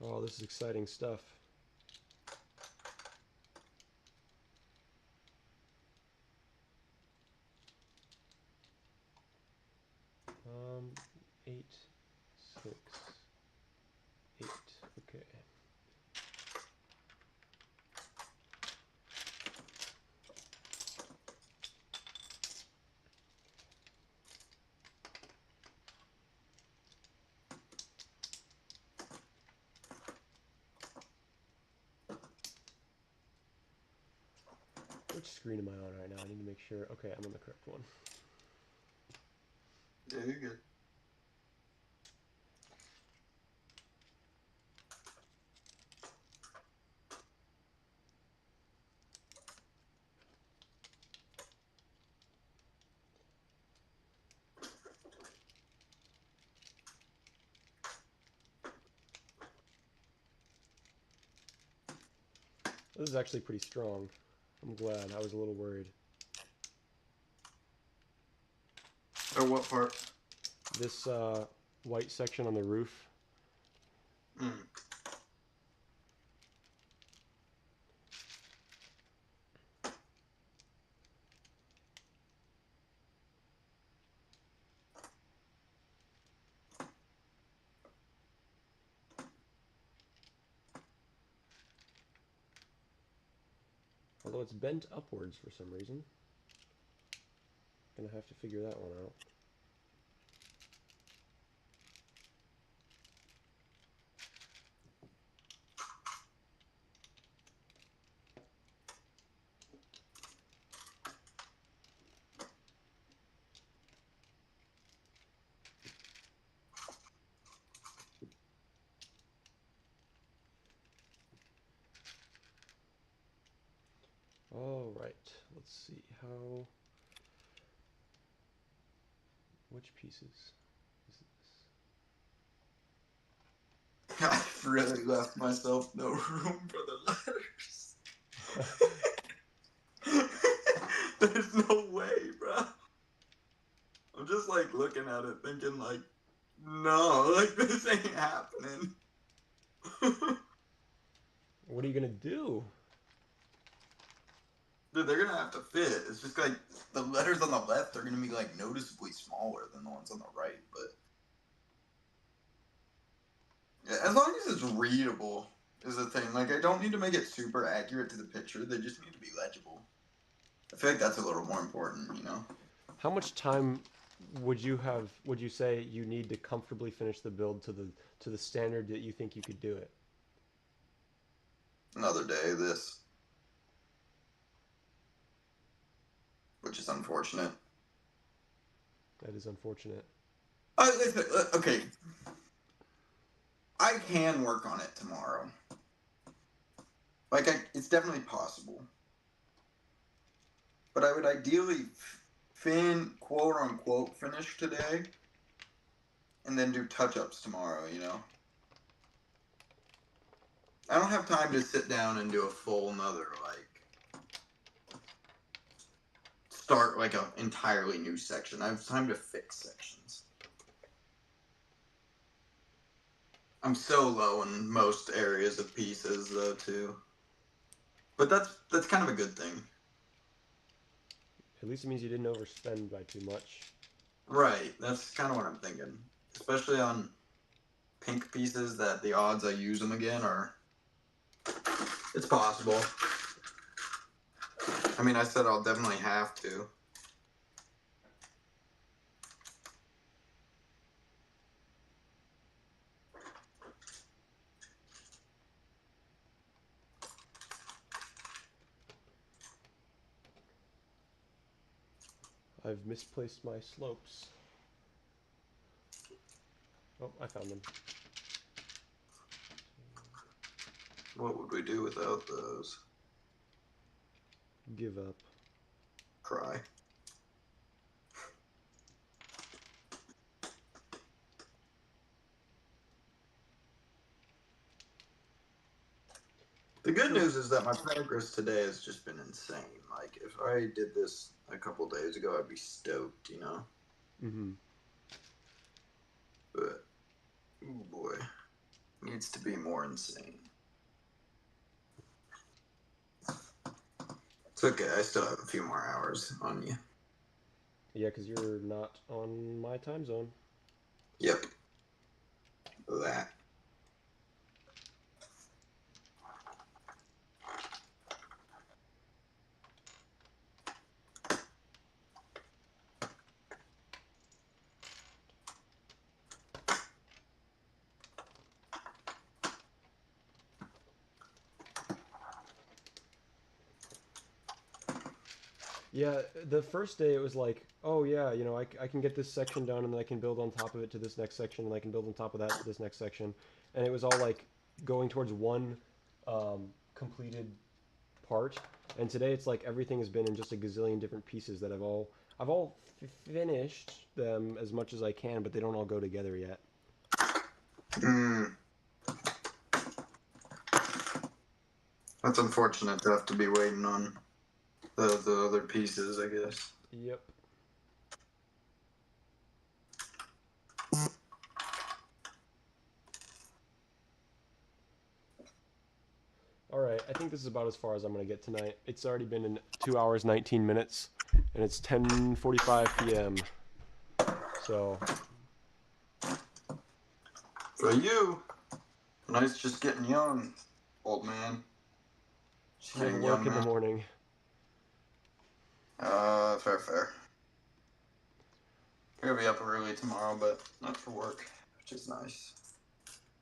Oh, this is exciting stuff. Um, 8, 6, 8. Okay. Which screen am I on right now? I need to make sure. Okay, I'm on the correct one. Yeah, you're good. This is actually pretty strong. I'm glad. I was a little worried. Or what part? This white section on the roof. Mm. Although it's bent upwards for some reason. Gonna have to figure that one out. All right, let's see how. Which pieces is this? I've really left myself no room for the letters. There's no way, bro. I'm just like looking at it thinking like, no, like this ain't happening. What are you gonna do? Dude, they're gonna have to fit. It's just like the letters on the left are gonna be like noticeably smaller than the ones on the right, but yeah, as long as it's readable is the thing. Like I don't need to make it super accurate to the picture. They just need to be legible. I feel like that's a little more important, you know? How much time would you say you need to comfortably finish the build to the standard that you think you could do it? Another day of this. Which is unfortunate. That is unfortunate. Okay. I can work on it tomorrow. Like, it's definitely possible. But I would ideally quote unquote, finish today. And then do touch-ups tomorrow, you know? I don't have time to sit down and do a full another, like, start like an entirely new section. I have time to fix sections. I'm so low in most areas of pieces though too. But that's kind of a good thing. At least it means you didn't overspend by too much. Right, that's kind of what I'm thinking. Especially on pink pieces that the odds I use them again are... It's possible. I mean, I said I'll definitely have to. I've misplaced my slopes. Oh, I found them. What would we do without those? Give up. Cry. The good news is that my progress today has just been insane. Like, if I did this a couple days ago, I'd be stoked, you know? Mm-hmm. But, oh boy, needs to be more insane. It's okay, I still have a few more hours on you. Yeah, because you're not on my time zone. Yep. That. Yeah, the first day it was like, oh yeah, you know, I can get this section done and then I can build on top of it to this next section and I can build on top of that to this next section. And it was all like going towards one completed part. And today it's like everything has been in just a gazillion different pieces that I've all finished them as much as I can, but they don't all go together yet. That's unfortunate to have to be waiting on the other pieces, I guess. Yep. Alright, I think this is about as far as I'm going to get tonight. It's already been in 2 hours, 19 minutes, and it's 10:45 p.m. So... For you, nice just getting young, old man. Just I have getting work young in the now. morning. Fair. I'm gonna be up early tomorrow, but not for work, which is nice.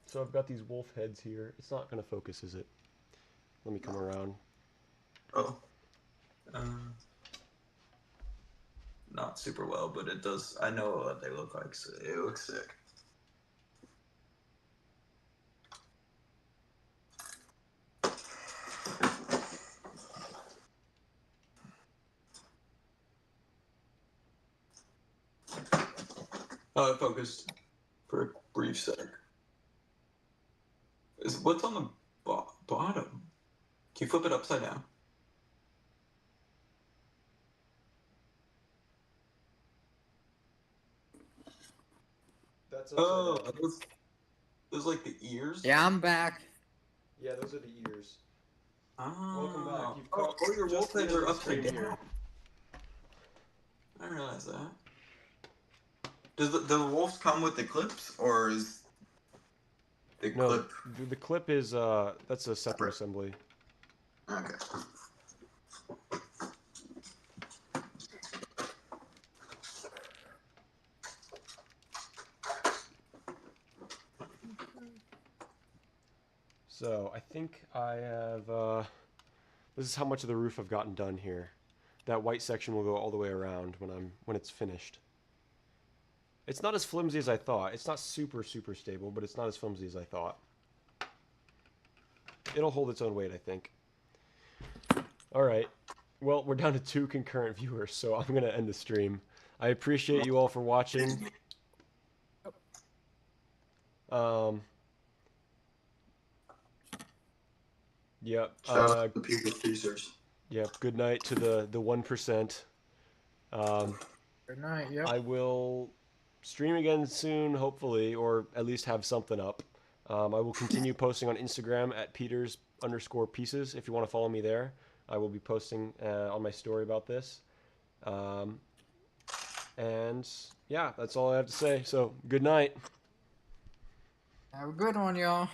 So I've got these wolf heads here. It's not going to focus, is it? Let me come around. Oh. Not super well, but it does. I know what they look like, so it looks sick. Oh, it focused for a brief sec. What's on the bottom? Can you flip it upside down? That's upside Oh, down. those like the ears. Yeah, I'm back. Yeah, those are the ears. Oh. Welcome back. You've Oh, caught all your wolf just the heads end are of the upside stream down. here. I didn't realize that. Does the wolves come with the clips, or is the No, clip? the clip is that's a separate assembly. Okay. So I think I have. This is how much of the roof I've gotten done here. That white section will go all the way around when it's finished. It's not as flimsy as I thought. It's not super stable, but it's not as flimsy as I thought. It'll hold its own weight, I think. All right. Well, we're down to 2 concurrent viewers, so I'm gonna end the stream. I appreciate you all for watching. Yep. Shout out to the people teasers. Yep. Good night to the 1%. Good night. Yep. I will stream again soon, hopefully, or at least have something up. I will continue posting on Instagram at Peters_pieces. If you want to follow me there, I will be posting on my story about this. And yeah, that's all I have to say. So good night. Have a good one, y'all.